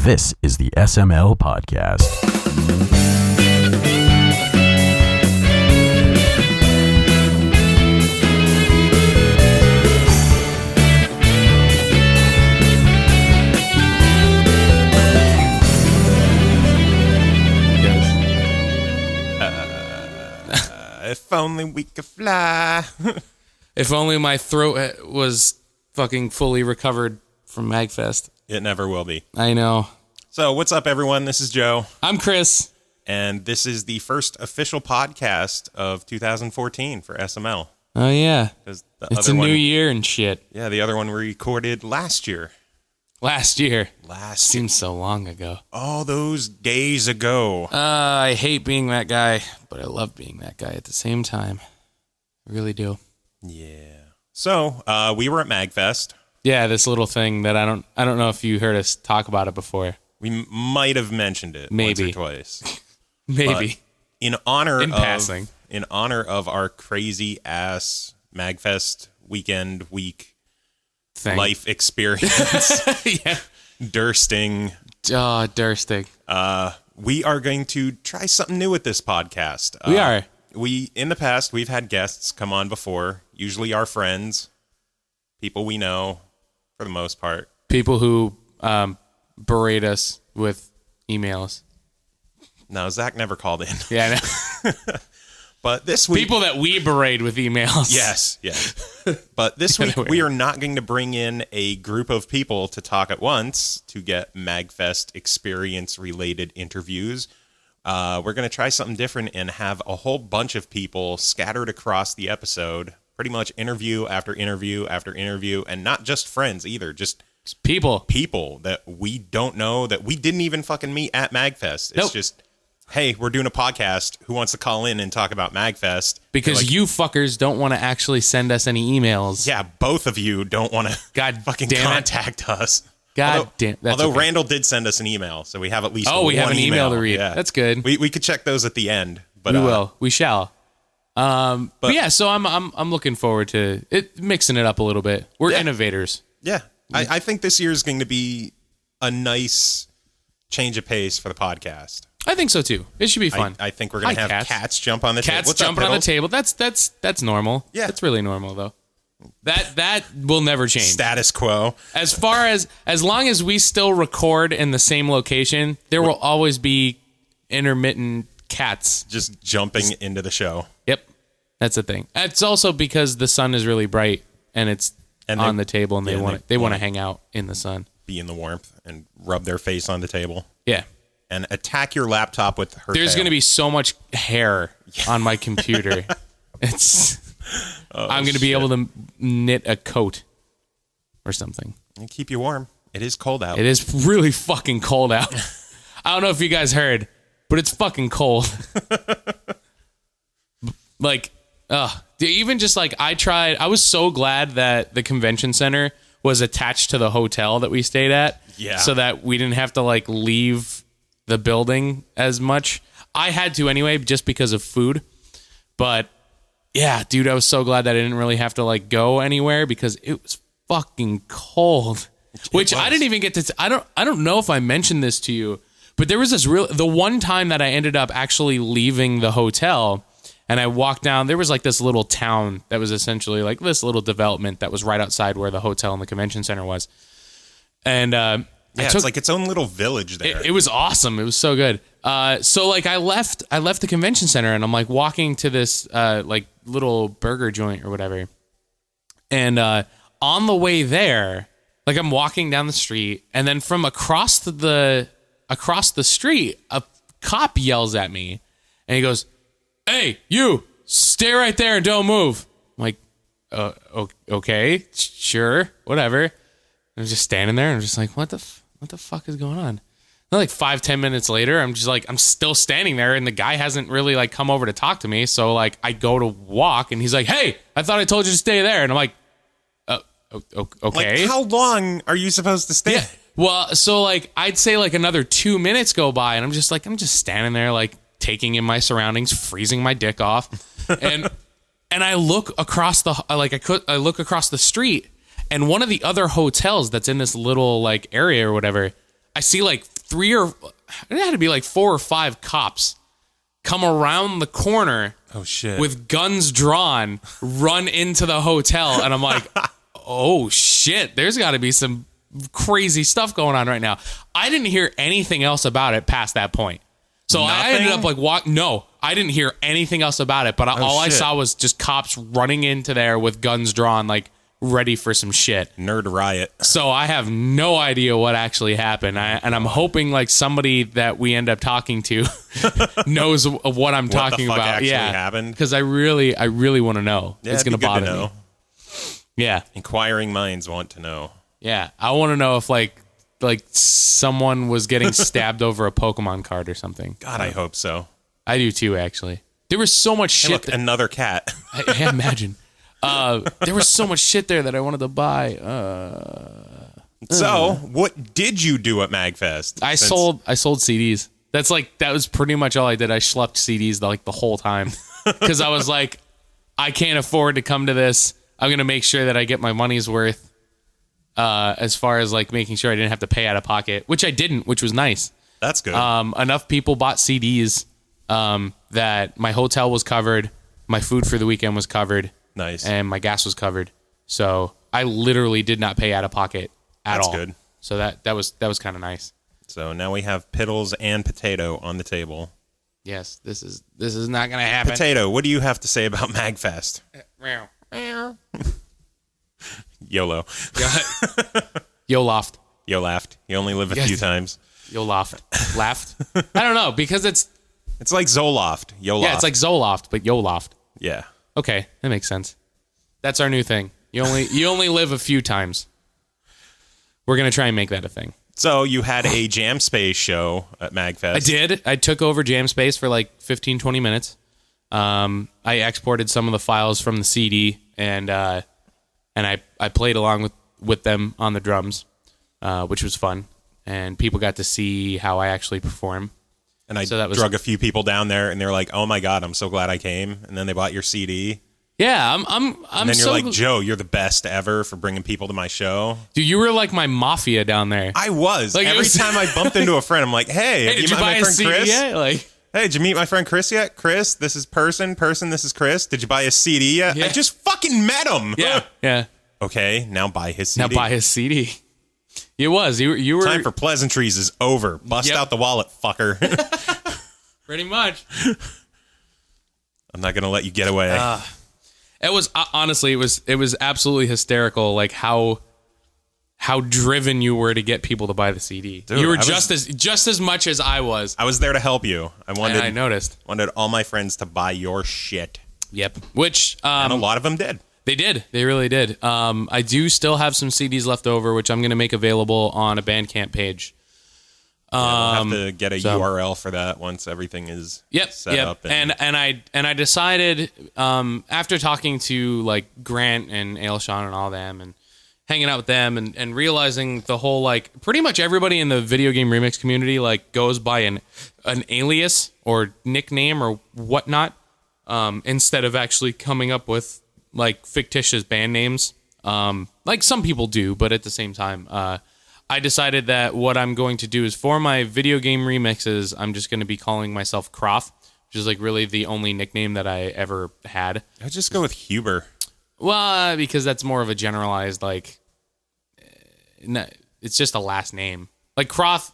This is the SML podcast. If only we could fly. If only my throat was fucking fully recovered from MAGFest. It never will be. I know. So, what's up, everyone? This is Joe. I'm Kris. And this is the first official podcast of 2014 for SML. Oh, yeah. It's a new year and shit. Yeah, the other one we recorded last year. Seems so long ago. All those days ago. I hate being that guy, but I love being that guy at the same time. I really do. Yeah. So, we were at MAGFest. Yeah, this little thing that I don't know if you heard us talk about it before. We might have mentioned it once or twice. Maybe. But passing. In honor of our crazy ass MAGFest week thing. Life experience. Yeah. Dursting. Dursting. We are going to try something new with this podcast. We are. In the past, we've had guests come on before, usually our friends, people we know, for the most part. People who berate us with emails. No, Zach never called in. Yeah, I know. But this week... People that we berate with emails. Yes. But this week, we are not going to bring in a group of people to talk at once to get MAGFest experience-related interviews. We're going to try something different and have a whole bunch of people scattered across the episode, pretty much interview after interview after interview, and not just friends either, just people that we don't know, that we didn't even fucking meet at MAGFest. It's just... Hey, we're doing a podcast. Who wants to call in and talk about MAGFest? Because you fuckers don't want to actually send us any emails. Yeah, both of you don't want to fucking contact us. Although Randall did send us an email, so we have at least we have an email to read. Yeah. That's good. We could check those at the end. But we will. We shall. But yeah, so I'm looking forward to it, mixing it up a little bit. We're innovators. Yeah. I think this year is going to be a nice change of pace for the podcast. I think so too. It should be fun. I think we're going to have cats jump on the table. Cats jumping on the table. That's normal. Yeah. That's really normal though. That will never change. Status quo. As long as we still record in the same location, there will always be intermittent cats just jumping into the show. Yep. That's the thing. It's also because the sun is really bright and it's on the table and they want to hang out in the sun. Be in the warmth and rub their face on the table. Yeah. And attack your laptop with her There's tail. going to be so much hair on my computer. I'm going to be able to knit a coat or something. And keep you warm. It is cold out. It is really fucking cold out. I don't know if you guys heard, but it's fucking cold. Even just like I was so glad that the convention center was attached to the hotel that we stayed at. Yeah. So that we didn't have to like leave the building as much. I had to anyway, just because of food. But yeah, dude, I was so glad that I didn't really have to like go anywhere because it was fucking cold. Which I didn't even get to. I don't know if I mentioned this to you, but there was the one time that I ended up actually leaving the hotel and I walked down. There was like this little town that was essentially like this little development that was right outside where the hotel and the convention center was, and it's like its own little village there. It was awesome. It was so good. So like I left the convention center and I'm like walking to this like little burger joint or whatever. And on the way there, like I'm walking down the street and then from across the street, a cop yells at me and he goes, "Hey, you, stay right there and don't move." I'm like, okay, sure, whatever. I'm just standing there and I'm just like, what the fuck is going on? And like 5-10 minutes later, I'm still standing there and the guy hasn't really like come over to talk to me. So like I go to walk and he's like, "Hey, I thought I told you to stay there." And I'm like, okay. Like, how long are you supposed to stay? Yeah. Well, so like I'd say like another 2 minutes go by and I'm just standing there like taking in my surroundings, freezing my dick off. And I look across I look across the street. And one of the other hotels that's in this little like area or whatever, I see like had to be like 4 or 5 cops come around the corner. Oh shit. With guns drawn, run into the hotel, and I'm like, oh shit, there's got to be some crazy stuff going on right now. I didn't hear anything else about it past that point. So I ended up like no, I didn't hear anything else about it, but all I saw was just cops running into there with guns drawn, like ready for some shit. Nerd riot. So I have no idea what actually happened. And I'm hoping like somebody that we end up talking to knows of what I'm talking about. Actually happened? Because I really want to know. Yeah, it's going to bother me. Yeah. Inquiring minds want to know. Yeah. I want to know if like someone was getting stabbed over a Pokemon card or something. God, I hope so. I do too, actually. There was so much shit. Look, another cat. I imagine. There was so much shit there that I wanted to buy. So, what did you do at MAGFest? I sold CDs. That was pretty much all I did. I schlepped CDs like the whole time because I was like, I can't afford to come to this. I'm gonna make sure that I get my money's worth. As far as like making sure I didn't have to pay out of pocket, which I didn't, which was nice. That's good. Enough people bought CDs that my hotel was covered, my food for the weekend was covered. Nice. And my gas was covered. So I literally did not pay out of pocket at all. That's good. So that was kind of nice. So now we have piddles and potato on the table. Yes, this is not going to happen. Potato, what do you have to say about MAGFest? YOLO. Yo loft. Yo laughed. You only live a few times. Yo loft. Laughed? I don't know, because it's like Zoloft. Yo loft. Yeah, it's like Zoloft, but Yo loft. Yeah. Okay, that makes sense. That's our new thing. You only live a few times. We're gonna try and make that a thing. So you had a Jam Space show at MAGFest. I did. I took over Jam Space for like 15, 20 minutes. I exported some of the files from the CD and I played along with them on the drums, which was fun. And people got to see how I actually perform. And I drug a few people down there, and they're like, "Oh my god, I'm so glad I came!" And then they bought your CD. Yeah, I'm. And then you're like, "Joe, you're the best ever for bringing people to my show." Dude, you were like my mafia down there. I was. Like, every time I bumped into a friend, I'm like, "Hey, did you buy a CD Kris yet?" Like, "Hey, did you meet my friend Kris yet? Kris, this is person. This is Kris. Did you buy his CD yet?" Yeah. I just fucking met him. Yeah. Okay, now buy his CD. It was. You were. Time for pleasantries is over. Bust out the wallet, fucker. Pretty much. I'm not gonna let you get away. It was honestly, it was absolutely hysterical. Like how driven you were to get people to buy the CD. Dude, you were just as much as I was. I was there to help you. I noticed. Wanted all my friends to buy your shit. Yep. Which and a lot of them did. They did. They really did. I do still have some CDs left over, which I'm going to make available on a Bandcamp page. We'll have to get a URL for that once everything is set up. And I decided after talking to like Grant and Ailshon and all them and hanging out with them and realizing the whole like pretty much everybody in the video game remix community like goes by an alias or nickname or whatnot instead of actually coming up with like fictitious band names. Like some people do, but at the same time, I decided that what I'm going to do is for my video game remixes, I'm just going to be calling myself Croth, which is like really the only nickname that I ever had. I'd just go with Huber. Well, because that's more of a generalized, like, it's just a last name. Like Croth,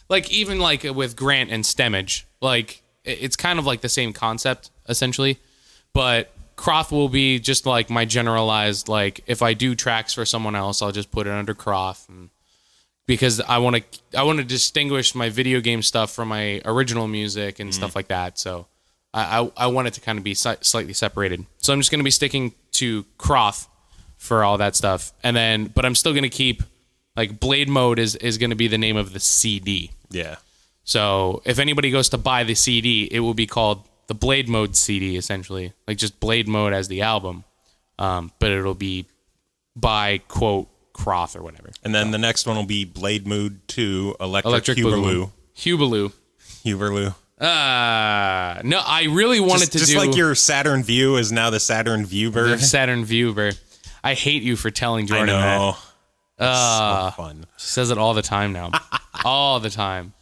like even like with Grant and Stemmage, like it's kind of like the same concept essentially, but Croth will be just like my generalized, like if I do tracks for someone else, I'll just put it under Croth, and because I want to distinguish my video game stuff from my original music and stuff like that. So I want it to kind of be slightly separated. So I'm just going to be sticking to Croth for all that stuff, and then but I'm still going to keep like Blademode is going to be the name of the CD. Yeah. So if anybody goes to buy the CD, it will be called the Blademode CD, essentially, like just Blademode as the album, but it'll be by quote Croth or whatever. And then the next one will be Blademode 2 Electric Huberloo. Huberloo. No, I really wanted to just do like your Saturn View is now the Saturn Viewer. The Saturn Viewer. I hate you for telling Jordan I know. that. So fun. She says it all the time now. All the time.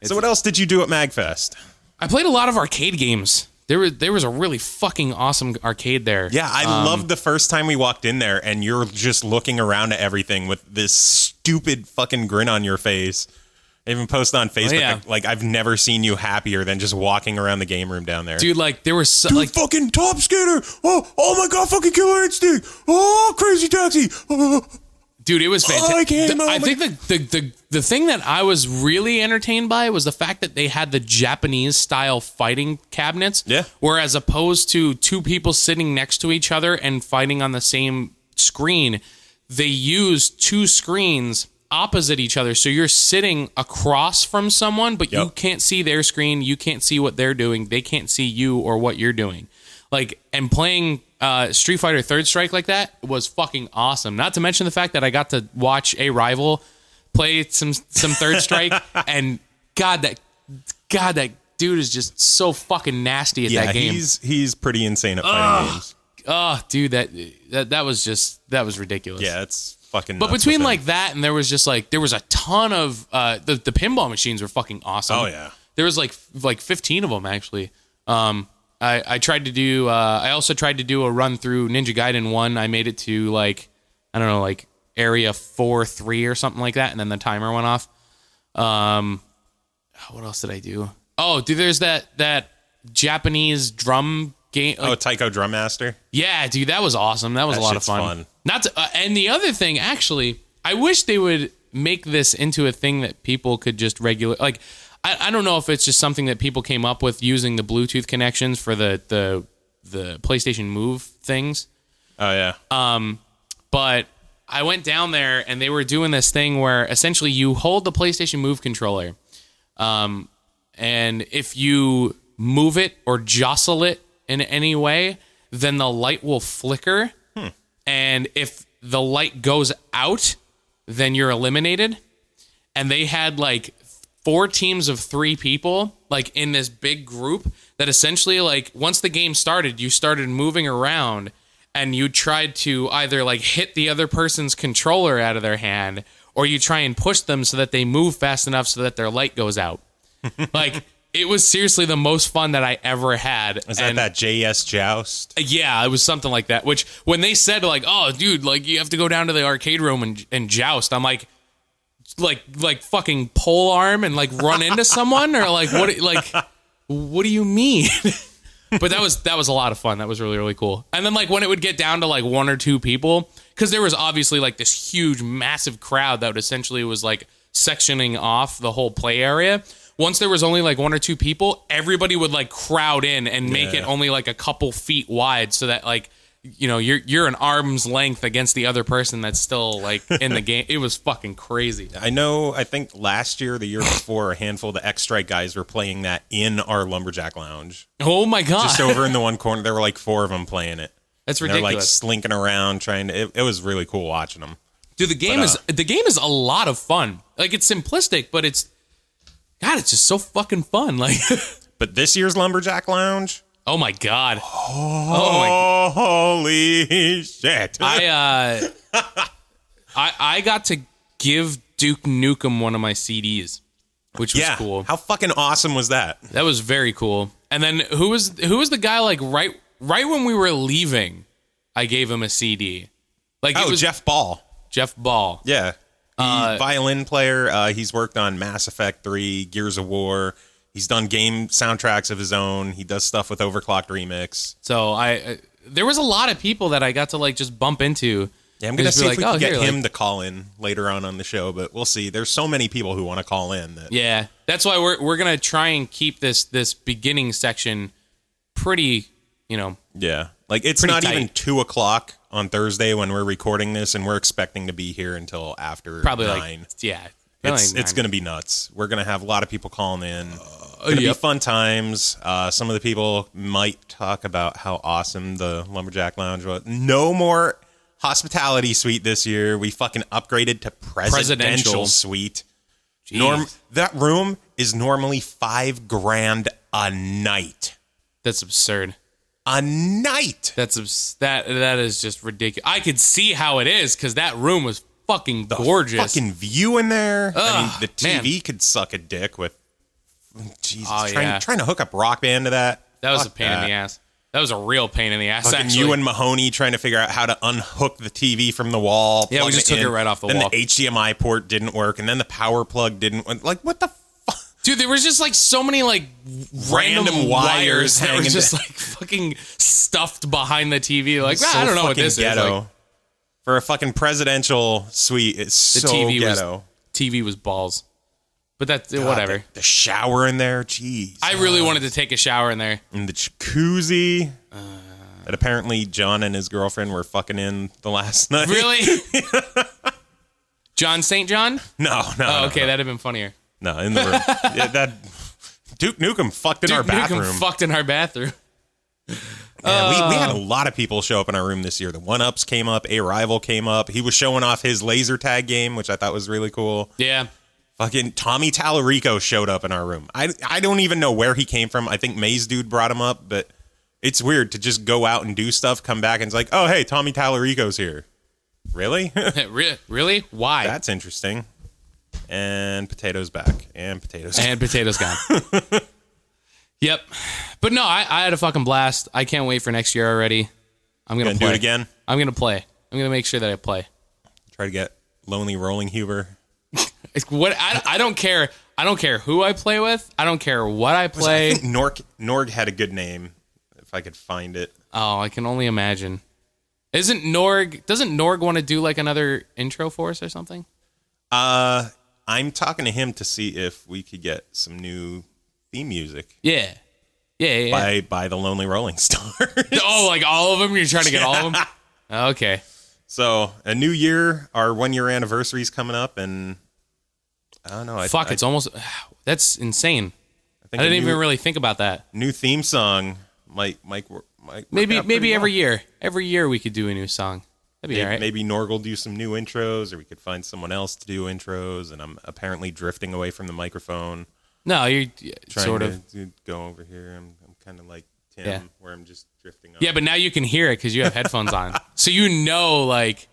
So what else did you do at MAGFest? I played a lot of arcade games. There was a really fucking awesome arcade there. Yeah, I loved the first time we walked in there and you're just looking around at everything with this stupid fucking grin on your face. I even posted on Facebook, like, I've never seen you happier than just walking around the game room down there. Dude, like, there was Dude, fucking Top Skater. Oh my God, fucking Killer Instinct. Oh, Crazy Taxi. Dude, it was fantastic. I think the thing that I was really entertained by was the fact that they had the Japanese style fighting cabinets. Yeah. Whereas opposed to two people sitting next to each other and fighting on the same screen, they used two screens opposite each other. So you're sitting across from someone, but you can't see their screen. You can't see what they're doing. They can't see you or what you're doing. Like, and playing Street Fighter Third Strike like that was fucking awesome. Not to mention the fact that I got to watch a rival play some Third Strike, and God, that dude is just so fucking nasty at that game. He's pretty insane at fighting games. Oh, dude, that was ridiculous. Yeah, it's fucking. But between like that and there was a ton of the pinball machines were fucking awesome. Oh yeah, there was like 15 of them actually. I tried to do. I also tried to do a run through Ninja Gaiden 1. I made it to like area 4-3 or something like that, and then the timer went off. What else did I do? Oh, dude, there's that Japanese drum game. Taiko Drum Master. Yeah, dude, that was awesome. That was a lot of fun. And the other thing, actually, I wish they would make this into a thing that people could just regular. Like, I don't know if it's just something that people came up with using the Bluetooth connections for the PlayStation Move things. Oh yeah. But I went down there and they were doing this thing where essentially you hold the PlayStation Move controller, and if you move it or jostle it in any way, then the light will flicker. And if the light goes out, then you're eliminated. And they had like 4 teams of 3 people, like in this big group that essentially, like, once the game started, you started moving around and you tried to either like hit the other person's controller out of their hand, or you try and push them so that they move fast enough so that their light goes out. Like, it was seriously the most fun that I ever had. Is that JS Joust? Yeah, it was something like that. Which, when they said like, "Oh, dude, like you have to go down to the arcade room and joust," I'm like fucking pole arm and like run into someone, or like what do you mean? But that was a lot of fun. That was really, really cool. And then like when it would get down to like 1 or 2 people, because there was obviously like this huge, massive crowd that essentially was like sectioning off the whole play area. Once there was only like 1 or 2 people, everybody would like crowd in and make it only like a couple feet wide, so that like, you know, you're an arm's length against the other person that's still like in the game. It was fucking crazy. I think last year, the year before, a handful of the X-Strike guys were playing that in our Lumberjack Lounge. Oh my God. Just over in the one corner. There were like 4 of them playing it. That's ridiculous. They're like slinking around trying to, it was really cool watching them. Dude, the game is a lot of fun. Like, it's simplistic, but it's just so fucking fun. Like, but this year's Lumberjack Lounge, oh my God. Holy shit. I got to give Duke Nukem one of my CDs, which was cool. How fucking awesome was that? That was very cool. And then who was the guy, like right when we were leaving, I gave him a CD. Like, it was Jeff Ball. Jeff Ball. Yeah. Violin player. He's worked on Mass Effect 3, Gears of War. He's done game soundtracks of his own. He does stuff with Overclocked Remix. So there was a lot of people that I got to like just bump into. Yeah, I'm going to see if we can get him to call in later on the show, but we'll see. There's so many people who want to call in. Yeah, that's why we're going to try and keep this beginning section pretty, you know. Yeah, like it's not tight. Even 2:00 on Thursday when we're recording this, and we're expecting to be here until after probably 9. It's going to be nuts. We're going to have a lot of people calling in. It's going to be fun times. Some of the people might talk about how awesome the Lumberjack Lounge was. No more hospitality suite this year. We fucking upgraded to presidential suite. That room is normally $5,000 a night. That's absurd. A night. That is just ridiculous. I could see how it is, because that room was fucking gorgeous. Fucking view in there. I mean, Ugh, the TV could suck a dick with. Jesus, yeah. trying to hook up Rock Band to that. That was Fuck a pain in the ass. That was a real pain in the ass. Fucking Actually. you and Mahoney trying to figure out how to unhook the TV from the wall. Yeah, we just took in. it right off the then wall. Then the HDMI port didn't work, and then the power plug didn't. Like, what the fuck? Dude, there was just like so many like random wires that were hanging just like fucking stuffed behind the TV. Like, So I don't know what fucking this ghetto. is. Like, for a fucking presidential suite, it's the so TV ghetto. TV was balls. But that's whatever. The shower in there, jeez. I really wanted to take a shower in there. And the jacuzzi. That apparently John and his girlfriend were fucking in the last night. Really? John St. John? No. Oh, okay, no. that'd have been funnier. No, in the room. Yeah, that Duke Nukem fucked in our bathroom. Duke Nukem fucked in our bathroom. Yeah, we had a lot of people show up in our room this year. The One Ups came up, A Rival came up. He was showing off his laser tag game, which I thought was really cool. Yeah. Fucking Tommy Tallarico showed up in our room. I don't even know where he came from. I think Maze Dude brought him up, but it's weird to just go out and do stuff, come back, and it's like, oh, hey, Tommy Tallarico's here. Really? Really? Why? That's interesting. And Potato's back. And Potato's And Potato's gone. Yep. But no, I had a fucking blast. I can't wait for next year already. I'm going to play. Do it again? I'm going to play. I'm going to make sure that I play. Try to get Lonely Rolling Huber. What I don't care. I don't care who I play with. I don't care what I play. I think Norg had a good name, if I could find it. Oh, I can only imagine. Doesn't Norg want to do like another intro for us or something? I'm talking to him to see if we could get some new theme music. Yeah. By the Lonely Rolling Stars. Oh, like all of them? You're trying to get all of them? Okay. So a new year, our 1 year anniversary is coming up, and I don't know. It's almost. That's insane. I didn't even really think about that. New theme song might maybe every year. Every year we could do a new song. That'd be all right. Maybe Norg will do some new intros, or we could find someone else to do intros. And I'm apparently drifting away from the microphone. No, you're trying sort of to go over here. I'm kind of like Tim, where I'm just drifting up. Yeah, but now you can hear it because you have headphones on, so you know like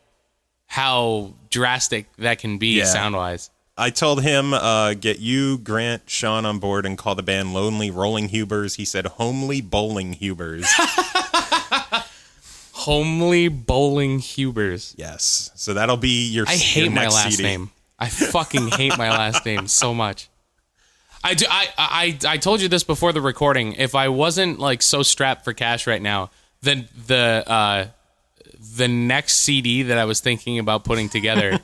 how drastic that can be sound wise. I told him, get you, Grant, Sean on board and call the band Lonely Rolling Hubers. He said, Homely Bowling Hubers. Homely Bowling Hubers. Yes. So that'll be your I hate your my next last CD. name. I fucking hate my last name so much. I do. I told you this before the recording. If I wasn't like so strapped for cash right now, then the next CD that I was thinking about putting together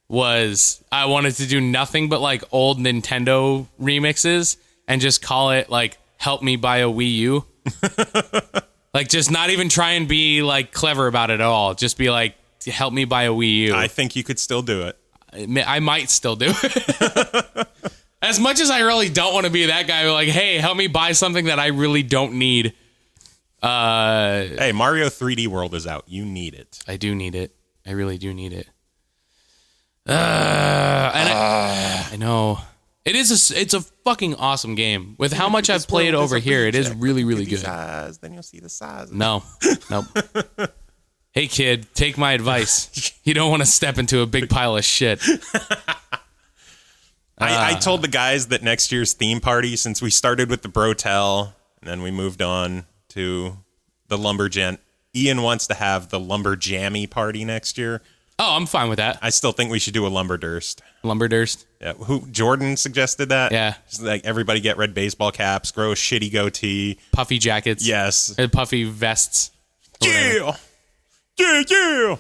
was I wanted to do nothing but like old Nintendo remixes and just call it like "Help Me Buy a Wii U." Like just not even try and be like clever about it at all. Just be like, "Help me buy a Wii U." I think you could still do it. I might still do it. As much as I really don't want to be that guy, like, hey, help me buy something that I really don't need. Hey, Mario 3D World is out. You need it. I do need it. I really do need it. I know. It's a fucking awesome game. With how much I've played over here, it is really, really good. Then you'll see the size. No. Nope. Hey, kid, take my advice. You don't want to step into a big pile of shit. I told the guys that next year's theme party, since we started with the Brotel, and then we moved on to the Lumberjam, Ian wants to have the Lumberjammy party next year. Oh, I'm fine with that. I still think we should do a Lumberdurst. Lumberdurst? Yeah, Jordan suggested that? Yeah. Just like everybody get red baseball caps, grow a shitty goatee. Puffy jackets. Yes. And puffy vests. Yeah. Yeah.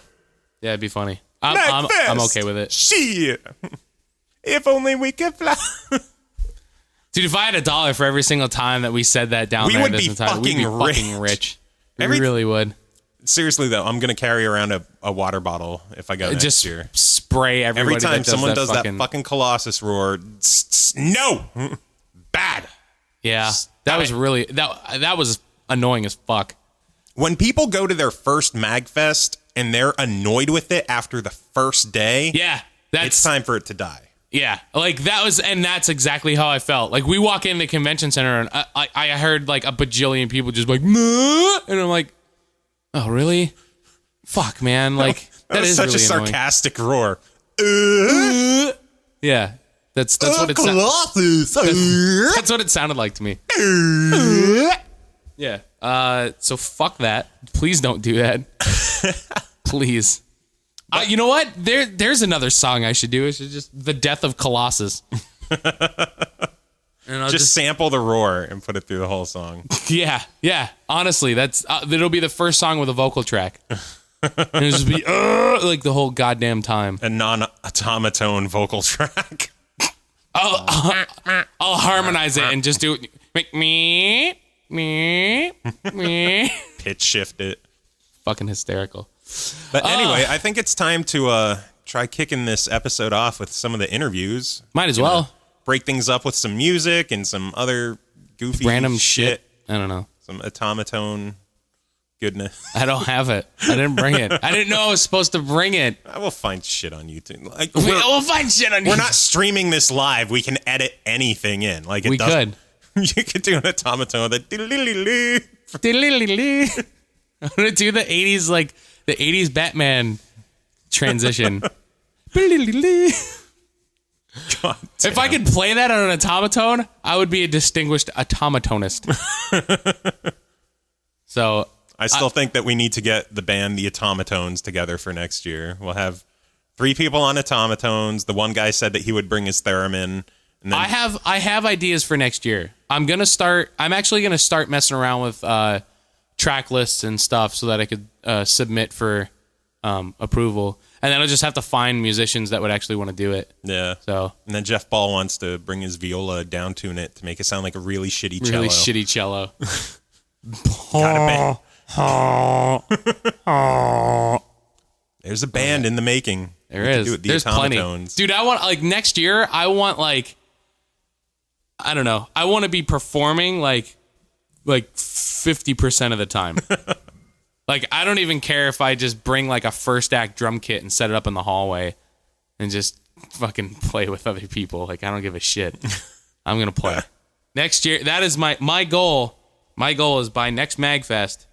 Yeah, it'd be funny. I'm okay with it. Shit. If only we could fly. Dude, if I had $1 for every single time that we said that down We there would this be entire, we'd be fucking rich. We really would. Seriously though, I'm gonna carry around a water bottle if I go next Just year. spray everybody. Every time that someone does that fucking Colossus roar, no, bad. Yeah, that was really that was annoying as fuck. When people go to their first MAGFest and they're annoyed with it after the first day, Yeah, it's time for it to die. Yeah, like that's exactly how I felt. Like we walk in the convention center and I heard like a bajillion people just like, "Meh," and I'm like, oh really? Fuck, man. Like That was such really a annoying. sarcastic roar. Yeah, that's what it sounded. That's what it sounded like to me. Yeah. So fuck that. Please don't do that. Please. You know what? There's another song I should do. It's just The Death of Colossus. And I'll just sample the roar and put it through the whole song. Yeah. Honestly, that'll be the first song with a vocal track. And it'll just be like the whole goddamn time. A non-automaton vocal track. I'll harmonize it and just do it. Make me. Pitch shift it. Fucking hysterical. But anyway, I think it's time to try kicking this episode off with some of the interviews. Might as well. Break things up with some music and some other goofy random shit. I don't know. Some automaton goodness. I don't have it. I didn't bring it. I didn't know I was supposed to bring it. I will find shit on YouTube. Like, we'll find shit on YouTube. We're not streaming this live. We can edit anything in. Like we could. You could do an automaton that. I'm gonna do the 80s, like the 80s Batman transition. God damn. If I could play that on an automaton, I would be a distinguished automatonist. So I still think that we need to get the band The Automatones together for next year. We'll have 3 people on automatons. The one guy said that he would bring his theremin. And then I have ideas for next year. I'm actually gonna start messing around with track lists and stuff so that I could submit for approval. And then I'll just have to find musicians that would actually want to do it. Yeah. So. And then Jeff Ball wants to bring his viola, down tune it to make it sound like a really shitty cello. Really shitty cello. There's a band in the making. There is. There's plenty. Dude, I want, like, next year, I want, like, I don't know. I want to be performing, like 50% of the time. Like, I don't even care if I just bring, like, a first act drum kit and set it up in the hallway and just fucking play with other people. Like, I don't give a shit. I'm going to play. Next year, that is my goal. My goal is by next MAGFest,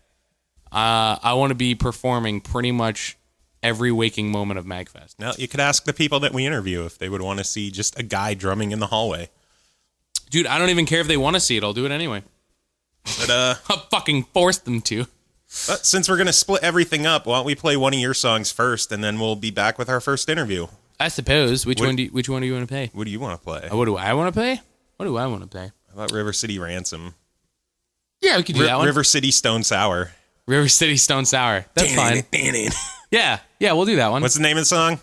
I want to be performing pretty much every waking moment of MAGFest. Now, you could ask the people that we interview if they would want to see just a guy drumming in the hallway. Dude, I don't even care if they want to see it. I'll do it anyway. But, I'll fucking force them to. But since we're going to split everything up, why don't we play one of your songs first, and then we'll be back with our first interview. I suppose. Which one do you want to play? What do you want to play? What do I want to play? What do I want to play? How about River City Ransom? Yeah, we could do that one. River City Stone Sour. River City Stone Sour. That's fine. Yeah, we'll do that one. What's the name of the song?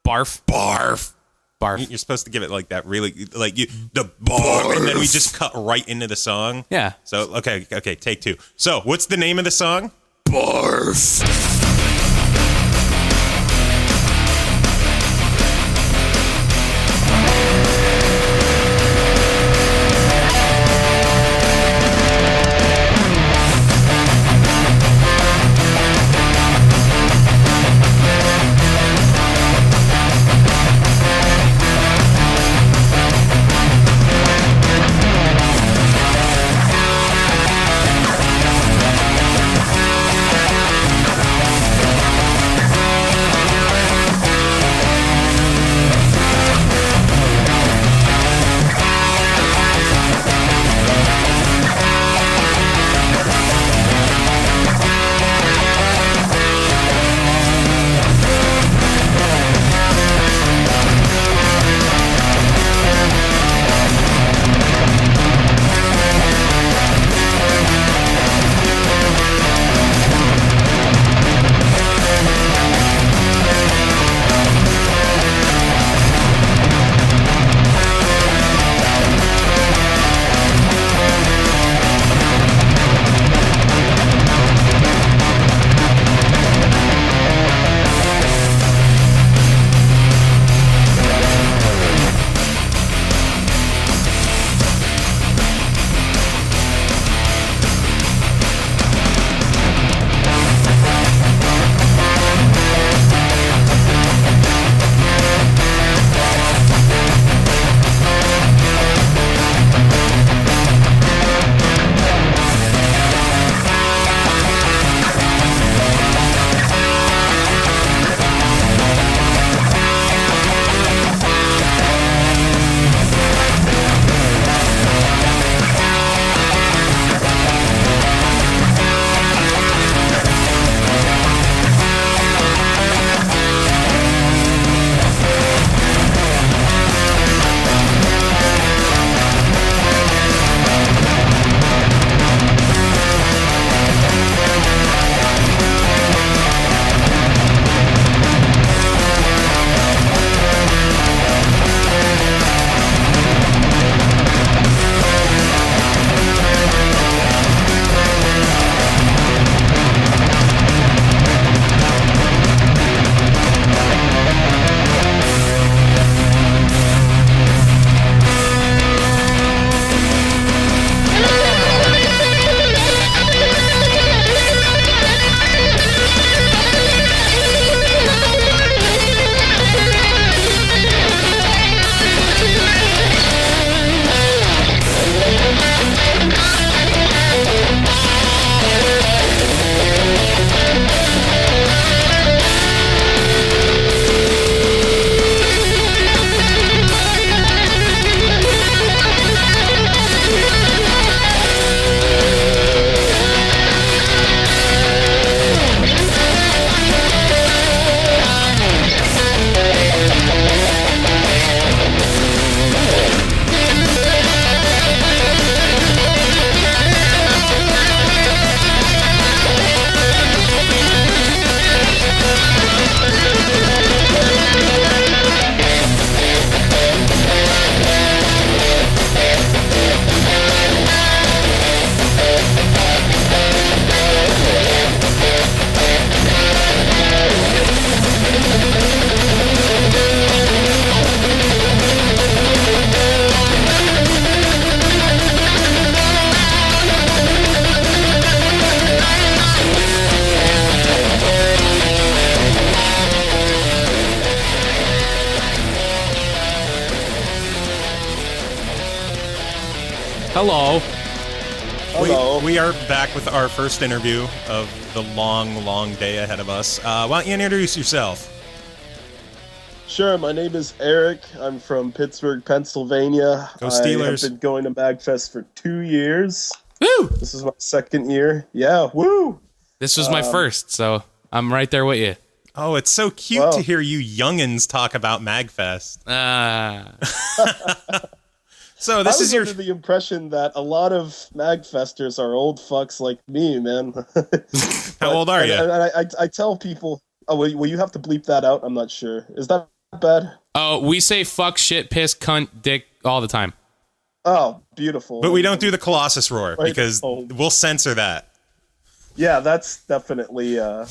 BARF. BARF. BARF. You're supposed to give it like that, really, like the BARF, and then we just cut right into the song. Yeah. So okay, take 2. So what's the name of the song? BARF. Hello. Hello. We are back with our first interview of the long day ahead of us. Why don't you introduce yourself? Sure, my name is Eric. I'm from Pittsburgh, Pennsylvania. Go Steelers. I have been going to MAGFest for 2 years. Woo! This is my second year. Yeah, woo! This was my first, so I'm right there with you. Oh, it's so cute to hear you youngins talk about MAGFest. So this is your... under the impression that a lot of MAGFesters are old fucks like me, man. How old are you? And I tell people... Oh, will you have to bleep that out? I'm not sure. Is that bad? Oh, we say fuck, shit, piss, cunt, dick all the time. Oh, beautiful. But we don't do the Colossus roar Right. because we'll censor that. Yeah, that's definitely a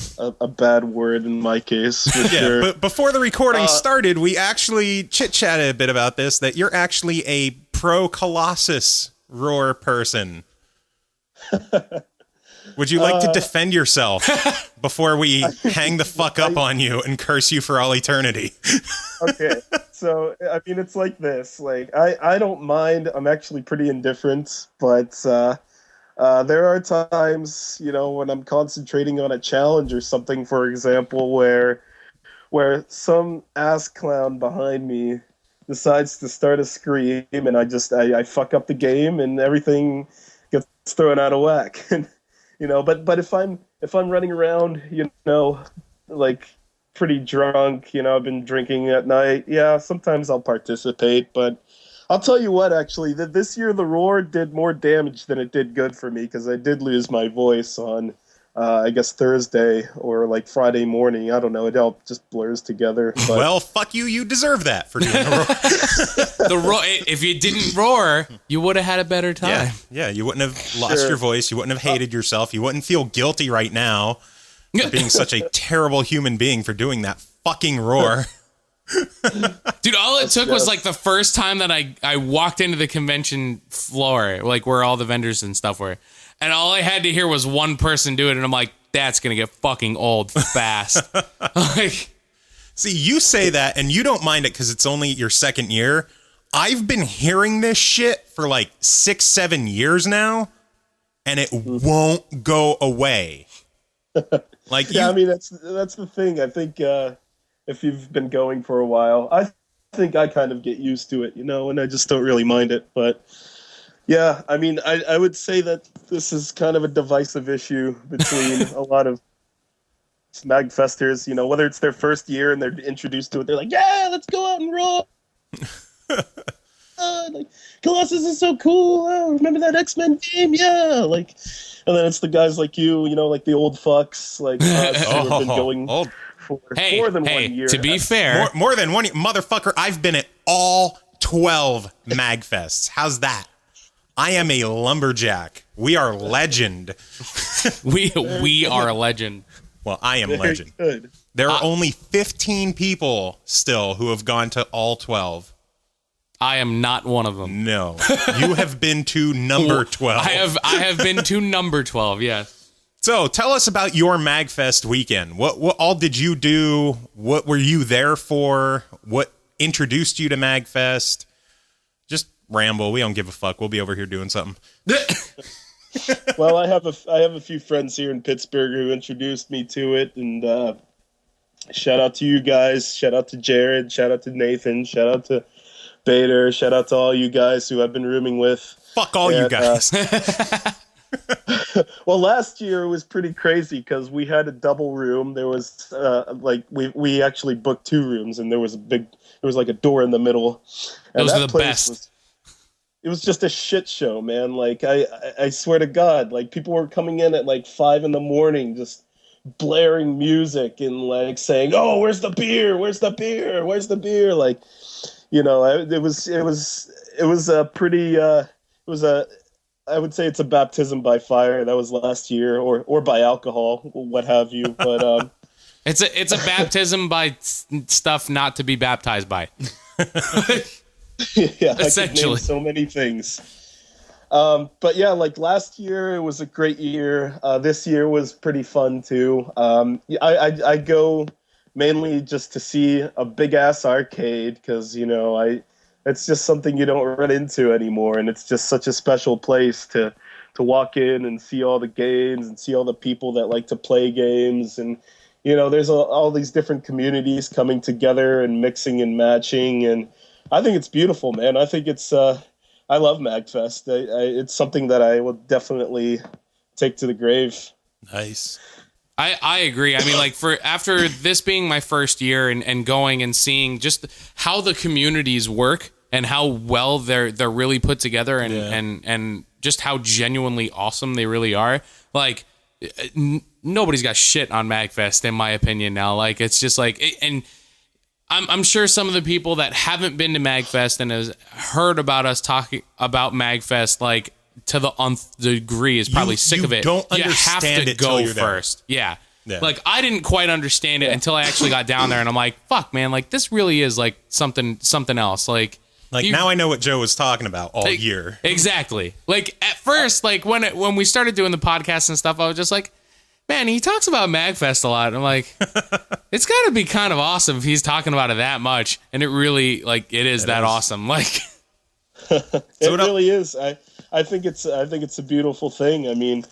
bad word in my case, for sure. But before the recording started, we actually chit-chatted a bit about this, that you're actually a pro-Colossus roar person. Would you like to defend yourself before we hang the fuck up on you and curse you for all eternity? Okay, so, I mean, it's like this. Like, I don't mind. I'm actually pretty indifferent, but there are times, you know, when I'm concentrating on a challenge or something, for example, where some ass clown behind me decides to start a scream, and I fuck up the game, and everything gets thrown out of whack. You know, but if I'm running around, you know, like pretty drunk, you know, I've been drinking at night, yeah, sometimes I'll participate, but I'll tell you what, actually, that this year the roar did more damage than it did good for me, because I did lose my voice on, I guess, Thursday or like Friday morning. I don't know. It all just blurs together. But... Well, fuck you. You deserve that for doing a roar. If you didn't roar, you would have had a better time. Yeah, you wouldn't have lost your voice. You wouldn't have hated yourself. You wouldn't feel guilty right now for being such a terrible human being for doing that fucking roar. Dude, all it took was like the first time that I walked into the convention floor, like where all the vendors and stuff were, and all I had to hear was one person do it, and I'm like, that's gonna get fucking old fast. Like, see, you say that and you don't mind it because it's only your second year. I've been hearing this shit for like 6-7 years now, and it won't go away. Like, yeah, I mean, that's the thing. I think if you've been going for a while, I think I kind of get used to it, you know, and I just don't really mind it. But yeah, I mean, I would say that this is kind of a divisive issue between a lot of MAGFesters, you know, whether it's their first year and they're introduced to it, they're like, yeah, let's go out and roll. Like, Colossus is so cool. Oh, remember that X-Men game? Yeah. Like, and then it's the guys like you know, like the old fucks, like us, who have been going for more than 1 year. To be fair, more than 1 year, motherfucker. I've been at all 12 MAGFests. How's that? I am a lumberjack. We are legend. we are a legend. Well, I am legend. Good. There are only 15 people still who have gone to all 12. I am not one of them. No. You have been to number 12. I have been to number 12, yes. So tell us about your MAGFest weekend. What all did you do? What were you there for? What introduced you to MAGFest? Just ramble. We don't give a fuck. We'll be over here doing something. Well, I have a few friends here in Pittsburgh who introduced me to it, and shout out to you guys. Shout out to Jared. Shout out to Nathan. Shout out to Bader. Shout out to all you guys who I've been rooming with. Fuck all you guys. Well, last year it was pretty crazy because we had a double room. There was like we actually booked 2 rooms, and there was like a door in the middle. And those are the best. It was just a shit show, man. Like I swear to God, like people were coming in at like 5 a.m, just blaring music and like saying, "Oh, where's the beer? Where's the beer? Where's the beer?" Like, you know, it was a pretty I would say it's a baptism by fire. That was last year, or by alcohol, what have you. But it's a baptism by stuff not to be baptized by. Yeah, essentially, I could name so many things. But yeah, like last year it was a great year. This year was pretty fun too. I go mainly just to see a big ass arcade because, you know, it's just something you don't run into anymore, and it's just such a special place to walk in and see all the games and see all the people that like to play games. And there's all these different communities coming together and mixing and matching, and I think it's beautiful, man. I think it's I love MAGFest. It's something that I will definitely take to the grave. Nice. I agree. I mean, like, after this being my first year and going and seeing just how the communities work and how well they're really put together and just how genuinely awesome they really are. Like, nobody's got shit on MAGFest, in my opinion now. Like, it's just like, and I'm sure some of the people that haven't been to MAGFest and has heard about us talking about MAGFest, like, to the nth degree, is probably sick of it. Don't understand you have to it go you're first. Yeah. Like, I didn't quite understand it until I actually got down there, and I'm like, fuck, man, like, this really is like something else. Like now I know what Joe was talking about all year. Exactly. Like, at first, like, when we started doing the podcast and stuff, I was just like, man, he talks about MAGFest a lot. And I'm like, it's got to be kind of awesome if he's talking about it that much. And it really, like, it is awesome. Like, it really is. I think it's a beautiful thing. I mean,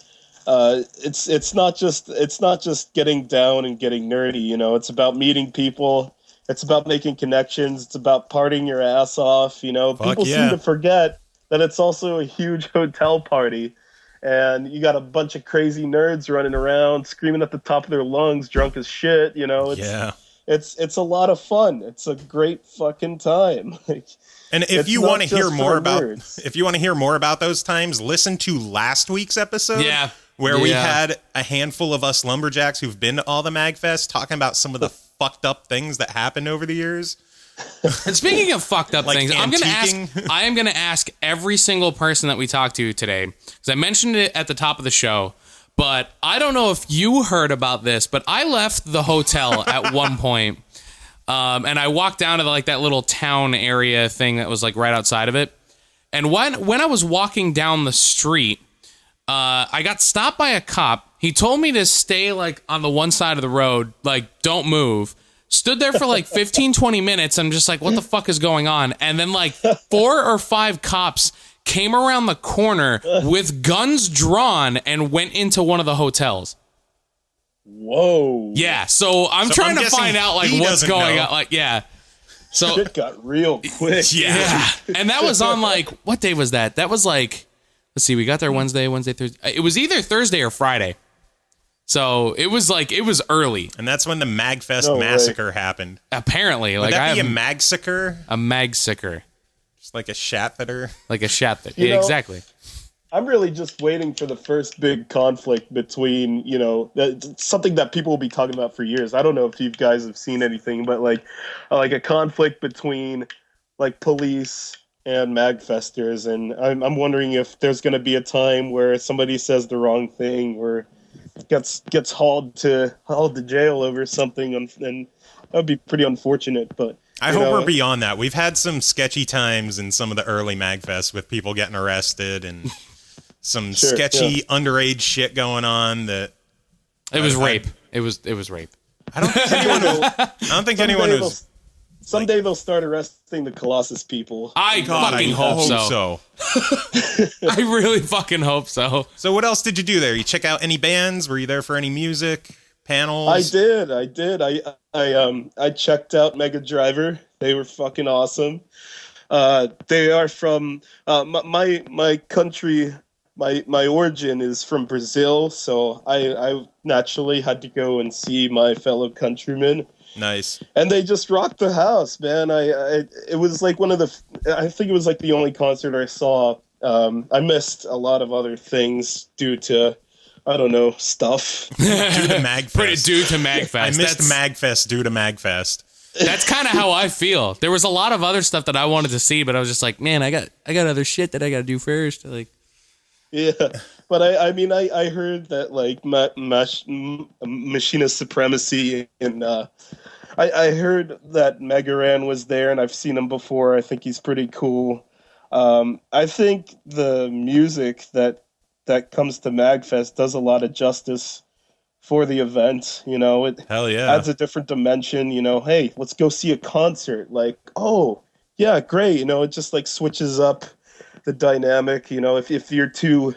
it's not just getting down and getting nerdy. It's about meeting people. It's about making connections. It's about partying your ass off. People seem to forget that it's also a huge hotel party, and you got a bunch of crazy nerds running around screaming at the top of their lungs, drunk as shit. It's a lot of fun. It's a great fucking time. And if you want to hear more about those times, listen to last week's episode. Yeah. Where we had a handful of us lumberjacks who've been to all the MAGFest talking about some of the fucked up things that happened over the years. And speaking of fucked up things, I am going to ask every single person that we talked to today, because I mentioned it at the top of the show, but I don't know if you heard about this, but I left the hotel at one point, and I walked down to that little town area thing that was like right outside of it. And when I was walking down the street, I got stopped by a cop. He told me to stay like on the one side of the road, like don't move. Stood there for like 15, 20 minutes. I'm just like, what the fuck is going on? And then like 4 or 5 cops came around the corner with guns drawn and went into one of the quick. Whoa. Yeah, so I'm trying to find out like what's going on. Like, yeah. So shit got real quick. Yeah. And that was on like, what day was that? That was like, let's see, we got there Wednesday, Thursday. It was either Thursday or Friday. So it was early. And that's when the MAGFest massacre happened. Apparently. Would that be a magsicker? A magsicker. Just like a shatteter? Like a shatteter. Yeah, exactly. I'm really just waiting for the first big conflict between, something that people will be talking about for years. I don't know if you guys have seen anything, but like a conflict between like police and MAGFesters. And I'm wondering if there's going to be a time where somebody says the wrong thing or gets hauled to jail over something, and that would be pretty unfortunate. But I hope we're beyond that. We've had some sketchy times in some of the early MAGFests with people getting arrested and some sketchy underage shit going on. That it was rape. It was rape. I don't think anyone was. Someday they'll start arresting the Colossus people. I hope so. I really fucking hope so. So what else did you do there? You check out any bands? Were you there for any music panels? I did. I checked out Mega Driver. They were fucking awesome. They are from my country. My origin is from Brazil, so I naturally had to go and see my fellow countrymen. Nice. And they just rocked the house, man. It was like I think it was like the only concert I saw. I missed a lot of other things due to, I don't know, stuff. Due to MAGFest. Due to MAGFest. I missed MAGFest due to MAGFest. That's kind of how I feel. There was a lot of other stuff that I wanted to see, but I was just like, man, I got other shit that I got to do first. Like, yeah. But I heard that like Machinist Supremacy and I heard that Megaran was there, and I've seen him before. I think he's pretty cool. I think the music that comes to MAGFest does a lot of justice for the event. It Hell yeah. adds a different dimension. Hey, let's go see a concert. Like, oh, Yeah, great. It just like switches up the dynamic. If you're too,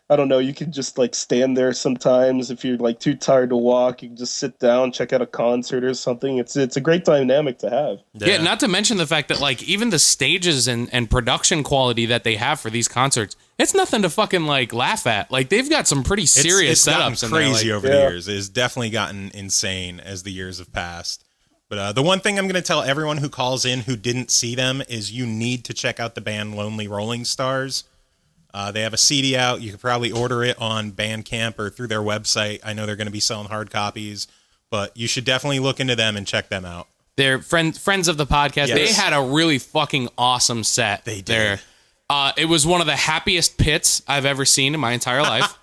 I don't know, you can just like stand there sometimes. If you're like too tired to walk, you can just sit down, check out a concert or something. It's a great dynamic to have. Yeah, not to mention the fact that like even the stages and production quality that they have for these concerts, it's nothing to fucking like laugh at. Like they've got some pretty serious setups. It's crazy over the years. It's definitely gotten insane as the years have passed. But the one thing I'm going to tell everyone who calls in who didn't see them is you need to check out the band Lonely Rolling Stars. They have a CD out. You could probably order it on Bandcamp or through their website. I know they're going to be selling hard copies, but you should definitely look into them and check them out. They're friends of the podcast. Yes. They had a really fucking awesome set. They did. There. It was one of the happiest pits I've ever seen in my entire life.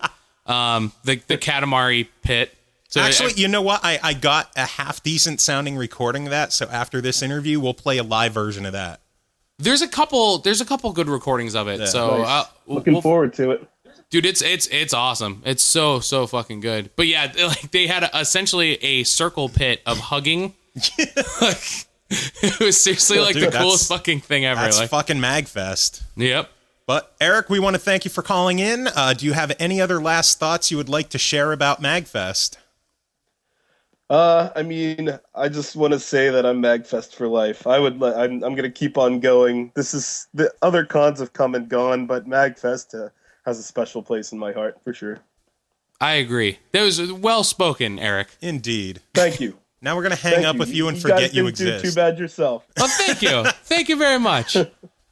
The Katamari pit. So actually, you know what? I got a half decent sounding recording of that. So after this interview, we'll play a live version of that. There's a couple good recordings of it. Yeah. So nice. Looking forward to it. Dude, it's awesome. It's so fucking good. But yeah, like they had essentially a circle pit of hugging. It was seriously the coolest fucking thing ever. That's fucking MAGFest. Yep. But Eric, we want to thank you for calling in. Do you have any other last thoughts you would like to share about MAGFest? I just want to say that I'm MAGFest for life. I'm going to keep on going. The other cons have come and gone, but MAGFest has a special place in my heart for sure. I agree. That was well spoken, Eric. Indeed. Thank you. Now we're going to hang up with you and forget you exist. You guys didn't do too bad yourself. Well, thank you. Thank you very much.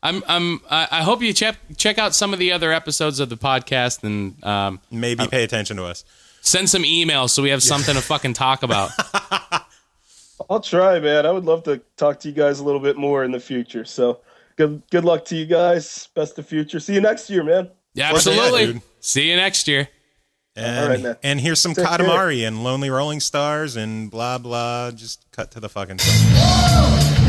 I hope you check out some of the other episodes of the podcast and maybe pay attention to us. Send some emails so we have something to fucking talk about. I'll try, man. I would love to talk to you guys a little bit more in the future. So good luck to you guys. Best of future. See you next year, man. Yeah, absolutely. See you next year. And, all right, man. And here's some Katamari and Lonely Rolling Stars and blah, blah. Just cut to the fucking song.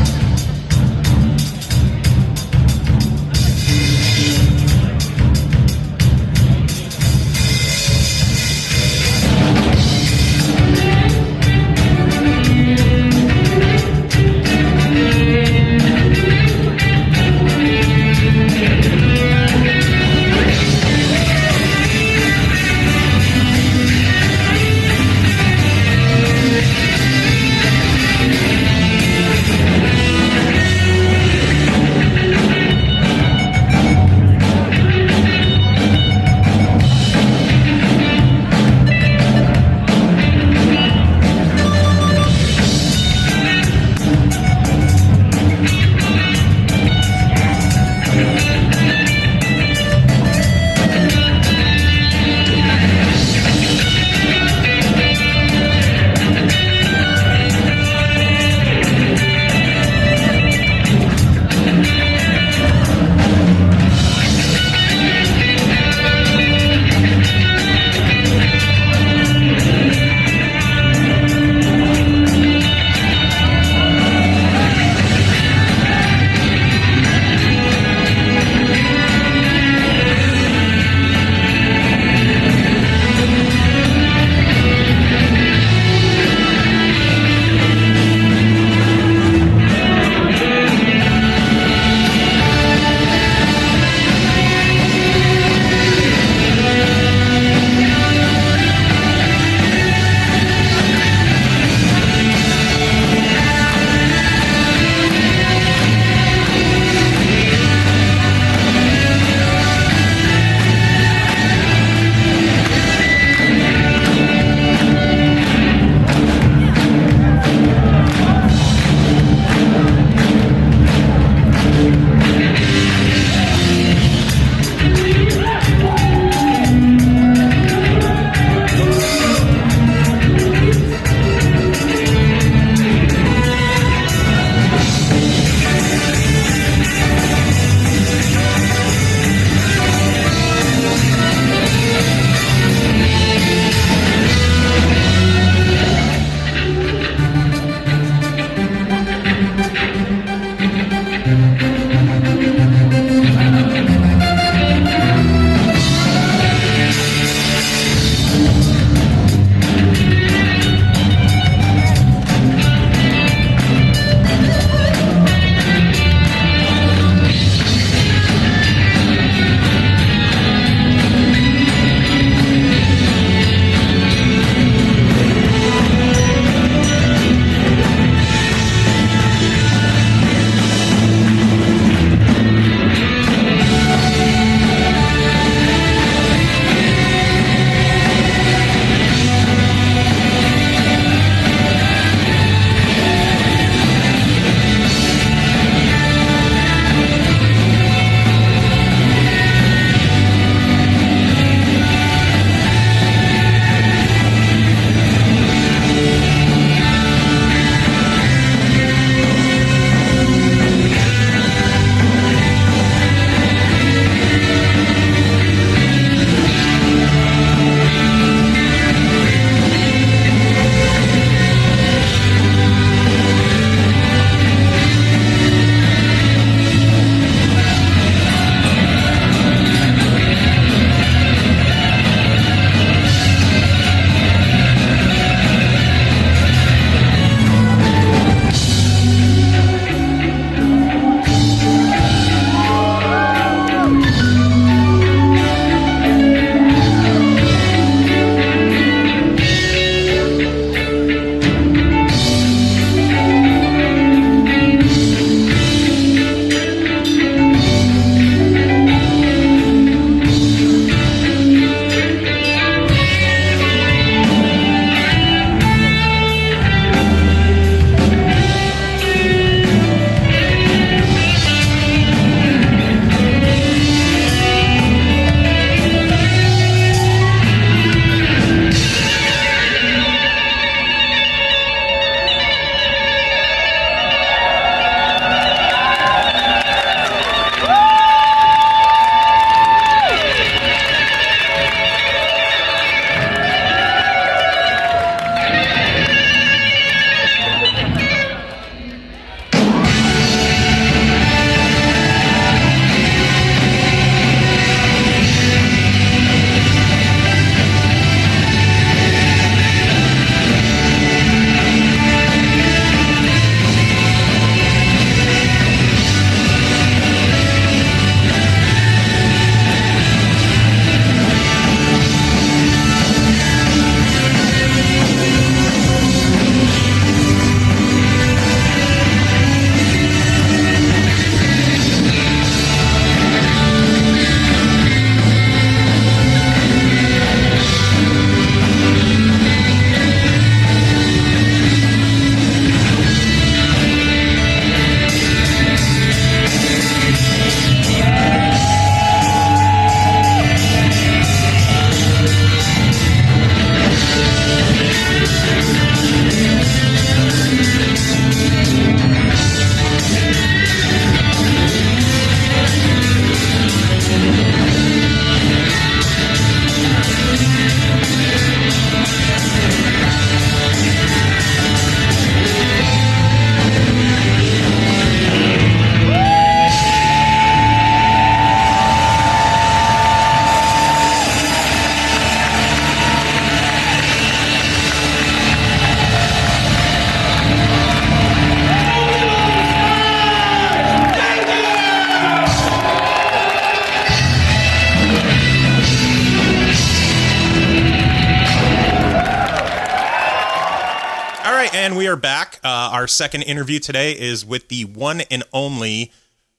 And we are back. Our second interview today is with the one and only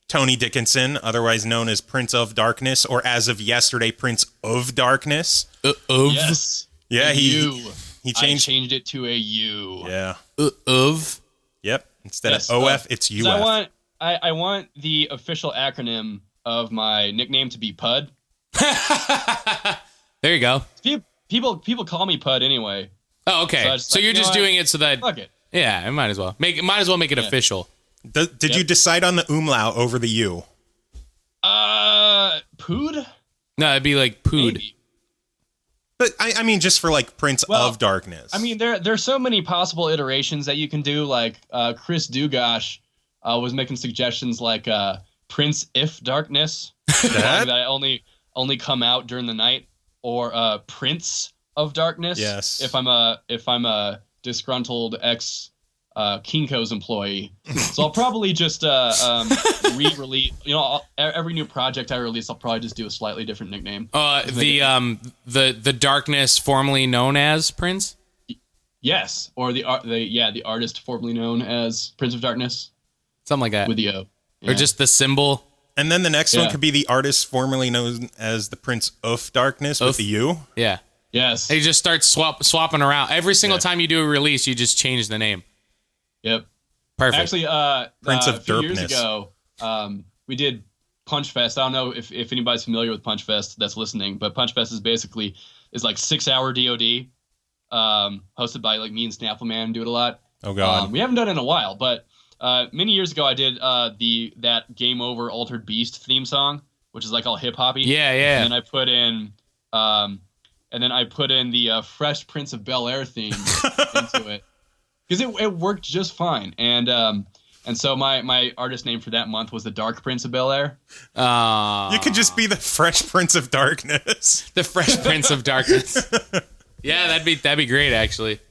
Tony Dickinson, otherwise known as Prince of Darkness, or as of yesterday, Prince of Darkness. Yes. Yeah, he changed it to a U. Yeah. Of. Yep. Instead of OF, it's UF. I want the official acronym of my nickname to be PUD. There you go. People call me PUD anyway. Oh, okay. So you're just doing it so that. Fuck it. Yeah, it might as well make it official. Did you decide on the umlaut over the U? Pood? No, it'd be like Pood. Maybe. But I mean, just for like Prince of Darkness. I mean, there's so many possible iterations that you can do. Like Chris Dugash was making suggestions like Prince If Darkness that I only come out during the night, or Prince of Darkness. Yes. If I'm a disgruntled ex Kinko's employee, so I'll probably just re-release. Every new project I release, I'll probably just do a slightly different nickname. The Darkness, formerly known as Prince. Yes, or the artist formerly known as Prince of Darkness, something like that, with the O, yeah. Or just the symbol. And then the next one could be the artist formerly known as the Prince of Darkness with the U. Yeah. Yes. They just start swapping around every single time you do a release. You just change the name. Yep. Perfect. Actually, Prince of a few Derpness. years ago, we did Punch Fest. I don't know if anybody's familiar with Punch Fest that's listening, but Punch Fest is like 6-hour DoD, hosted by like me and SnappleMan do it a lot. Oh God. We haven't done it in a while, but many years ago I did that Game Over Altered Beast theme song, which is like all hip hoppy. Yeah, yeah. And then I put in the Fresh Prince of Bel-Air theme into it. Because it worked just fine, and so my artist name for that month was the Dark Prince of Bel-Air. You could just be the Fresh Prince of Darkness. The Fresh Prince of Darkness. Yeah, that'd be great, actually.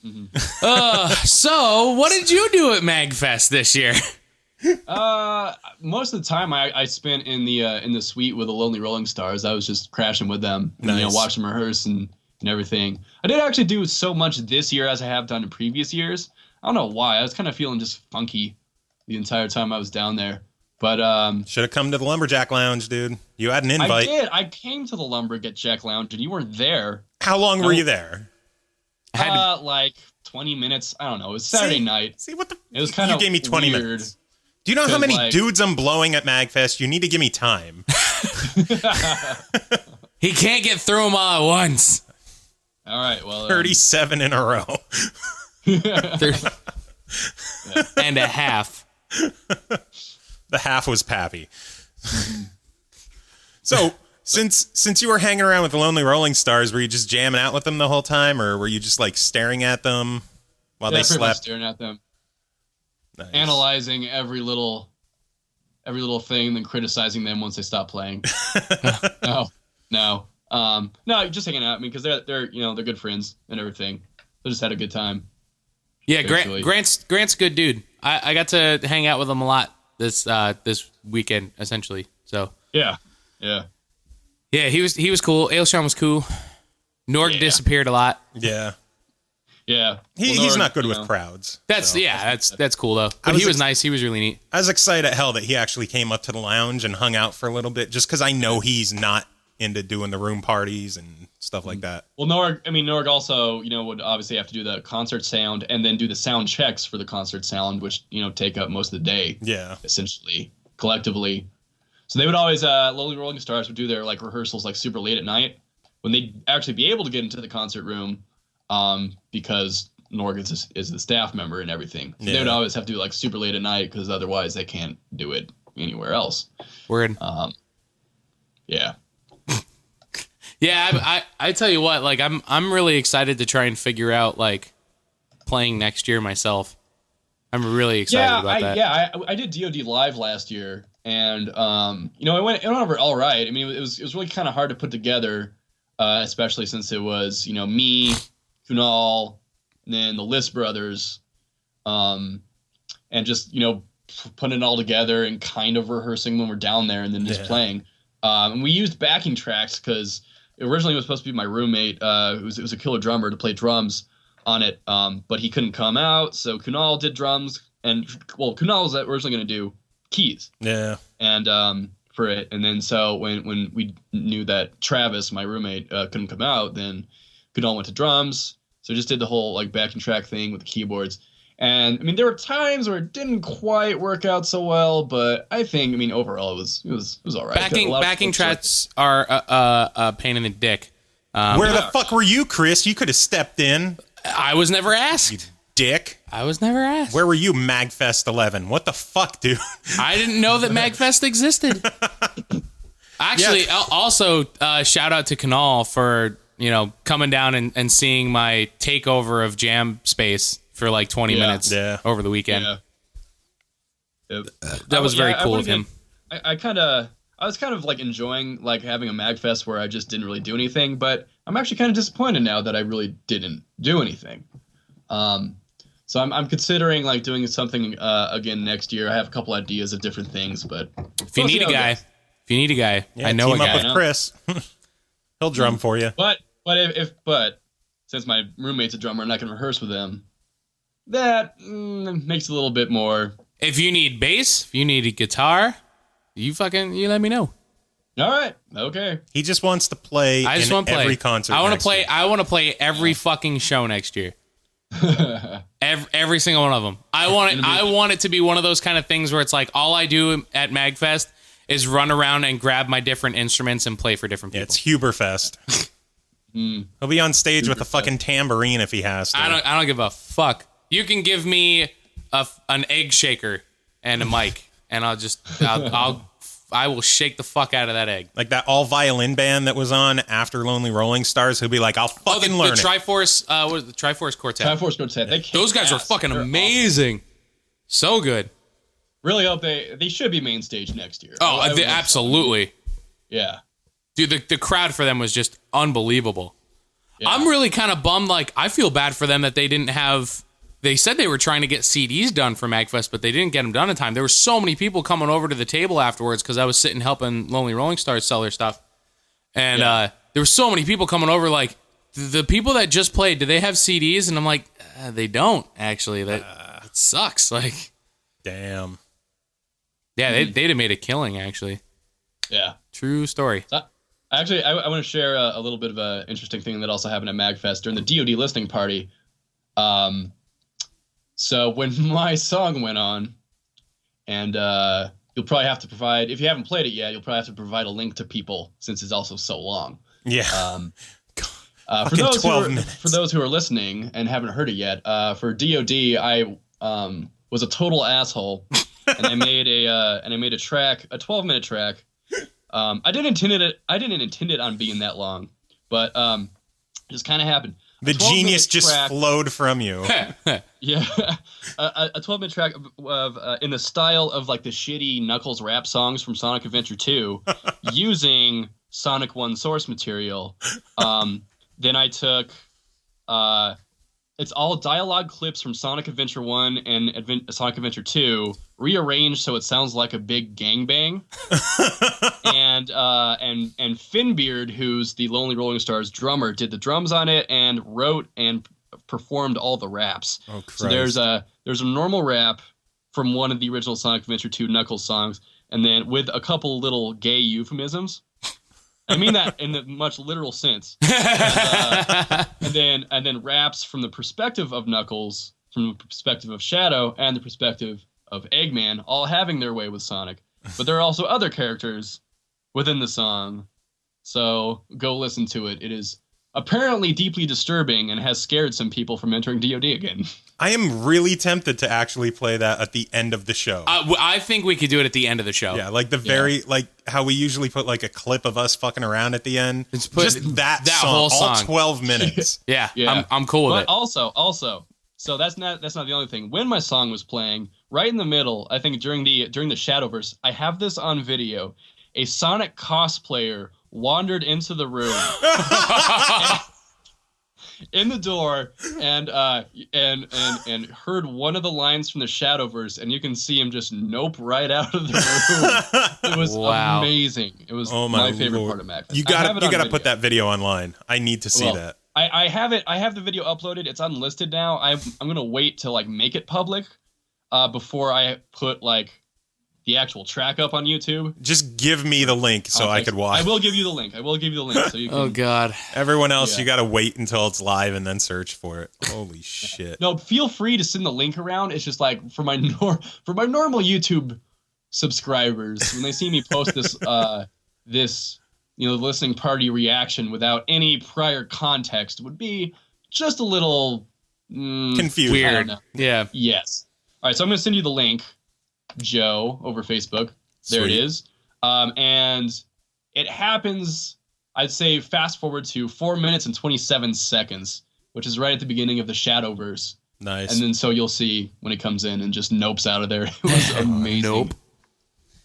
Mm-hmm. So what did you do at MAGFest this year? Most of the time I spent in the suite with the Lonely Rolling Stars. I was just crashing with them, nice. Watch them rehearse and everything. I didn't actually do so much this year as I have done in previous years. I don't know why. I was kind of feeling just funky the entire time I was down there. But should have come to the Lumberjack Lounge, dude. You had an invite. I did. I came to the Lumberjack Lounge and you weren't there. How long were you there? Like 20 minutes. I don't know. It was Saturday night. See what the? It was kind of. You gave me 20 weird. minutes. Do you know how many dudes I'm blowing at MAGFest? You need to give me time. He can't get through them all at once. All right, well, 37 in a row. 30 and a half. The half was Pappy. So, since you were hanging around with the Lonely Rolling Stars, were you just jamming out with them the whole time, or were you just like staring at them while they pretty much slept? Staring at them, nice. Analyzing every little thing, and then criticizing them once they stop playing. No. No, just hanging out. I mean, because they're they're good friends and everything. They just had a good time. Yeah, Grant's a good dude. I got to hang out with him a lot this weekend, essentially. So yeah. He was cool. Ailshon was cool. Norg disappeared a lot. Yeah. Yeah. He's not good with crowds. That's cool though. But he was nice. He was really neat. I was excited at hell that he actually came up to the lounge and hung out for a little bit, just because I know he's not into doing the room parties and stuff like that. Well, Norg also, would obviously have to do the concert sound and then do the sound checks for the concert sound, which, take up most of the day. Yeah. Essentially, collectively. So they would always, Lonely Rolling Stars would do their like rehearsals like super late at night when they'd actually be able to get into the concert room, because Norg is the staff member and everything. So they would always have to do like super late at night because otherwise they can't do it anywhere else. Word. Yeah. Yeah, I tell you what, like I'm really excited to try and figure out like playing next year myself. I'm really excited about that. Yeah, I did DoD live last year, and it went over all right. I mean, it was really kind of hard to put together, especially since it was me, Kunal, and then the List brothers, and just putting it all together and kind of rehearsing when we're down there and then just playing. And we used backing tracks because originally it was supposed to be my roommate, who was a killer drummer, to play drums, on it, but he couldn't come out, so Kunal did drums, and Kunal was originally going to do keys. Yeah. And for it, and then so when we knew that Travis, my roommate, couldn't come out, then Kunal went to drums. So just did the whole like backing track thing with the keyboards. And I mean, there were times where it didn't quite work out so well, but I think, I mean, overall it was all right. Backing tracks are a pain in the dick. Where the fuck were you, Kris? You could have stepped in. I was never asked. Dick. I was never asked. Where were you, MAGFest 11? What the fuck, dude? I didn't know that MAGFest existed. Actually, also shout out to Kunal for coming down and seeing my takeover of Jam Space for like 20 minutes over the weekend. Yeah. That was very cool of him. I was kind of like enjoying like having a MAGFest where I just didn't really do anything, but I'm actually kind of disappointed now that I really didn't do anything. So I'm considering like doing something again next year. I have a couple ideas of different things, but if you need a guy, I know a guy. Team up with Kris. He'll drum for you. But since my roommate's a drummer, I'm not going to rehearse with him. That makes it a little bit more. If you need bass, if you need a guitar, you let me know. All right. Okay. He just wants to play. I just want to play every concert. I want to play every fucking show next year. every single one of them. I want it to be one of those kind of things where it's like all I do at MAGFest is run around and grab my different instruments and play for different people. Yeah, it's Huberfest. He'll be on stage with a fucking tambourine if he has to. I don't give a fuck. You can give me an egg shaker and a mic, and I will shake the fuck out of that egg. Like that all violin band that was on after Lonely Rolling Stars, who'll be like, I'll fucking learn the Triforce, what is it, the Triforce Quartet. Triforce Quartet. Those guys are fucking amazing. Awesome. So good. Really hope they should be main stage next year. Oh, absolutely. Yeah. Dude, the crowd for them was just unbelievable. Yeah. I'm really kind of bummed. Like, I feel bad for them that they didn't have... They said they were trying to get CDs done for MAGFest, but they didn't get them done in time. There were so many people coming over to the table afterwards because I was sitting helping Lonely Rolling Stars sell their stuff. And there were so many people coming over, like, the people that just played, do they have CDs? And I'm like, they don't, actually. It sucks. Like, damn. Yeah, they'd have made a killing, actually. Yeah. True story. So, actually, I want to share a little bit of an interesting thing that also happened at MAGFest during the DoD listening party. So when my song went on, and you'll probably have to provide, if you haven't played it yet, you'll probably have to provide a link to people since it's also so long. Yeah. For those who are listening and haven't heard it yet, for DoD, I was a total asshole, and I made a track, a 12-minute track. I didn't intend it on being that long, but it just kind of happened. The genius just flowed from you. Yeah, a 12-minute track of in the style of like the shitty Knuckles rap songs from Sonic Adventure 2, using Sonic 1 source material. Then I took, it's all dialogue clips from Sonic Adventure 1 and Sonic Adventure 2, rearranged so it sounds like a big gangbang. and Finbeard, who's the Lonely Rolling Stars drummer, did the drums on it and wrote and performed all the raps. Oh, Christ. So there's a normal rap from one of the original Sonic Adventure 2 Knuckles songs, and then with a couple little gay euphemisms. I mean that in the much literal sense. And then raps from the perspective of Knuckles, from the perspective of Shadow, and the perspective of Eggman, all having their way with Sonic. But there are also other characters within the song. So go listen to it. It is apparently deeply disturbing and has scared some people from entering DoD again. I am really tempted to actually play that at the end of the show. I think we could do it at the end of the show. Yeah, like like how we usually put like a clip of us fucking around at the end. Just that song, whole song, all 12 minutes. Yeah. I'm cool with it. But also, so that's not the only thing. When my song was playing, right in the middle, I think during the Shadowverse, I have this on video. A Sonic cosplayer wandered into the room. In the door and heard one of the lines from the Shadowverse, and you can see him just nope right out of the room. It was amazing. It was my favorite part of MAGFest. You got to put that video online. I need to see that. I have it. I have the video uploaded. It's unlisted now. I'm gonna wait to like make it public before I put like the actual track up on YouTube. Just give me the link so I could watch. I will give you the link. So you can. Oh God. Everyone else, you got to wait until it's live and then search for it. Holy shit. No, feel free to send the link around. It's just like for my normal YouTube subscribers, when they see me post this this listening party reaction without any prior context, would be just a little confused. Weird. Yeah. Yes. All right, so I'm going to send you the link, Joe, over Facebook. There Sweet. it is. And it happens, I'd say, fast forward to 4 minutes and 27 seconds, which is right at the beginning of the Shadowverse. Nice. And then so you'll see when it comes in and just nopes out of there. It was amazing. Nope.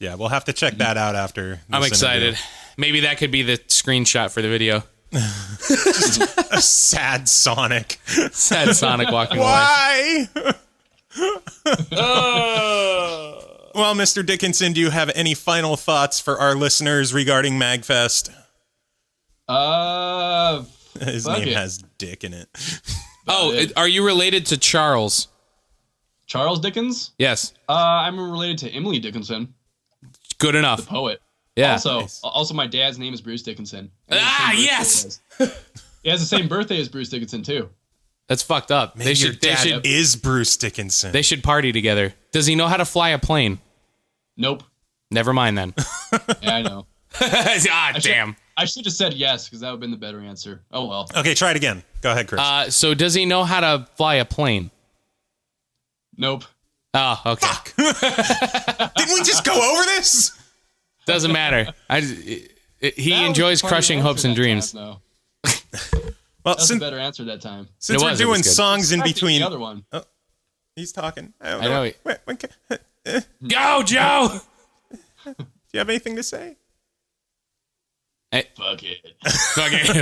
Yeah, we'll have to check that out after. I'm excited. Maybe that could be the screenshot for the video. Just a sad Sonic. Sad Sonic walking away. Why? Well, Mr. Dickinson, do you have any final thoughts for our listeners regarding MAGFest? His name has Dick in it. Are you related to Charles? Charles Dickens? Yes. I'm related to Emily Dickinson, Good enough. the poet. Yeah. Also, my dad's name is Bruce Dickinson. Yes. He has the same birthday as Bruce Dickinson too. That's fucked up. Maybe your dad is Bruce Dickinson. They should party together. Does he know how to fly a plane? Nope. Never mind then. Yeah, I know. Damn. I should have said yes, because that would have been the better answer. Oh well. Okay, try it again. Go ahead, Kris. So does he know how to fly a plane? Nope. Oh, okay. Fuck. Didn't we just go over this? Doesn't matter. He enjoys crushing hopes and dreams. No. Well, That was a better answer that time. since we're doing good. songs in between, The other one. he's talking. I know. Wait, do Go, Joe! you have anything to say? Fuck it.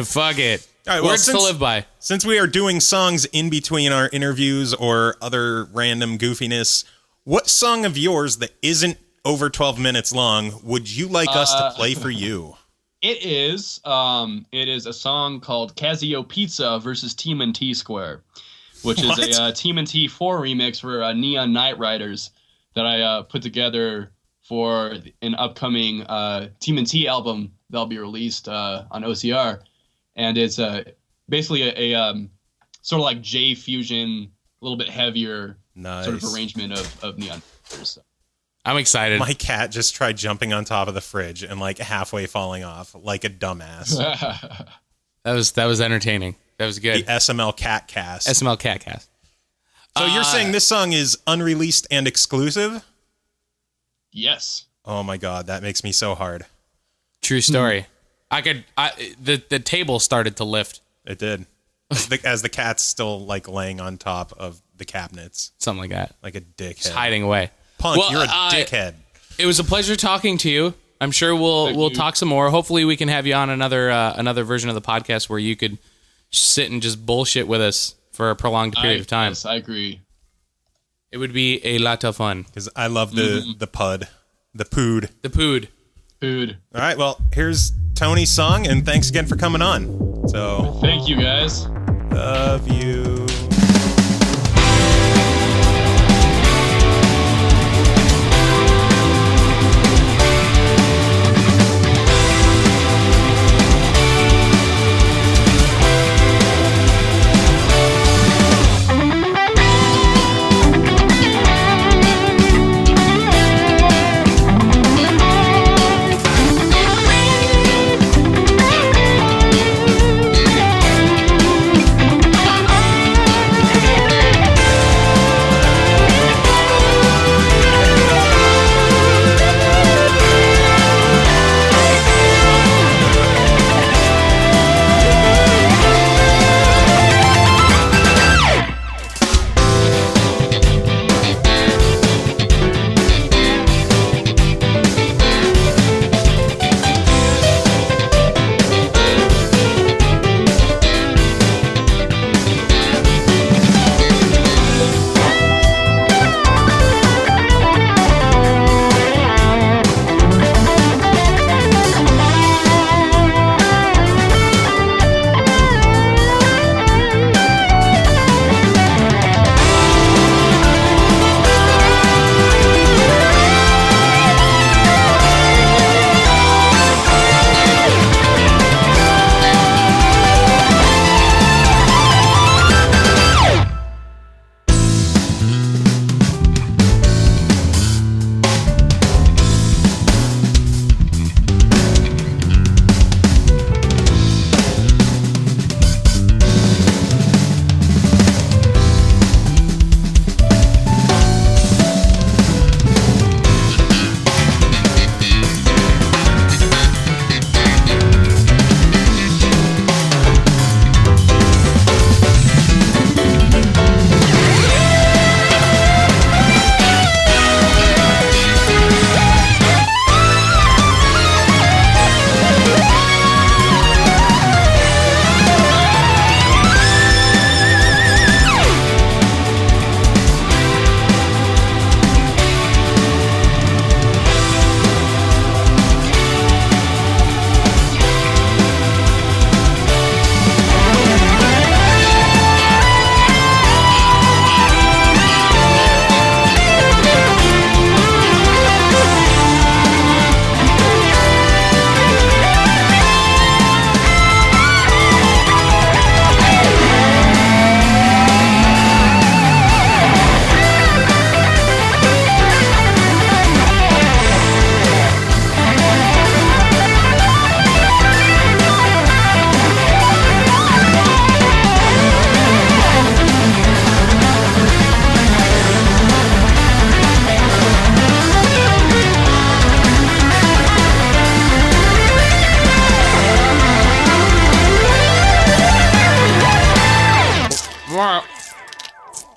Fuck it. All right, well, Words to live by. Since we are doing songs in between our interviews or other random goofiness, what song of yours that isn't over 12 minutes long would you like us to play for you? It is a song called Casio Pizza versus TMNT Square, which is a TMNT 4 remix for Neon Night Riders that I put together for an upcoming TMNT album that'll be released on OCR. And it's basically a sort of like J Fusion, a little bit heavier sort of arrangement of Neon Riders. So. I'm excited. My cat just tried jumping on top of the fridge and like halfway falling off like a dumbass. That was entertaining. That was good. The SML cat cast. SML cat cast. So you're saying this song is unreleased and exclusive? Yes. Oh my God, that makes me so hard. True story. The table started to lift. It did. As the cat's still like laying on top of the cabinets. Something like that. Like a dickhead. Just hiding away. Punk, Well, you're a dickhead. It was a pleasure talking to you. I'm sure we'll talk some more. Hopefully we can have you on another version of the podcast where you could sit and just bullshit with us for a prolonged period of time. Yes, I agree. It would be a lot of fun. Because I love the pud. The pood. The pood. Food. All right, well, here's Tony's song, and thanks again for coming on. So, Thank you, guys. love you.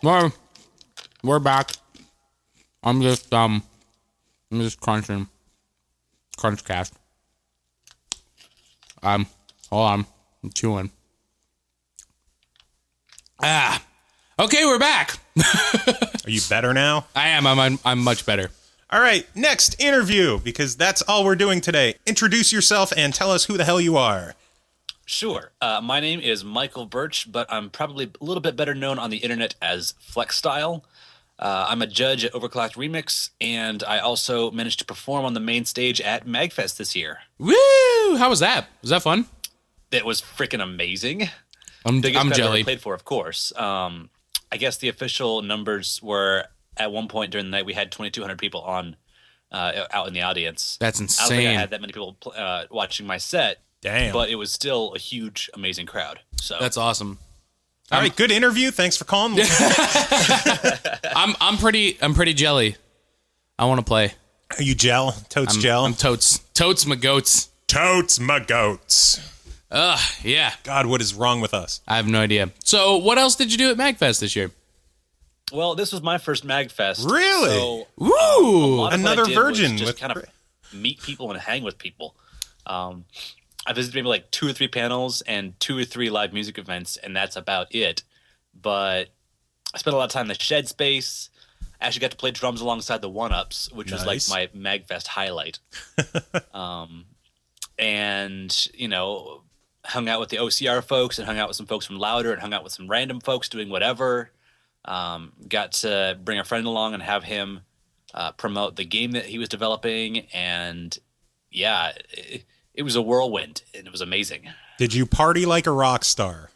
We're back. I'm just crunching. Crunchcast. Hold on. I'm chewing. Okay, we're back. Are you better now? I am. I'm much better. All right, next interview, because that's all we're doing today. Introduce yourself and tell us who the hell you are. Sure. My name is Michael Birch, but I'm probably a little bit better known on the internet as Flexstyle. I'm a judge at Overclocked Remix, and I also managed to perform on the main stage at MAGFest this year. Woo! How was that? Was that fun? It was freaking amazing. I'm Biggest crowd I've jelly. ever played for, of course. I guess the official numbers were at one point during the night we had 2,200 people on out in the audience. That's I don't think I insane. had that many people watching my set. Damn. But it was still a huge, amazing crowd. So That's awesome. All right, good interview. Thanks for calling. I'm pretty jelly. I want to play. Are you gel? Totes gel? I'm totes my goats. Totes my goats. Yeah. God, what is wrong with us? I have no idea. So, what else did you do at MAGFest this year? well, this was my first MAGFest. Really? So, Woo! a lot of what Another I did virgin was just with kind of meet people and hang with people. I visited maybe like 2 or 3 panels and 2 or 3 live music events, and that's about it. But I spent a lot of time in the shed space. I actually got to play drums alongside the one-ups, which was like Nice. my MAGFest highlight. And, you know, hung out with the OCR folks and hung out with some folks from Louder and hung out with some random folks doing whatever. Got to bring a friend along and have him promote the game that he was developing. And yeah, it was a whirlwind and it was amazing. Did you party like a rock star?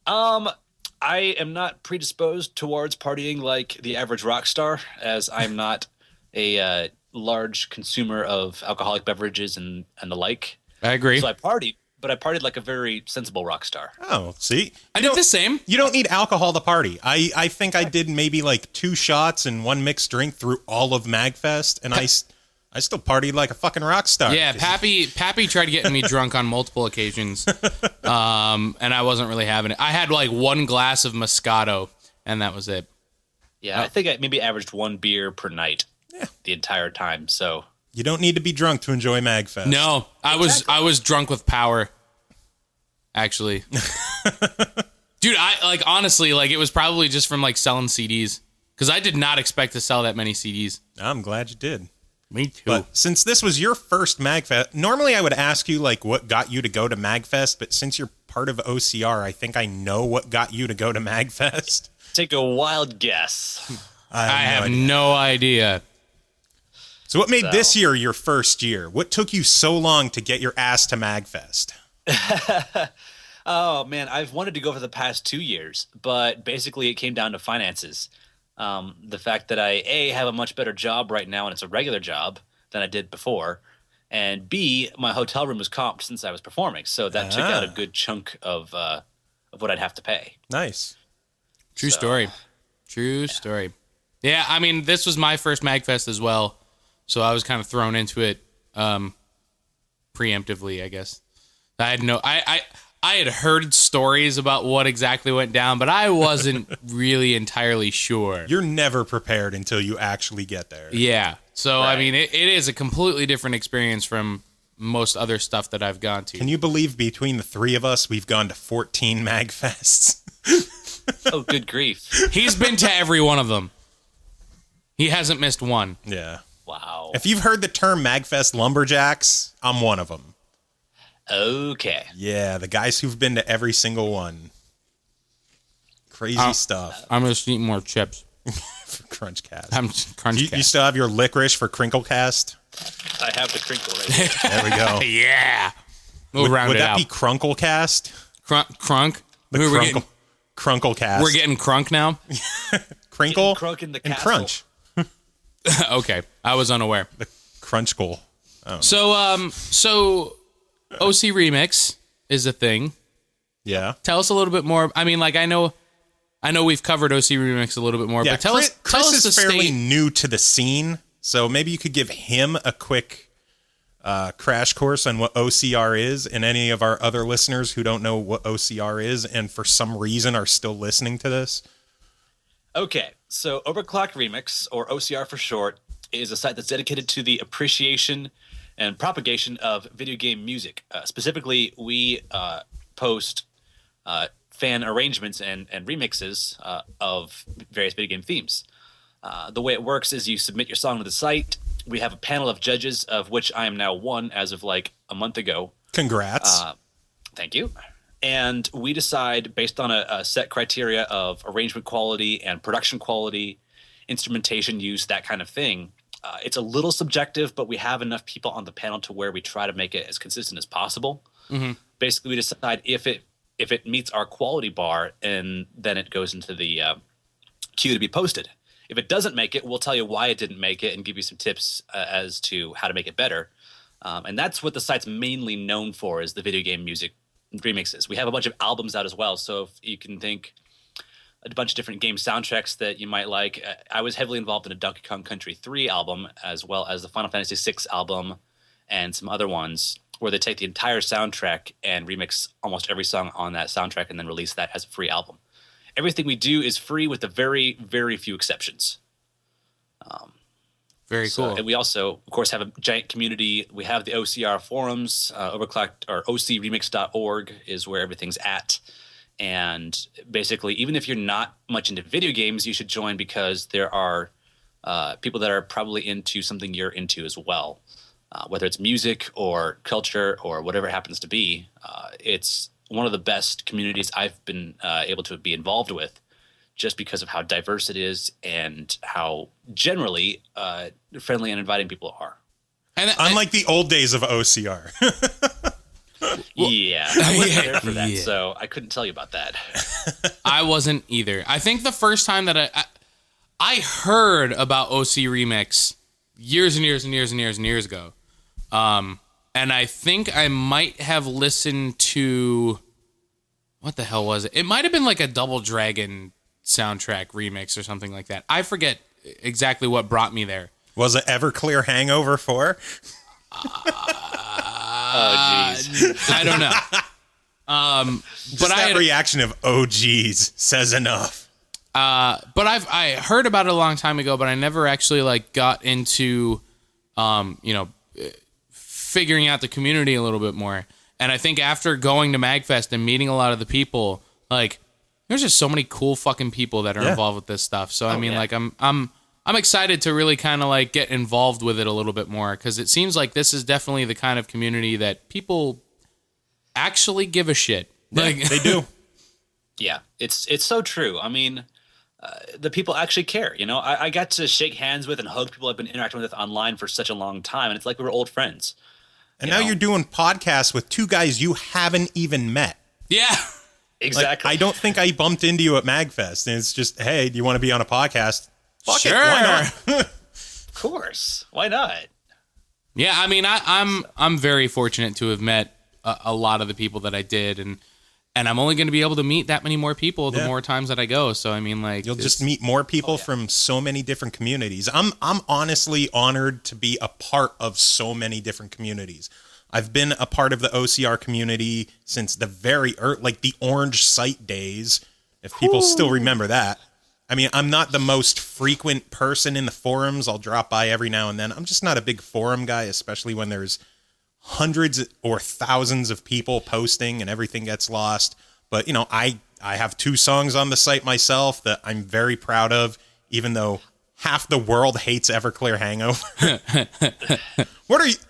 I am not predisposed towards partying like the average rock star, as I'm not a large consumer of alcoholic beverages and the like. I agree. So I partied, but I partied like a very sensible rock star. Oh, see? I did the same. You don't need alcohol to party. I think I did maybe like 2 shots and 1 mixed drink through all of MAGFest, and I still partied like a fucking rock star. Yeah, Pappy tried getting me drunk on multiple occasions, and I wasn't really having it. I had like 1 glass of Moscato, and that was it. Yeah, I think I maybe averaged 1 beer per night the entire time. So You don't need to be drunk to enjoy MAGFest. No, I was drunk with power. Actually, dude, I honestly it was probably just from like selling CDs because I did not expect to sell that many CDs. I'm glad you did. Me too. But since this was your first MAGFest, normally I would ask you like what got you to go to MAGFest, but since you're part of OCR, I think I know what got you to go to MAGFest. take a wild guess. I have no idea. So what made this year your first year? What took you so long to get your ass to MAGFest? Oh man, I've wanted to go for the past 2 years, but basically it came down to finances. The fact that I have a much better job right now, and it's a regular job than I did before, and B, my hotel room was comped since I was performing, so that took out a good chunk of what I'd have to pay. Nice. True story. Yeah, I mean, this was my first MAGFest as well, so I was kind of thrown into it preemptively, I guess. I had I had heard stories about what exactly went down, but I wasn't really entirely sure. You're never prepared until you actually get there. Yeah. So, Right. I mean, it is a completely different experience from most other stuff that I've gone to. Can you believe between the 3 of us, we've gone to 14 MAGFests? Oh, good grief. He's been to every one of them. He hasn't missed one. Yeah. Wow. If you've heard the term MAGFest lumberjacks, I'm one of them. Okay. Yeah, the guys who've been to every single one. Crazy stuff I'm just eating more chips. for Crunchcast. I'm just crunch You still have your licorice for Crinklecast? I have the crinkle right here. There we go. Yeah. We'll round Would it that out. be Crunklecast? Crunk? The Crunklecast. We're getting crunk now? Crinkle Getting crunk in the and castle. Crunch. Okay. I was unaware. The Crunch goal. So OC Remix is a thing. Yeah. Tell us a little bit more. I mean, like I know we've covered OC Remix a little bit more, Yeah, but tell us Kris the is fairly state. new to the scene, so maybe you could give him a quick crash course on what OCR is, and any of our other listeners who don't know what OCR is and for some reason are still listening to this. Okay, so Overclock Remix, or OCR for short, is a site that's dedicated to the appreciation and propagation of video game music. Specifically, we post fan arrangements and remixes of various video game themes. The way it works is you submit your song to the site. We have a panel of judges, of which I am now one as of like a month ago. Congrats. Thank you. And we decide based on a set criteria of arrangement quality and production quality, instrumentation use, that kind of thing. It's a little subjective, but we have enough people on the panel to where we try to make it as consistent as possible. Mm-hmm. Basically, we decide if it meets our quality bar, and then it goes into the queue to be posted. If it doesn't make it, we'll tell you why it didn't make it and give you some tips as to how to make it better. And that's what the site's mainly known for, is the video game music remixes. We have a bunch of albums out as well, so if you can think a bunch of different game soundtracks that you might like. I was heavily involved in a Donkey Kong Country 3 album, as well as the Final Fantasy 6 album and some other ones, where they take the entire soundtrack and remix almost every song on that soundtrack and then release that as a free album. Everything we do is free with a very, very few exceptions. Very cool. And we also, of course, have a giant community. We have the OCR forums, overclocked, or ocremix.org is where everything's at. And basically, even if you're not much into video games, you should join, because there are people that are probably into something you're into as well. Whether it's music or culture or whatever it happens to be, it's one of the best communities I've been able to be involved with, just because of how diverse it is and how generally friendly and inviting people are. And unlike the old days of OCR. Yeah, I wasn't there for that, so I couldn't tell you about that. I wasn't either. I think the first time that I heard about OC Remix years and years and years and years and years ago. And I think I might have listened to, what the hell was it? It might have been like a Double Dragon soundtrack remix or something like that. I forget exactly what brought me there. Was it Everclear Hangover 4? Oh, jeez. I don't know. But that reaction of, oh, geez, says enough. But I heard about it a long time ago, but I never actually like got into, figuring out the community a little bit more. And I think after going to MAGFest and meeting a lot of the people, like, there's just so many cool fucking people that are involved with this stuff. So like I'm excited to really kind of like get involved with it a little bit more, because it seems like this is definitely the kind of community that people actually give a shit. Like they do. Yeah, it's so true. I mean, the people actually care. You know, I got to shake hands with and hug people I've been interacting with online for such a long time, and it's like we were old friends. And now you're doing podcasts with two guys you haven't even met. Yeah. Exactly. Like, I don't think I bumped into you at MAGFest, and it's just, hey, do you want to be on a podcast? Fuck sure. it, why not? Of course. Why not? Yeah, I mean, I'm very fortunate to have met a lot of the people that I did, and I'm only going to be able to meet that many more people the more times that I go. So I mean, like, you'll just meet more people from so many different communities. I'm honestly honored to be a part of so many different communities. I've been a part of the OCR community since the the Orange Site days, if people still remember that. I mean, I'm not the most frequent person in the forums. I'll drop by every now and then. I'm just not a big forum guy, especially when there's hundreds or thousands of people posting and everything gets lost. But, you know, I have 2 songs on the site myself that I'm very proud of, even though half the world hates Everclear Hangover.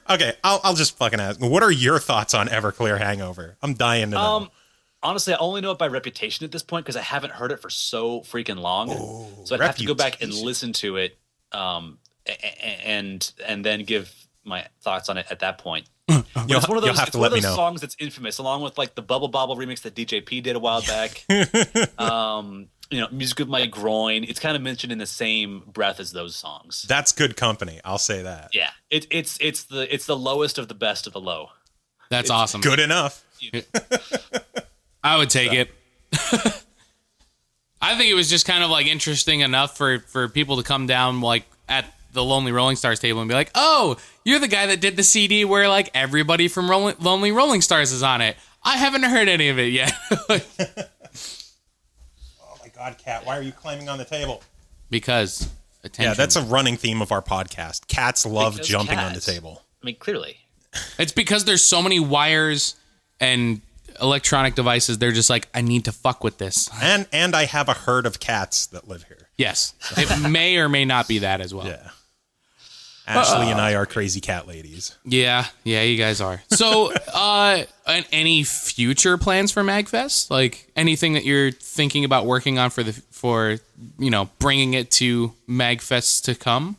Okay, I'll just fucking ask. What are your thoughts on Everclear Hangover? I'm dying to know. Honestly, I only know it by reputation at this point, because I haven't heard it for so freaking long. So I'd have to go back and listen to it, and then give my thoughts on it at that point. It's one of those songs that's infamous, along with like the Bubble Bobble remix that DJP did a while back. Music of My Groin. It's kind of mentioned in the same breath as those songs. That's good company. I'll say that. Yeah, it's the lowest of the best of the low. That's awesome. Good enough. I would take it. I think it was just kind of like interesting enough for people to come down like at the Lonely Rolling Stars table and be like, "Oh, you're the guy that did the CD where like everybody from Lonely Rolling Stars is on it. I haven't heard any of it yet." God, Cat, why are you climbing on the table? Because attention. Yeah, that's a running theme of our podcast. Cats love Because jumping on the cats. table. I mean, clearly. It's because there's so many wires and electronic devices. They're just like, I need to fuck with this. And I have a herd of cats that live here. Yes, it may or may not be that as well. Yeah. Ashley and I are crazy cat ladies. Yeah, you guys are. So, any future plans for MAGFest? Like anything that you're thinking about working on for bringing it to MAGFest to come?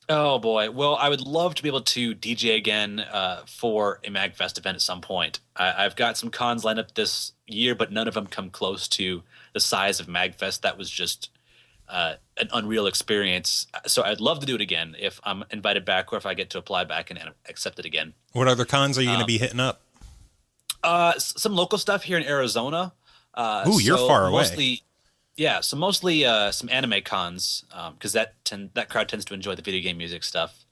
Oh boy. Well, I would love to be able to DJ again for a MAGFest event at some point. I've got some cons lined up this year, but none of them come close to the size of MAGFest. That was just an unreal experience. So I'd love to do it again if I'm invited back or if I get to apply back and accept it again. What other cons are you going to be hitting up? Some local stuff here in Arizona. Ooh, you're far away. Mostly some anime cons because that crowd tends to enjoy the video game music stuff.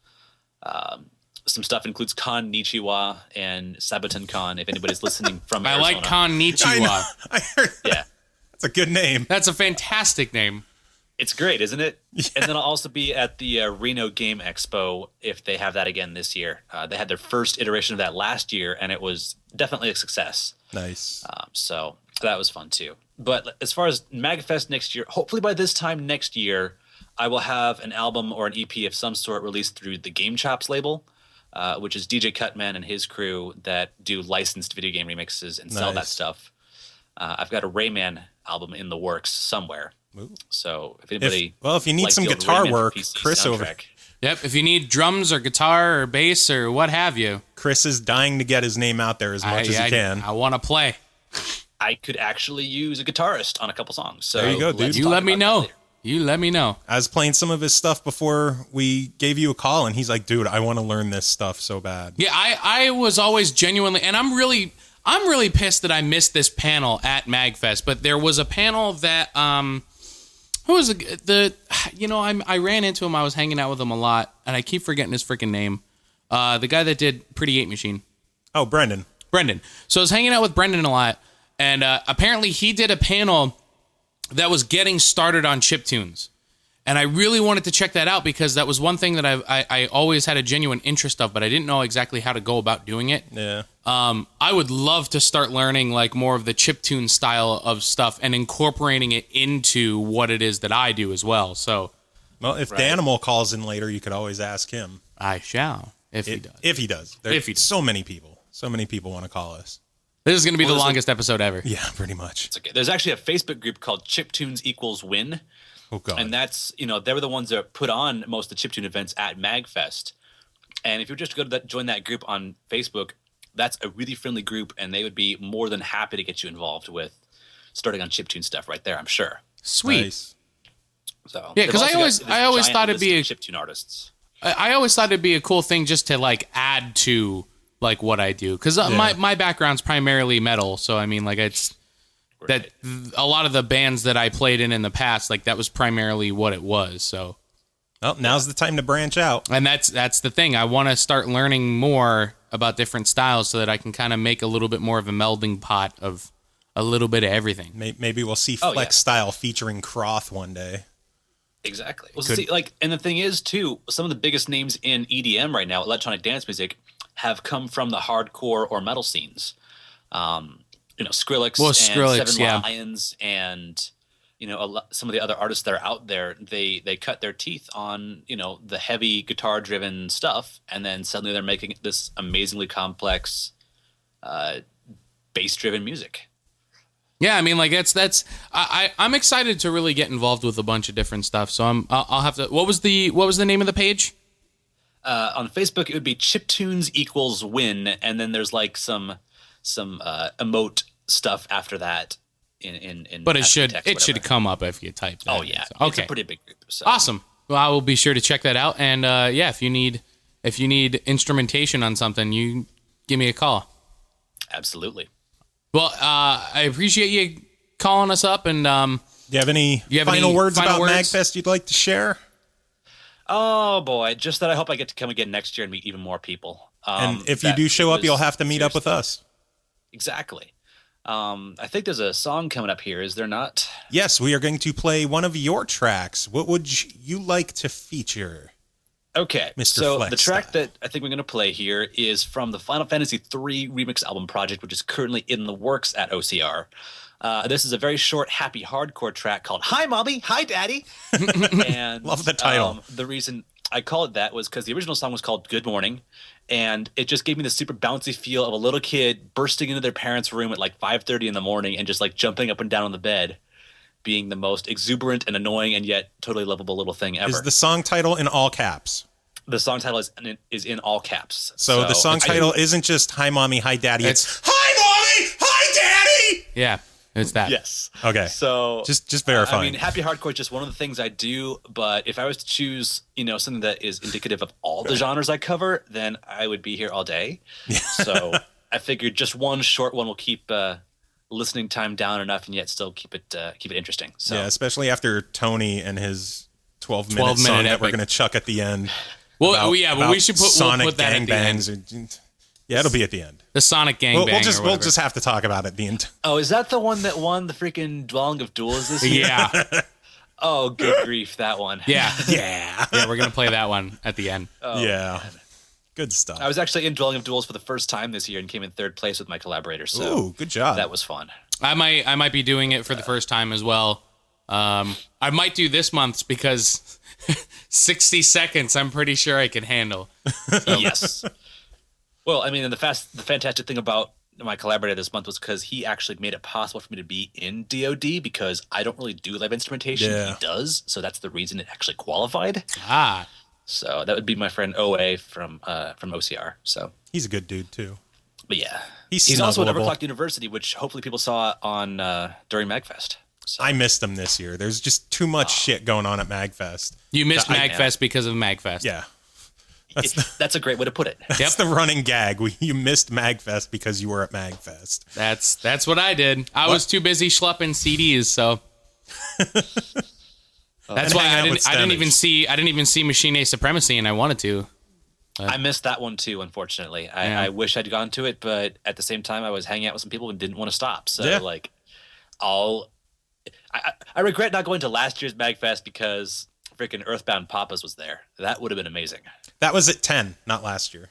Some stuff includes Konnichiwa and Sabaton Con. If anybody's listening from Arizona. I like Konnichiwa. I heard. Yeah, That's a good name. That's a fantastic name. it's great, isn't it? Yeah. And then I'll also be at the Reno Game Expo if they have that again this year. They had their first iteration of that last year, and it was definitely a success. Nice. So that was fun too. But as far as MAGFest next year, hopefully by this time next year, I will have an album or an EP of some sort released through the Game Chops label, which is DJ Cutman and his crew that do licensed video game remixes and sell that stuff. I've got a Rayman album in the works somewhere. Ooh. So if anybody, if you need some guitar work, Kris over. Yep, if you need drums or guitar or bass or what have you. Kris is dying to get his name out there as much as he can. I want to play. I could actually use a guitarist on a couple songs. So there you go, dude. You let me know. You let me know. I was playing some of his stuff before we gave you a call, and he's like, dude, I want to learn this stuff so bad. Yeah, I was always genuinely, and I'm really pissed that I missed this panel at MAGFest, but there was a panel that, who was I ran into him, I was hanging out with him a lot, and I keep forgetting his freaking name. The guy that did Pretty 8 Machine. Oh, Brendan. So I was hanging out with Brendan a lot, and apparently he did a panel that was getting started on chiptunes. And I really wanted to check that out because that was one thing that I always had a genuine interest of, but I didn't know exactly how to go about doing it. Yeah. I would love to start learning like more of the chiptune style of stuff and incorporating it into what it is that I do as well. So, well, if Danimal calls in later, you could always ask him. I shall, if he does. If he does. So many people want to call us. This is going to be the longest episode ever. Yeah, pretty much. It's okay. There's actually a Facebook group called Chiptunes Equals Win. Oh, God. And that's, they were the ones that put on most of the chiptune events at MAGFest. And if you just go to join that group on Facebook, that's a really friendly group, and they would be more than happy to get you involved with starting on chiptune stuff right there, I'm sure. Sweet. Nice. So yeah, because I always thought it'd be a chiptune artists. I always thought it'd be a cool thing just to like add to like what I do, because my background's primarily metal, so I mean like it's that a lot of the bands that I played in the past, like that was primarily what it was. So, well, now's the time to branch out, and that's the thing. I want to start learning more about different styles so that I can kind of make a little bit more of a melding pot of a little bit of everything. Maybe we'll see Flexstyle featuring Croth one day. Exactly. Well, see, and the thing is too, some of the biggest names in EDM right now, electronic dance music, have come from the hardcore or metal scenes. Skrillex and Seven Lions and some of the other artists that are out there, they cut their teeth on the heavy guitar driven stuff, and then suddenly they're making this amazingly complex bass driven music. Yeah, I mean, like I'm excited to really get involved with a bunch of different stuff. So I'll have to. What was the name of the page? On Facebook, it would be Chiptunes Equals Win, and then there's like some emote stuff after that. But it should come up if you type that. Oh yeah, so, okay. It's a pretty big group. So. Awesome. Well, I will be sure to check that out. And if you need instrumentation on something, you give me a call. Absolutely. Well, I appreciate you calling us up. And do you have any final words about MAGFest you'd like to share? Oh boy, just that I hope I get to come again next year and meet even more people. And if you do show up, you'll have to meet up with us. Exactly. I think there's a song coming up here. Is there not? Yes, we are going to play one of your tracks. What would you like to feature? Okay, Mr. so Flexstyle. the track that I think we're going to play here is from the Final Fantasy III remix album project, which is currently in the works at OCR. This is a very short, happy hardcore track called "Hi, Mommy, Hi, Daddy." And Love the title. The reason I call it that was because the original song was called "Good Morning," and it just gave me the super bouncy feel of a little kid bursting into their parents' room at like 5:30 in the morning and just like jumping up and down on the bed, being the most exuberant and annoying and yet totally lovable little thing ever. Is the song title in all caps? The song title is in all caps. So the song title isn't just "Hi, Mommy, Hi, Daddy." It's "Hi, Mommy, Hi, Daddy." Yeah, it's that. Yes. Okay. So just verifying. I mean, happy hardcore is just one of the things I do. But if I was to choose, something that is indicative of all the genres I cover, then I would be here all day. So I figured just one short one will keep listening time down enough, and yet still keep it interesting. So Yeah, especially after Tony and his 12-minute song that we're epic. going to chuck at the end. Well, about- yeah, but about we should put Sonic we'll put that at the end. gangbangs. Yeah, it'll be at the end. The Sonic gangbang. We'll just have to talk about it the end. Oh, is that the one that won the freaking Dwelling of Duels this year? Yeah, Oh, good grief, that one. yeah, Yeah. yeah. We're gonna play that one at the end. Oh, Yeah. Good stuff. I was actually in Dwelling of Duels for the first time this year and came in third place with my collaborators. So Ooh, good job. that was fun. I might be doing it for the first time as well. I might do this month's because 60 seconds. I'm pretty sure I can handle. Yes. Well, I mean, and the fantastic thing about my collaborator this month was because he actually made it possible for me to be in DoD because I don't really do live instrumentation. Yeah. He does, so that's the reason it actually qualified. Ah, So that would be my friend OA from OCR. So, He's a good dude, too. but yeah, He's also at snuggleable. Everclock University, which hopefully people saw on during MAGFest. So, I missed him this year. There's just too much shit going on at MAGFest. you missed I- MAGFest because of MAGFest. Yeah. that's a great way to put it. That's the running gag. You missed MAGFest because you were at MAGFest. That's what I did. I was too busy schlepping CDs, so that's why hang out with I didn't even Stemmers. see Machine A Supremacy, and I wanted to. I missed that one too, unfortunately. Yeah. I wish I'd gone to it, but at the same time, I was hanging out with some people and didn't want to stop. So, Yeah. like, I regret not going to last year's MAGFest because freaking Earthbound Papas was there. That would have been amazing. That was at 10, not last year.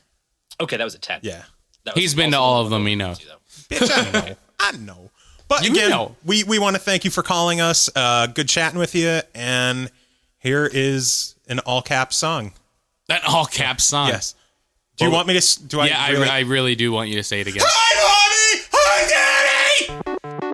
Okay, that was at 10. Yeah. That was He's been to also all the of one them, I you know. went to, though. Bitch, I know. I know. But You again, know. we want to thank you for calling us. Good chatting with you. And here is an all caps song. That all caps song. Yes. Do you want me to? Do I? Yeah, really? I really do want you to say it again. Hi, mommy. Hi, daddy.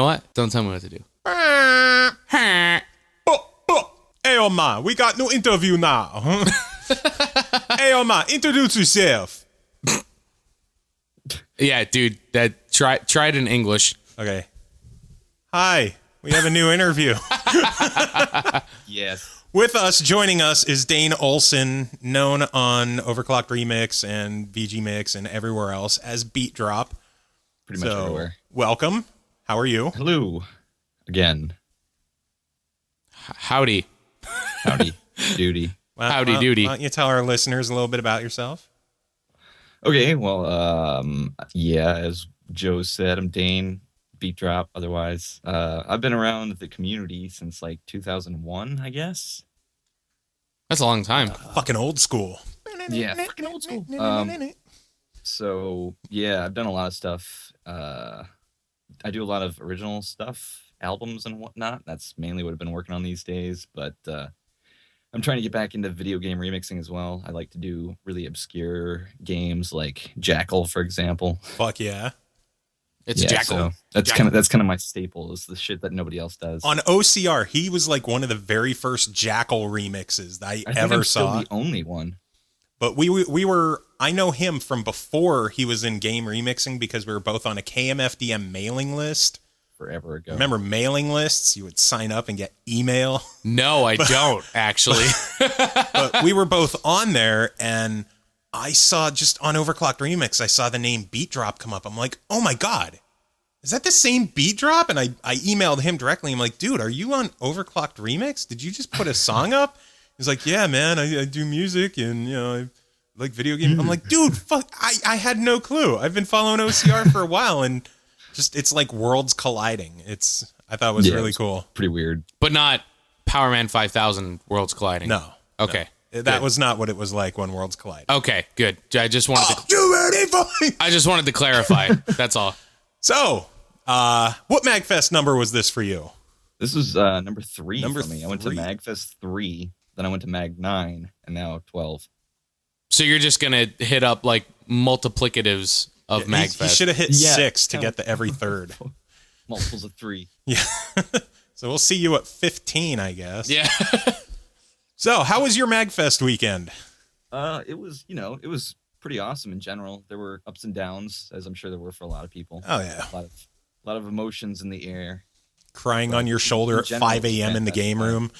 know what? Don't tell me what to do. Hey, Oma, we got new interview now. Hey, Oma, introduce yourself. Yeah, dude, that try it in English. Okay. Hi, we have a new interview. Yes. With us, joining us is Dane Olson, known on Overclocked Remix and VG Mix and everywhere else as Beatdrop. Pretty much everywhere. Welcome. How are you? Hello. Again. Howdy. Howdy. Doody. Howdy doody. Why don't you tell our listeners a little bit about yourself? Okay, well, yeah, as Joe said, I'm Dane, Beatdrop, otherwise. I've been around the community since like 2001, I guess. That's a long time. Fucking old school. Yeah, fucking old school. So, yeah, I've done a lot of stuff. I do a lot of original stuff, albums and whatnot. That's mainly what I've been working on these days, but I'm trying to get back into video game remixing as well. I like to do really obscure games like Jackal, for example. Fuck yeah. It's Jackal. So that's kind of my staple, is the shit that nobody else does. On OCR, he was like one of the very first Jackal remixes that I ever I'm saw. Still the only one. But I know him from before he was in game remixing because we were both on a KMFDM mailing list. Forever ago. Remember mailing lists? You would sign up and get email. No, I don't, actually. But we were both on there, and I saw just on Overclocked Remix, I saw the name Beatdrop come up. I'm like, oh my God, is that the same Beatdrop? And I emailed him directly. I'm like, dude, are you on Overclocked Remix? Did you just put a song up? He's like, yeah, man, I do music and, I like video games. I'm like, dude, fuck, I had no clue. I've been following OCR for a while, and just it's like worlds colliding. I thought it was really cool. Pretty weird. But not Power Man 5000 Worlds Colliding. No. Okay. No. That was not what it was like when worlds collide. Okay, good. I just wanted to You ready for me? I just wanted to clarify. That's all. So, what MAGFest number was this for you? This was number 3 Number for me. I went to 3. MAGFest 3, then I went to MAG 9, and now 12. So you're just gonna hit up like multiplicatives of MAGFest. You should have hit Yeah. 6 to get the every third. Multiples of 3. Yeah. So we'll see you at 15, I guess. Yeah. So, how was your MAGFest weekend? It was pretty awesome in general. There were ups and downs, as I'm sure there were for a lot of people. Oh yeah. A lot of emotions in the air. Crying on your shoulder at general, 5 a.m. in the game room.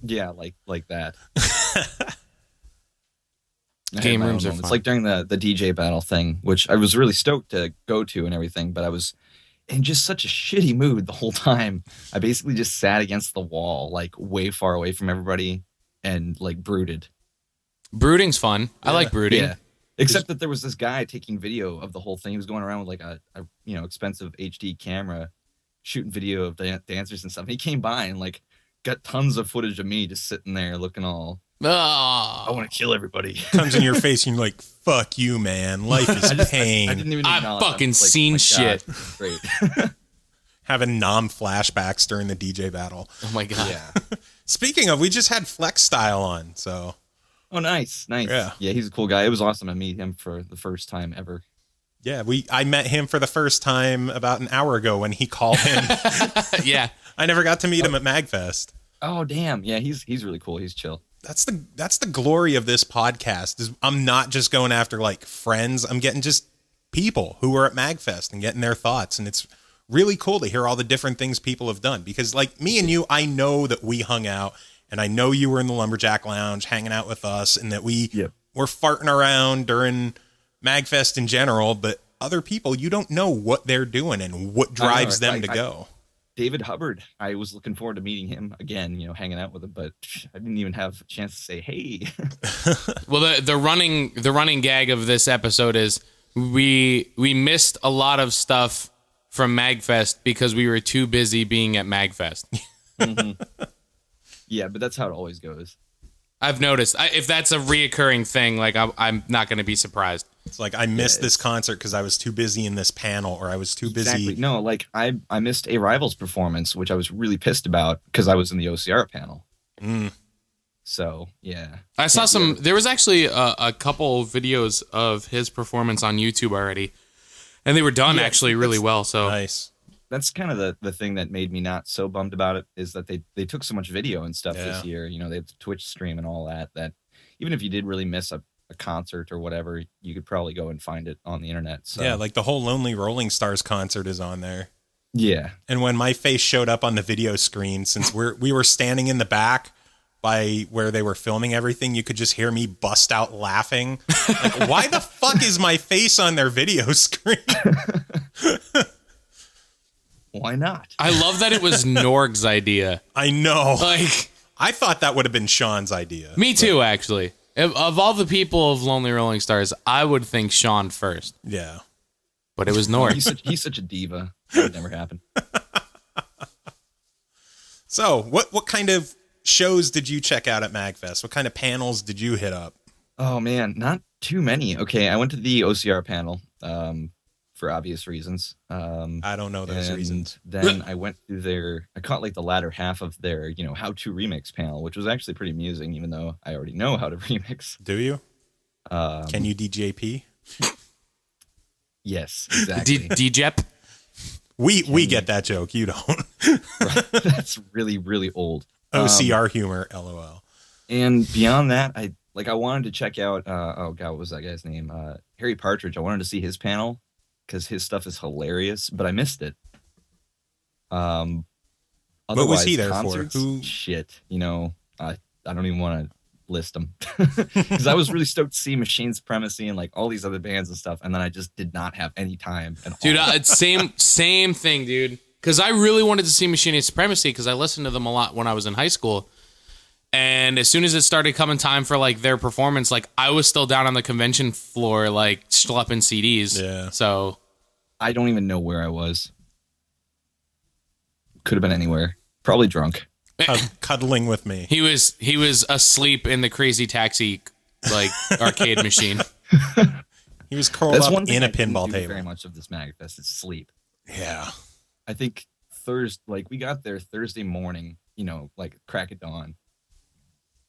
Yeah, like that. Game rooms are fun. It's like during the DJ battle thing, which I was really stoked to go to and everything, but I was in just such a shitty mood the whole time. I basically just sat against the wall, like way far away from everybody, and like brooded. Brooding's fun. I like brooding. Yeah. Except that there was this guy taking video of the whole thing. He was going around with like a expensive HD camera, shooting video of dancers and stuff. And he came by and like got tons of footage of me just sitting there looking all. I want to kill everybody. Comes in your face and you're like, fuck you, man. Life is pain. I didn't even I've acknowledge. fucking I was like, seen oh my shit. God, great. Having flashbacks during the DJ battle. Oh my God. Yeah. Speaking of, we just had Flexstyle on, so. Oh, nice. Yeah. Yeah, he's a cool guy. It was awesome to meet him for the first time ever. Yeah, I met him for the first time about an hour ago when he called in. Yeah. I never got to meet him at MAGFest. Oh, damn. Yeah, he's really cool. He's chill. That's the glory of this podcast is I'm not just going after like friends. I'm getting just people who are at MAGFest and getting their thoughts. And it's really cool to hear all the different things people have done because like me and you, I know that we hung out and I know you were in the Lumberjack Lounge hanging out with us and that we were farting around during MAGFest in general, but other people, you don't know what they're doing and what drives them to go. David Hubbard, I was looking forward to meeting him again, hanging out with him, but I didn't even have a chance to say, hey. Well, the running gag of this episode is we missed a lot of stuff from MAGFest because we were too busy being at MAGFest. Mm-hmm. Yeah, but that's how it always goes. I've noticed. If that's a reoccurring thing, like I'm not going to be surprised. It's like I missed this concert because I was too busy in this panel, or I was too busy. No, like I missed a Rivals performance, which I was really pissed about because I was in the OCR panel. So yeah, I saw some. There was actually a couple videos of his performance on YouTube already, And they were done actually really well. So nice. That's kind of the thing that made me not so bummed about it, is that they took so much video and stuff this year. You know, they have the Twitch stream and all that even if you did really miss a concert or whatever, you could probably go and find it on the internet. So yeah, like the whole Lonely Rolling Stars concert is on there. Yeah. And when my face showed up on the video screen, since we were standing in the back by where they were filming everything, you could just hear me bust out laughing. Like, why the fuck is my face on their video screen? Why not? I love that it was Norg's idea. I know. Like, I thought that would have been Sean's idea. Me too, actually. Of all the people of Lonely Rolling Stars, I would think Sean first. Yeah. But it was Norg. He's such a diva. That would never happen. So, what kind of shows did you check out at MAGFest? What kind of panels did you hit up? Oh, man, not too many. Okay, I went to the OCR panel for obvious reasons. I don't know those reasons. Then I went through I caught like the latter half of their, how to remix panel, which was actually pretty amusing, even though I already know how to remix. Do you? Can you DJP? Yes, exactly. DJep? We get that joke. You don't. Right. That's really, really old. OCR humor, LOL. And beyond that, I wanted to check out, what was that guy's name? Harry Partridge. I wanted to see his panel because his stuff is hilarious, but I missed it. What was he there concerts, for? Who? Shit. I don't even want to list them because I was really stoked to see Machine Supremacy and like all these other bands and stuff, and then I just did not have any time at all. Dude, it's same thing, dude. Because I really wanted to see Machine Supremacy because I listened to them a lot when I was in high school. And as soon as it started coming time for like their performance, like I was still down on the convention floor, like schlepping CDs. Yeah. So I don't even know where I was. Could have been anywhere. Probably drunk. Cuddling with me. He was asleep in the Crazy Taxi like arcade machine. He was curled That's up one thing in a I didn't pinball do table. Very much of this MAGFest is sleep. Yeah. I think we got there Thursday morning, like crack of dawn.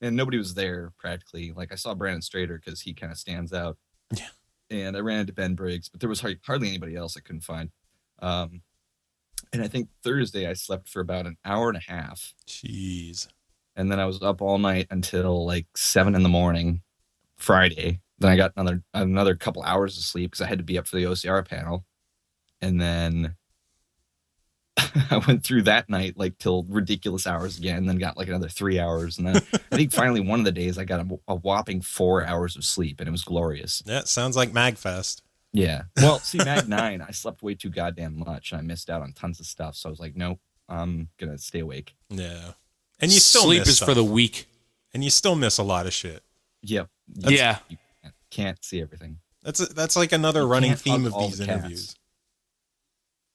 And nobody was there practically. Like I saw Brandon Strader because he kind of stands out. Yeah. And I ran into Ben Briggs, but there was hardly anybody else I couldn't find. And I think Thursday I slept for about an hour and a half. Jeez. And then I was up all night until like 7 a.m. Friday. Then I got another couple hours of sleep because I had to be up for the OCR panel. And then I went through that night like till ridiculous hours again, then got like another 3 hours. And then I think finally one of the days I got a whopping 4 hours of sleep, and it was glorious. Yeah, sounds like MAGFest. Yeah. Well, see, Mag 9, I slept way too goddamn much, and I missed out on tons of stuff. So I was like, nope, I'm going to stay awake. Yeah. And you still sleep miss is stuff. for the weak. And you still miss a lot of shit. Yep. Yeah. You can't see everything. That's like another running can't theme hug of all these the interviews. cats.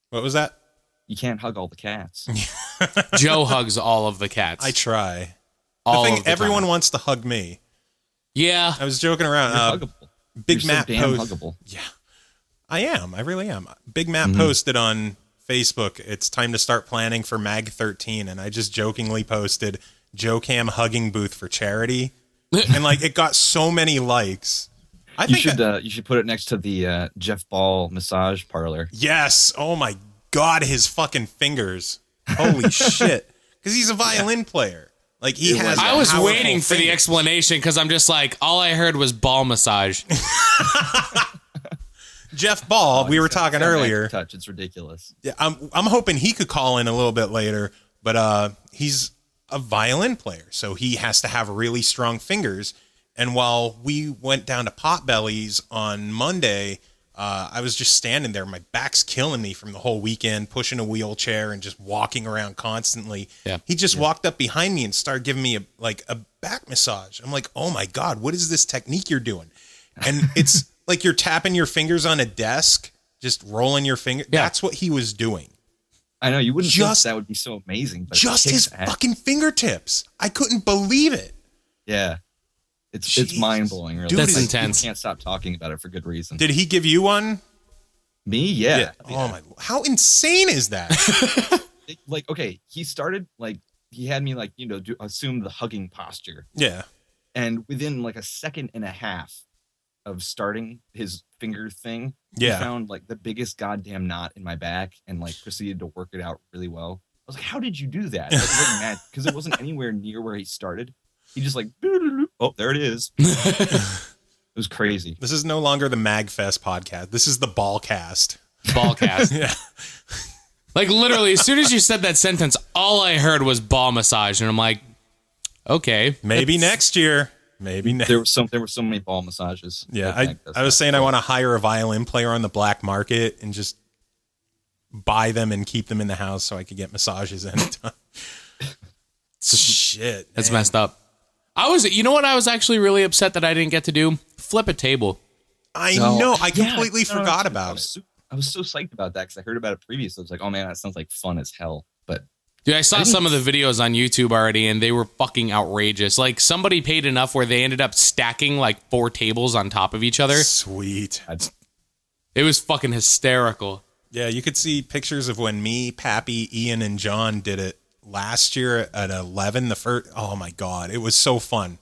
What was that? You can't hug all the cats. Joe hugs all of the cats. I try. all The thing, of the everyone time. wants to hug me. Yeah. I was joking around. You're huggable. Big You're Matt so damn post- huggable. Yeah, I am. I really am. Big Matt posted on Facebook, it's time to start planning for Mag 13. And I just jokingly posted Joe Cam hugging booth for charity. And like, it got so many likes. I You think should put it next to the Jeff Ball massage parlor. yes. Oh my God, his fucking fingers. Holy shit. Because he's a violin player. Like he has. I was powerful waiting for the fingers. explanation because I'm just like, all I heard was ball massage. Jeff Ball, we were talking earlier. Touch, it's ridiculous. Yeah, I'm hoping he could call in a little bit later, but he's a violin player, so he has to have really strong fingers. And while we went down to Potbelly's on Monday, I was just standing there. My back's killing me from the whole weekend, pushing a wheelchair and just walking around constantly. Yeah. He just walked up behind me and started giving me a back massage. I'm like, oh my God, what is this technique you're doing? And it's like you're tapping your fingers on a desk, just rolling your finger. Yeah. That's what he was doing. I know, you wouldn't Just- think that would be so amazing, but Just it his kicks ass. fucking fingertips. I couldn't believe it. Yeah. It's Jesus. mind blowing, really. Dude, That's Like, intense. You can't stop talking about it for good reason. Did he give you one? Me? Yeah. Oh my! How insane is that? Like, okay, he started, like, he had me, like, assume the hugging posture. Yeah. And within, like, a second and a half, of starting his finger thing, Yeah. he found like the biggest goddamn knot in my back and like proceeded to work it out really well. I was like, how did you do that? Like, it wasn't mad because it wasn't anywhere near where he started. He just like, oh, there it is. It was crazy. This is no longer the MAGFest podcast. This is the Ballcast. Ballcast. Yeah. Like literally, as soon as you said that sentence, all I heard was ball massage, and I'm like, okay, Maybe next year. Maybe next. There were so many ball massages. Yeah, at I was saying I want to hire a violin player on the black market and just buy them and keep them in the house so I could get massages anytime. Shit, that's man. messed up. You know what? I was actually really upset that I didn't get to do flip a table. I No. know. I Yeah, completely no, forgot I about was it. I was so psyched about that because I heard about it previously. I was like, oh man, that sounds like fun as hell. But Dude, I saw some of the videos on YouTube already, and they were fucking outrageous. Like, somebody paid enough where they ended up stacking, like, 4 tables on top of each other. Sweet. It was fucking hysterical. Yeah, you could see pictures of when me, Pappy, Ian, and John did it last year at 11. The first, oh my god, it was so fun.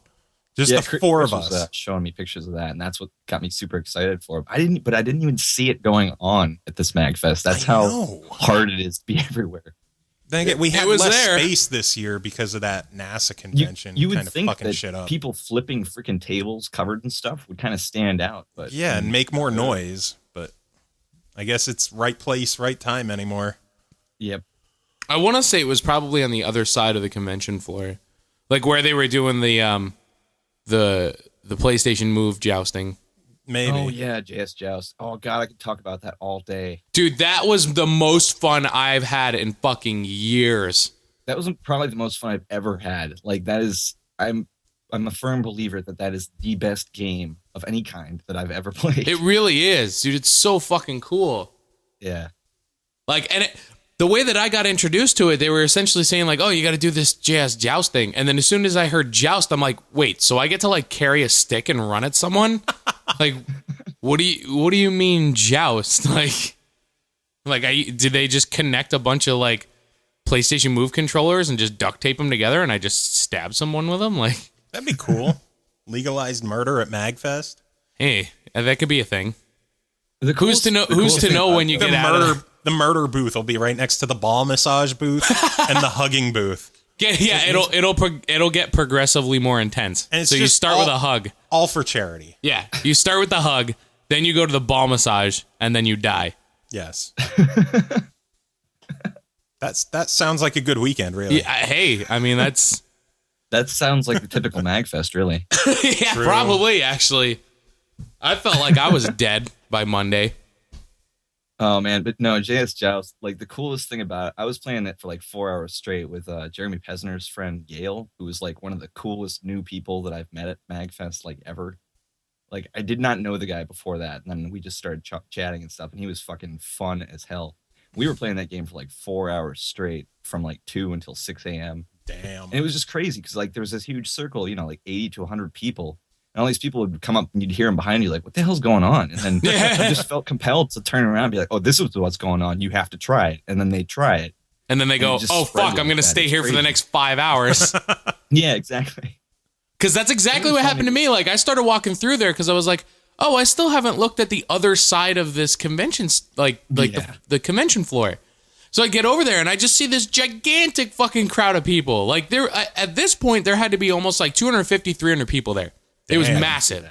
Just the four of Chris us. was, showing me pictures of that, and that's what got me super excited for it. I didn't even see it going on at this MAGFest. That's how hard it is to be everywhere. Then again, we had was less there. space this year because of that NASA convention. You would kind of think fucking that shit up. people flipping freaking tables covered in stuff would kind of stand out, but Yeah, and make more noise, but I guess it's right place, right time anymore. Yep. I want to say it was probably on the other side of the convention floor. Like, where they were doing the PlayStation Move jousting. Maybe. Oh yeah, JS Joust. Oh god, I could talk about that all day. Dude, that was the most fun I've had in fucking years. That was probably the most fun I've ever had. Like that is, I'm a firm believer that is the best game of any kind that I've ever played. It really is, dude. It's so fucking cool. Yeah. Like, and the way that I got introduced to it, they were essentially saying like, "Oh, you got to do this JS Joust thing." And then as soon as I heard Joust, I'm like, "Wait, so I get to like carry a stick and run at someone?" Like, what do you mean Joust? Did they just connect a bunch of like PlayStation Move controllers and just duct tape them together and I just stab someone with them? Like, That'd be cool. Legalized murder at MAGFest. hey, that could be a thing. Who's to know when you get out of The murder booth will be right next to the ball massage booth and the hugging booth. it'll get progressively more intense. And it's so you just start with a hug. All for charity. Yeah, you start with the hug, then you go to the ball massage, and then you die. Yes. That sounds like a good weekend, really. Yeah, hey, I mean that's That sounds like the typical MAGFest, really. yeah, True. probably actually. I felt like I was dead by Monday. Oh man, but no, JS Joust, like the coolest thing about it, I was playing it for like 4 hours straight with Jeremy Pesner's friend Gail, who was like one of the coolest new people that I've met at MAGFest like ever. Like I did not know the guy before that, and then we just started chatting and stuff, and he was fucking fun as hell. We were playing that game for like 4 hours straight from like 2 until 6 a.m. Damn. And it was just crazy because like there was this huge circle, you know, like 80 to 100 people. And all these people would come up and you'd hear them behind you like, what the hell's going on? And then I just felt compelled to turn around and be like, oh, this is what's going on. You have to try it. And then they try it. And then they go, you just "Oh spread fuck, like I'm gonna that. stay It's here for the crazy. next 5 hours." Yeah, exactly. Because that's exactly what happened to me. Like, I started walking through there because I was like, "Oh, I still haven't looked at the other side of this convention, the convention floor." So I get over there and I just see this gigantic fucking crowd of people. Like, there at this point, there had to be almost like 250, 300 people there. It was Damn. massive.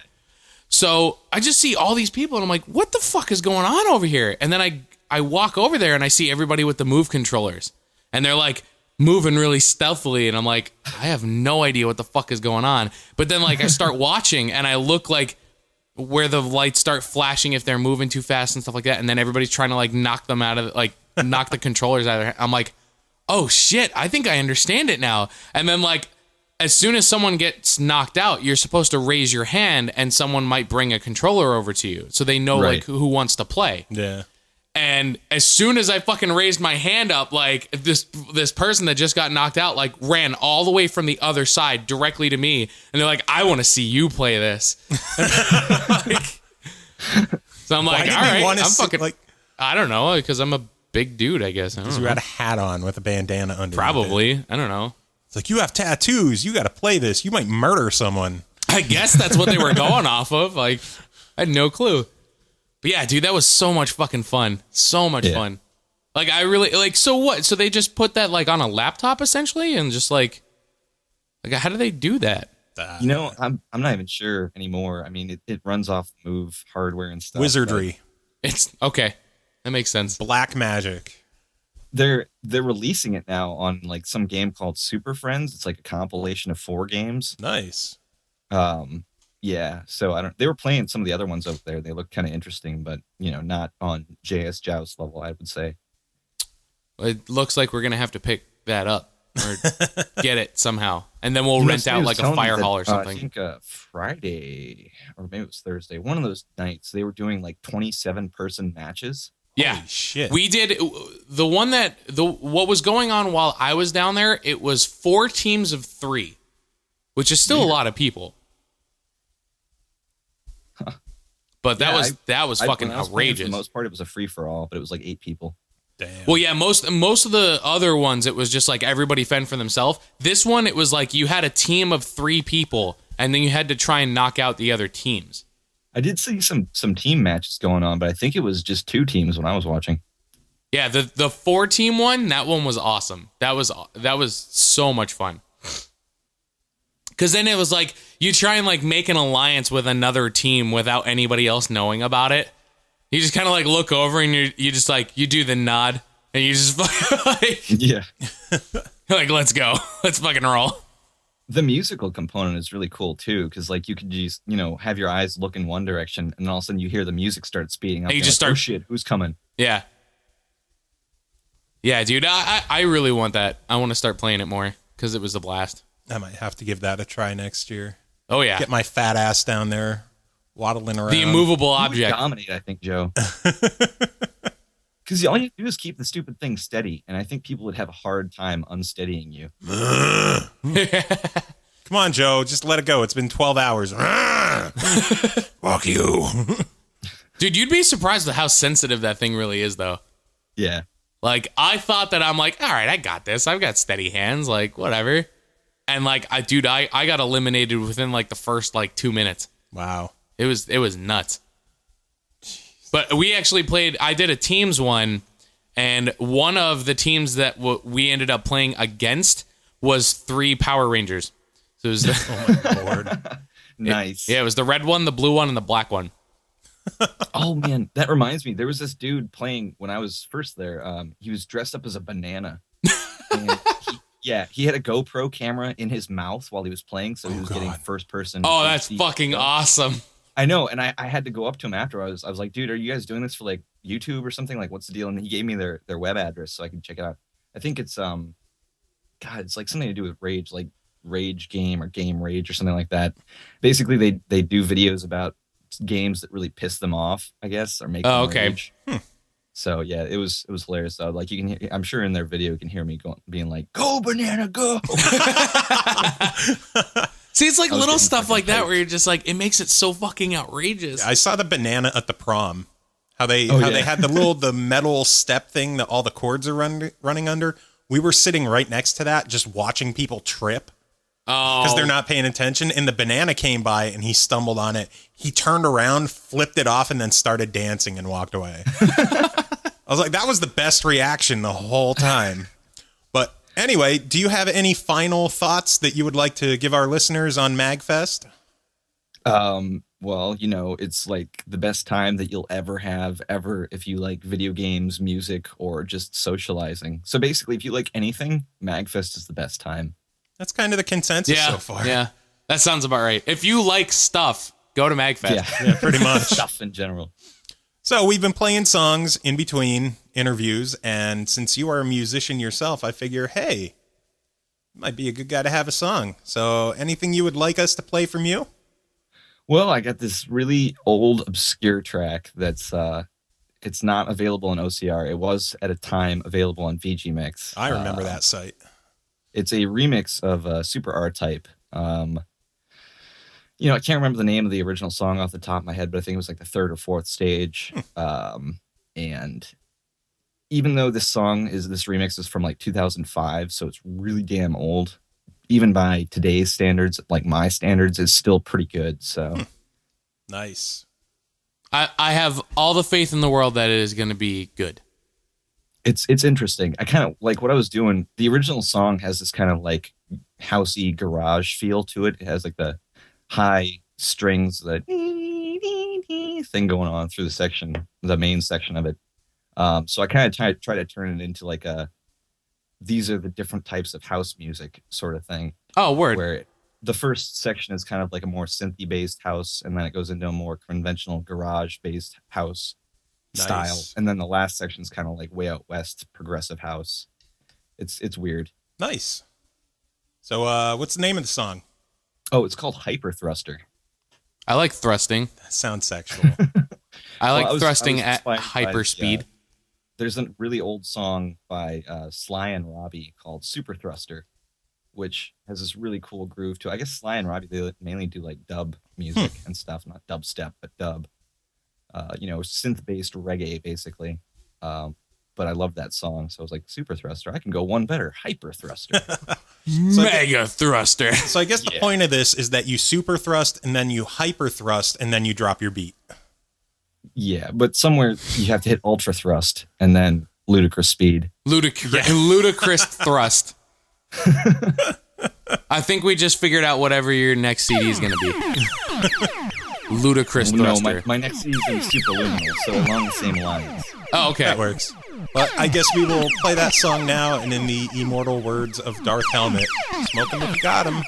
So I just see all these people and I'm like, "What the fuck is going on over here?" And then I walk over there and I see everybody with the Move controllers, and they're like moving really stealthily, and I'm like, I have no idea what the fuck is going on. But then like I start watching and I look like where the lights start flashing if they're moving too fast and stuff like that, and then everybody's trying to like knock them out of knock the controllers out of their hand. I'm like, oh shit, I think I understand it now. And then like as soon as someone gets knocked out, you're supposed to raise your hand and someone might bring a controller over to you so they know Right. like who wants to play. Yeah. And as soon as I fucking raised my hand up, like this person that just got knocked out, like ran all the way from the other side directly to me, and they're like, "I want to see you play this." So I'm like, Why did "All we right, wanna I'm see- fucking like- I don't know, because I'm a big dude, I guess. I don't You know. had a hat on with a bandana under. Probably, I don't know. It's like, you have tattoos. You got to play this. You might murder someone. I guess that's what they were going off of. Like, I had no clue. But yeah, dude, that was so much fucking fun. So much fun. Like, I really, like, so what? So they just put that, like, on a laptop, essentially? And just, like how do they do that? You know, I'm not even sure anymore. I mean, it runs off Move hardware and stuff. Wizardry. It's, okay. That makes sense. Black magic. They're releasing it now on, like, some game called Super Friends. It's like a compilation of 4 games. Nice. Yeah, so they were playing some of the other ones over there. They look kind of interesting, but, you know, not on JS Joust level, I would say. It looks like we're going to have to pick that up or get it somehow. And then we'll rent out like a fire hall or something. I think Friday or maybe it was Thursday. One of those nights they were doing like 27-person matches. Yeah. Holy shit. We did what was going on while I was down there, it was 4 teams of 3, which is still a lot of people. Huh. But that was fucking outrageous. For the most part it was a free for all, but it was like 8 people. Damn. Well, yeah, most of the other ones, it was just like everybody fend for themselves. This one, it was like you had a team of 3 people, and then you had to try and knock out the other teams. I did see some team matches going on, but I think it was just 2 teams when I was watching. Yeah, the 4-team one, that one was awesome. That was so much fun. Because then it was like you try and like make an alliance with another team without anybody else knowing about it. You just kind of like look over and you just like, you do the nod and you just like, yeah, like, let's go. Let's fucking roll. The musical component is really cool too. Because like you could just, you know, have your eyes look in one direction and all of a sudden you hear the music start speeding up. And you just like, start, oh shit, who's coming? Yeah. Yeah, dude, I really want that. I want to start playing it more because it was a blast. I might have to give that a try next year. Oh yeah. Get my fat ass down there. Waddling around. The immovable object. Dominate, I think, Joe. Because all you do is keep the stupid thing steady, and I think people would have a hard time unsteadying you. Come on, Joe. Just let it go. It's been 12 hours. Fuck you. Dude, you'd be surprised at how sensitive that thing really is, though. Yeah. Like, I thought that I'm like, all right, I got this. I've got steady hands. Like, whatever. And, like, I got eliminated within, like, the first, like, 2 minutes. Wow. It was nuts. But we actually played, I did a teams one, and one of the teams that we ended up playing against was 3 Power Rangers. So it was oh my lord. Nice. It was the red one, the blue one, and the black one. Oh man, that reminds me. There was this dude playing when I was first there. He was dressed up as a banana. And he had a GoPro camera in his mouth while he was playing, so he was getting first person. Oh, that's fucking awesome. I know, and I had to go up to him after. I was like, dude, are you guys doing this for like YouTube or something? Like, what's the deal? And he gave me their web address so I could check it out. I think it's it's like something to do with Rage, like Rage Game or Game Rage or something like that. Basically, they do videos about games that really piss them off, I guess, or make them rage. So yeah, it was hilarious though. Like you can hear, I'm sure in their video you can hear me being like, "Go banana, go!" See, it's like little stuff like that where you're just like, it makes it so fucking outrageous. I saw the banana at the prom. How they had the metal step thing that all the cords are running under. We were sitting right next to that, just watching people trip. Because they're not paying attention. And the banana came by and he stumbled on it. He turned around, flipped it off, and then started dancing and walked away. I was like, that was the best reaction the whole time. But anyway, do you have any final thoughts that you would like to give our listeners on MAGFest? Well, you know, it's like the best time that you'll ever have if you like video games, music, or just socializing. So basically, if you like anything, MAGFest is the best time. That's kind of the consensus so far. Yeah, that sounds about right. If you like stuff, go to MAGFest. Yeah, pretty much. Stuff in general. So we've been playing songs in between interviews, and since you are a musician yourself, I figure, hey, might be a good guy to have a song. So anything you would like us to play from you? Well, I got this really old, obscure track that's it's not available on OCR. It was at a time available on VG Mix. I remember that site. It's a remix of Super R-Type. You know, I can't remember the name of the original song off the top of my head, but I think it was like the 3rd or 4th stage. And even though this remix is from like 2005, so it's really damn old. Even by today's standards, like my standards, is still pretty good. So nice. I have all the faith in the world that it is going to be good. It's interesting. I kind of like what I was doing. The original song has this kind of like housey garage feel to it. It has like the high strings, the thing going on through the main section of it. So I kind of try to turn it into like these are the different types of house music sort of thing. Oh, word. Where the first section is kind of like a more synthy based house, and then it goes into a more conventional garage based house style, and then the last section is kind of like way out west progressive house. It's weird. Nice. So what's the name of the song? Oh, it's called Hyperthruster. I like thrusting. That sounds sexual. I like thrusting at hyper speed. There's a really old song by Sly and Robbie called Super Thruster, which has this really cool groove to it. I guess Sly and Robbie, they mainly do like dub music and stuff, not dubstep, but dub. Synth-based reggae, basically. But I love that song, so I was like, Super Thruster. I can go one better, Hyper Thruster. Mega Thruster. So I guess the point of this is that you super thrust, and then you hyper thrust, and then you drop your beat. Yeah, but somewhere you have to hit ultra thrust, and then ludicrous speed. Ludicrous thrust. I think we just figured out whatever your next CD is going to be. Ludicrous Thruster. No, my next CD is Superluminal, so along the same lines. Oh, okay. That works. But I guess we will play that song now, and in the immortal words of Darth Helmet, smoke him if you got him.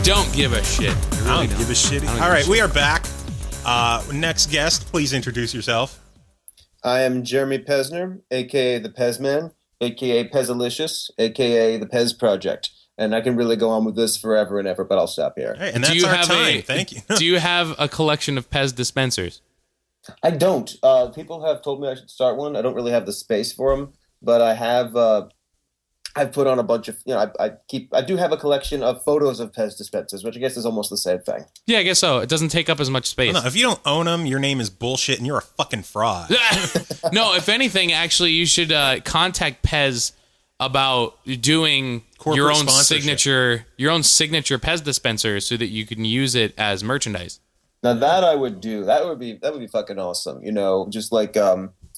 don't give a shit. I don't give a shit. All right, we are back. Next guest, please introduce yourself. I am Jeremy Pesner, a.k.a. the Pez Man, a.k.a. Pezalicious, a.k.a. the Pez Project. And I can really go on with this forever and ever, but I'll stop here. Hey, and that's our time. Thank you. Do you have a collection of Pez dispensers? I don't. People have told me I should start one. I don't really have the space for them, but I have. I've put on a bunch of. I do have a collection of photos of Pez dispensers, which I guess is almost the same thing. Yeah, I guess so. It doesn't take up as much space. No, if you don't own them, your name is bullshit, and you're a fucking fraud. No, if anything, actually, you should contact Pez about doing your own signature Pez dispenser so that you can use it as merchandise. Now that I would do. That would be fucking awesome. You know, just like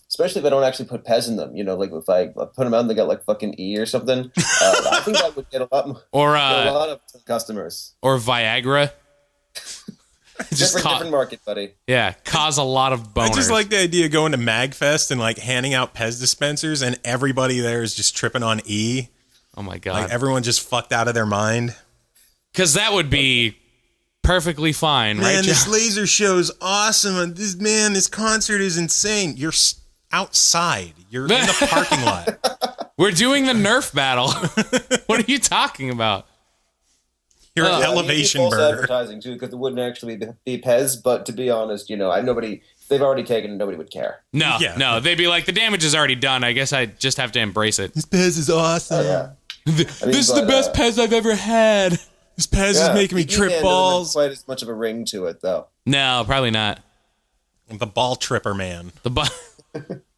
especially if I don't actually put Pez in them. You know, like if I put them out and they got like fucking E or something. I think that would get a lot more. Or get a lot of customers. Or Viagra. Different market, buddy. Yeah, cause a lot of boners. I just like the idea of going to MAGFest and like handing out Pez dispensers, and everybody there is just tripping on E. Oh my god! Like everyone just fucked out of their mind. Because that would be perfectly fine, right? Man, this laser show is awesome. This concert is insane. You're outside. You're in the parking lot. We're doing the Nerf battle. What are you talking about? You're an elevation burner. Advertising too, because it wouldn't actually be Pez. But to be honest, you know, they've already taken it. Nobody would care. No, they'd be like, the damage is already done. I guess I just have to embrace it. This Pez is awesome. Oh, yeah. This is the best Pez I've ever had. This Pez is making me trip balls. Quite as much of a ring to it, though. No, probably not. The ball tripper man.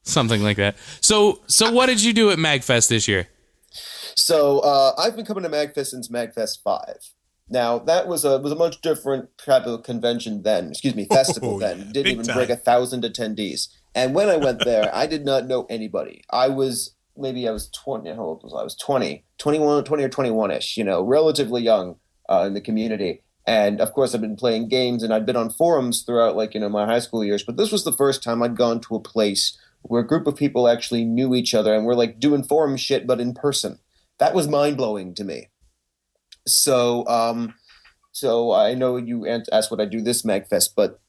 Something like that. So what did you do at MAGFest this year? So I've been coming to MAGFest since MAGFest 5. Now that was a much different type of convention then. Festival then. Yeah, Didn't even break 1,000 attendees. And when I went there, I did not know anybody. I was 20. How old was I? I was 20 or 21-ish. You know, relatively young in the community. And of course, I've been playing games and I'd been on forums throughout, my high school years. But this was the first time I'd gone to a place where a group of people actually knew each other and were doing forum shit, but in person. That was mind blowing to me. So I know you asked what I do this MAGFest, but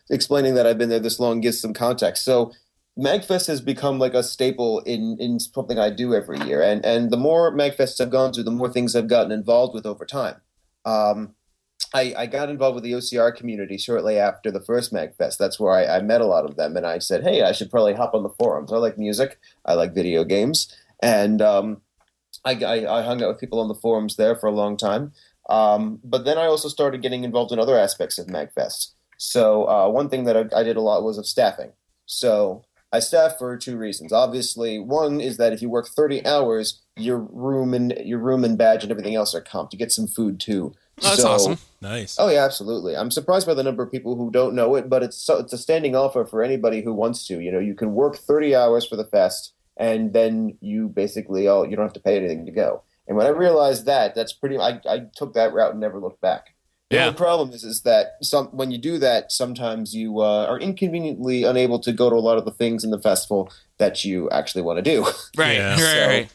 explaining that I've been there this long gives some context. So MAGFest has become like a staple in something I do every year. And the more MAGFests I've gone to, the more things I've gotten involved with over time. I got involved with the OCR community shortly after the first MAGFest. That's where I met a lot of them. And I said, hey, I should probably hop on the forums. I like music. I like video games. And I hung out with people on the forums there for a long time. But then I also started getting involved in other aspects of MAGFest. So one thing that I did a lot was of staffing. So I staff for 2 reasons. Obviously, one is that if you work 30 hours, your room and badge and everything else are comped. You get some food too. Oh, that's awesome. Nice. Oh yeah, absolutely. I'm surprised by the number of people who don't know it, but it's a standing offer for anybody who wants to. You know, you can work 30 hours for the fest, and then you basically you don't have to pay anything to go. And when I realized that's I took that route and never looked back. The only problem is that when you do that, sometimes you are inconveniently unable to go to a lot of the things in the festival that you actually want to do. Right, Yeah. right.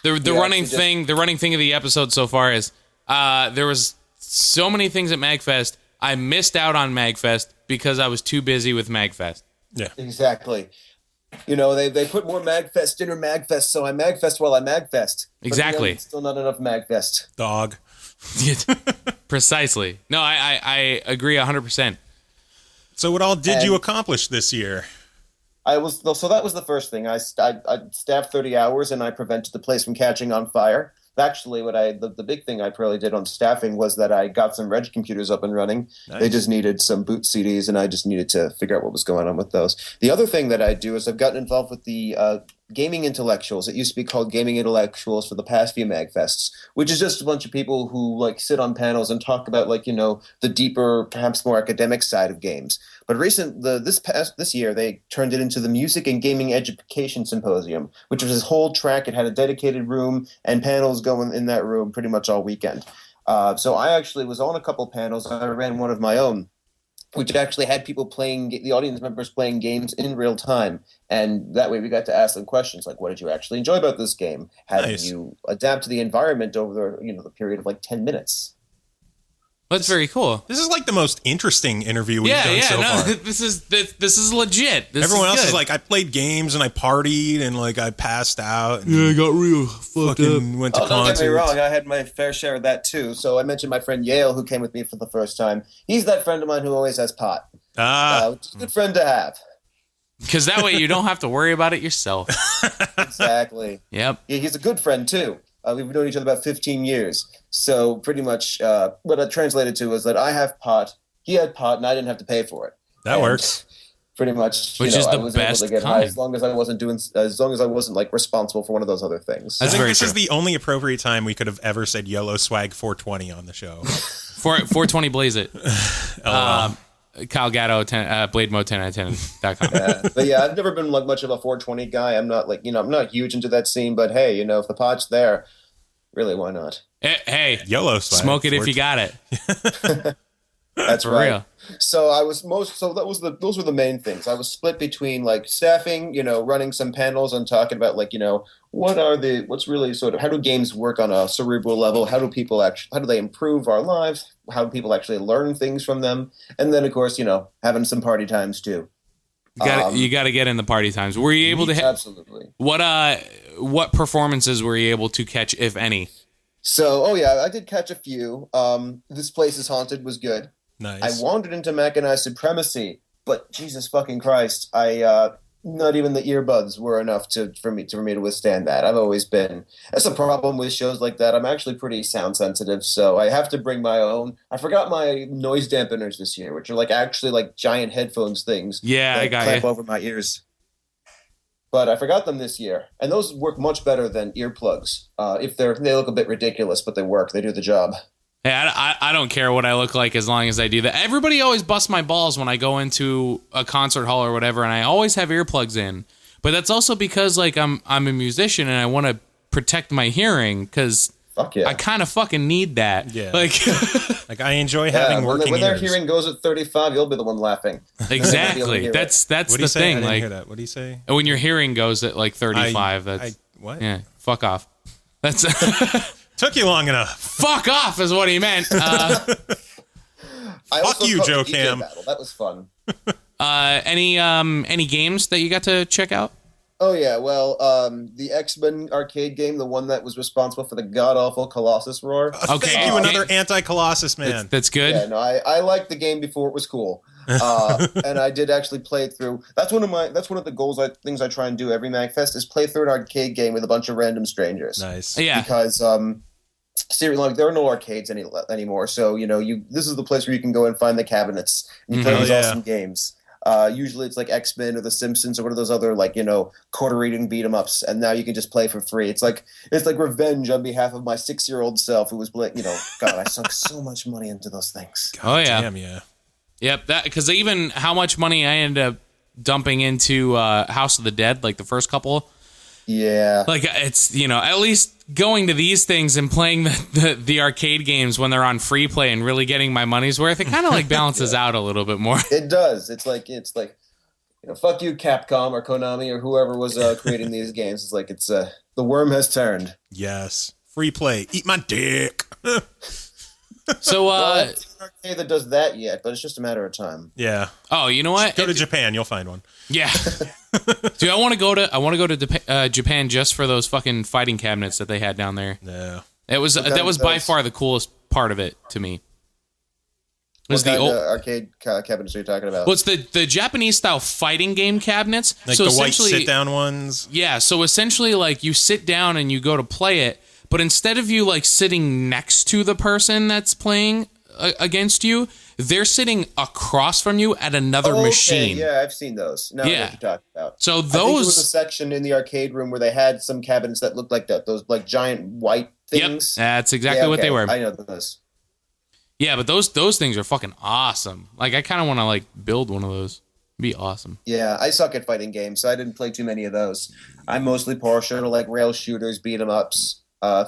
The running thing of the episode so far is there was so many things at MAGFest. I missed out on MAGFest because I was too busy with MAGFest. Yeah, exactly. You know, they put more MAGFest, dinner MAGFest, so I MAGFest while I MAGFest. Exactly. But, still not enough MAGFest. dog. Precisely. No, I agree 100%. So what all did you accomplish this year? So that was the first thing. I staffed 30 hours and I prevented the place from catching on fire. Actually, the big thing I probably did on staffing was that I got some reg computers up and running. Nice. They just needed some boot CDs, and I just needed to figure out what was going on with those. The other thing that I do is I've gotten involved with the gaming intellectuals. It used to be called gaming intellectuals for the past few MAGFests, which is just a bunch of people who sit on panels and talk about the deeper, perhaps more academic side of games. But this year they turned it into the Music and Gaming Education Symposium, which was this whole track. It had a dedicated room and panels going in that room pretty much all weekend. So I actually was on a couple panels. I ran one of my own, which actually had people the audience members playing games in real time. And that way we got to ask them questions like, what did you actually enjoy about this game? How did you adapt to the environment over the period of 10 minutes? That's very cool. This is like the most interesting interview we've done so far. This is legit. Everyone else is like, I played games and I partied and like I passed out. And I got real fucked up. Went to Don't concerts. get me wrong, I had my fair share of that too. So I mentioned my friend Yale, who came with me for the first time. He's that friend of mine who always has pot. Which is a good friend to have. Because that way you don't have to worry about it yourself. Exactly. Yep. Yeah, he's a good friend too. We've known each other about 15 years. So pretty much what I translated to was that I have pot, he had pot, and I didn't have to pay for it. That works. Pretty much, Which is the I was best able to get kind. high as long as I wasn't like responsible for one of those other things. I think very this is true. the only appropriate time we could have ever said YOLO Swag 420 on the show. 420 Blaze It. Kyle Gatto, Blademode 10/10.com. But yeah, I've never been like much of a 420 guy. I'm not like, I'm not huge into that scene, but hey, if the pot's there, really, why not? Hey, YOLO Swag. smoke it if you got it. That's For right. real. So those were the main things. I was split between like staffing, running some panels and talking about like, what's really sort of, how do games work on a cerebral level? How do they improve our lives? How do people actually learn things from them? And then of course, having some party times too. You got to get in the party times. Were you able to Absolutely. What performances were you able to catch, if any? So, I did catch a few. This Place is Haunted was good. Nice. I wandered into Mechanized Supremacy, but Jesus fucking Christ, not even the earbuds were enough for me to withstand that. That's a problem with shows like that. I'm actually pretty sound sensitive, so I have to bring my own. I forgot my noise dampeners this year, which are like actually like giant headphones things. Yeah, I got clamp you. over my ears. But I forgot them this year, and those work much better than earplugs. They look a bit ridiculous, but they work. They do the job. Hey, I don't care what I look like as long as I do that. Everybody always busts my balls when I go into a concert hall or whatever, and I always have earplugs in. But that's also because like I'm a musician and I want to protect my hearing because Fuck yeah. I kind of fucking need that. Yeah. Like I enjoy having working when their ears. hearing goes at 35, you'll be the one laughing. exactly. That's What do the you say? I thing. didn't Like hear that. What do you say? when your hearing goes at like 35, What? yeah. Fuck off. That's Took you long enough. fuck off is what he meant. I also you, caught Joe the DJ Cam. battle. That was fun. Any games that you got to check out? Oh yeah, well, the X-Men arcade game, the one that was responsible for the god-awful Colossus roar. Okay. Thank you, another anti-Colossus man. That's good. Yeah, no, I liked the game before it was cool. And I did actually play it through. That's one of the things I try and do every MAGFest is play through an arcade game with a bunch of random strangers. Nice. Yeah. Because seriously, like, there are no arcades anymore. So this is the place where you can go and find the cabinets and you play these awesome games. Usually it's like X-Men or The Simpsons or one of those other quarter-eating beat-em-ups, and now you can just play for free. It's like revenge on behalf of my 6-year-old self who was God, I sunk so much money into those things. Oh yeah. Damn, yeah. Yep, that because even how much money I ended up dumping into House of the Dead, like the first couple. Yeah. Like it's at least going to these things and playing the arcade games when they're on free play and really getting my money's worth. It kind of like balances out a little bit more. It does. It's like fuck you, Capcom or Konami or whoever was creating these games. It's the worm has turned. Yes. Free play. Eat my dick. So It's an arcade that does that yet, but it's just a matter of time. Yeah. oh, you know what? Go to Japan. You'll find one. Yeah. Dude, I want to go to Japan just for those fucking fighting cabinets that they had down there. Yeah. That was by far the coolest part of it to me. What kind of arcade cabinets are you talking about? Well, it's the Japanese style fighting game cabinets. Like so the white essentially- sit-down ones. Yeah, so essentially, like, you sit down and you go to play it, but instead of you, like, sitting next to the person that's playing against you, they're sitting across from you at another machine. Yeah, I've seen those. Now I know what you're talking about. So I think there those... was a section in the arcade room where they had some cabinets that looked like that. Those, like, giant white things. Yep, that's exactly what they were. I know those. Yeah, but those things are fucking awesome. Like, I kind of want to, like, build one of those. It'd be awesome. Yeah, I suck at fighting games, so I didn't play too many of those. I'm mostly partial to, like, rail shooters, beat 'em ups,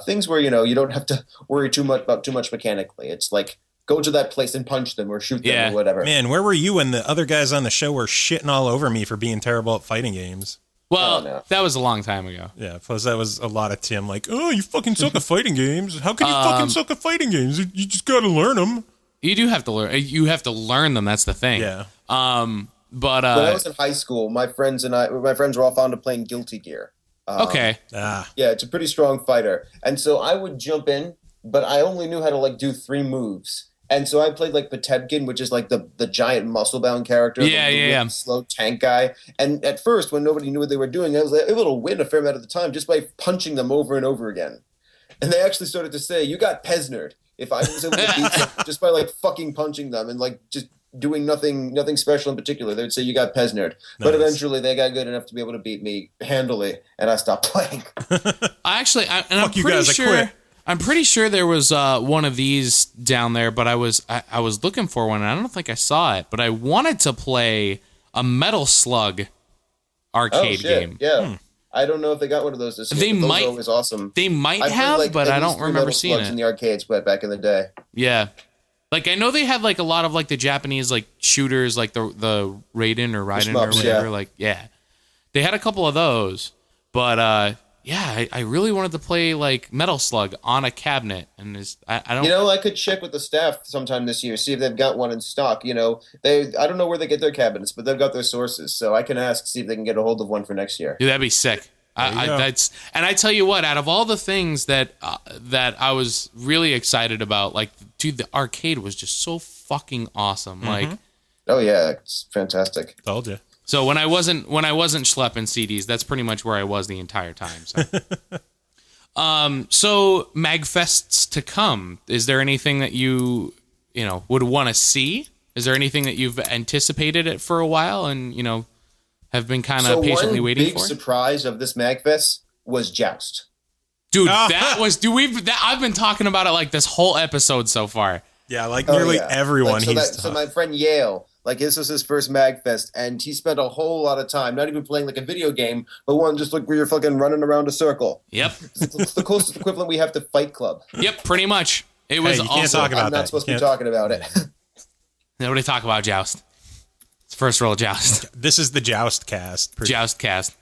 things where, you don't have to worry too much mechanically. It's like, go to that place and punch them or shoot them or whatever. Man, where were you when the other guys on the show were shitting all over me for being terrible at fighting games? Well, that was a long time ago. Yeah, plus that was a lot of Tim like, oh, you fucking suck at fighting games. How can you fucking suck at fighting games? You just got to learn them. You do have to learn. You have to learn them. That's the thing. Yeah. But when I was in high school, my friends were all fond of playing Guilty Gear. Okay. Yeah, it's a pretty strong fighter, and so I would jump in, but I only knew how to like do 3 moves. And so I played like Potemkin, which is like the giant muscle-bound character, the slow tank guy. And at first, when nobody knew what they were doing, I was able to win a fair amount of the time just by punching them over and over again. And they actually started to say, "You got Pesnerd." If I was able to beat them just by like fucking punching them and like just doing nothing special in particular, they'd say, "You got Pesnerd." Nice. But eventually, they got good enough to be able to beat me handily, and I stopped playing. I'm pretty sure there was one of these down there, but I was looking for one, and I don't think I saw it. But I wanted to play a Metal Slug arcade game. Yeah, I don't know if they got one of those this year. They might. Those always awesome. They might have, but I don't remember seeing it in the arcades back in the day. Yeah, like I know they had like a lot of like the Japanese like shooters, like the Raiden or Raiden or whatever. Like they had a couple of those, but I really wanted to play like Metal Slug on a cabinet, and I don't. I could check with the staff sometime this year, see if they've got one in stock. I don't know where they get their cabinets, but they've got their sources, so I can ask, see if they can get a hold of one for next year. Dude, that'd be sick. I tell you what, out of all the things that I was really excited about, like, dude, the arcade was just so fucking awesome. Mm-hmm. Like, oh yeah, it's fantastic. Told you. So when I wasn't schlepping CDs, that's pretty much where I was the entire time. So, so MAGFests to come. Is there anything that you would want to see? Is there anything that you've anticipated it for a while and have been kind of patiently waiting for? One big surprise of this MAGFest was Joust. Dude, I've been talking about it like this whole episode so far. Yeah, like nearly everyone. So my friend Yale. Like, this was his first MAGFest, and he spent a whole lot of time, not even playing like a video game, but one just like where you're fucking running around a circle. Yep. It's the closest equivalent we have to Fight Club. Yep, pretty much. It was you can't talk about I'm not supposed to be talking about it. Nobody talk about Joust. It's first roll Joust. This is the Joust cast. Joust cast.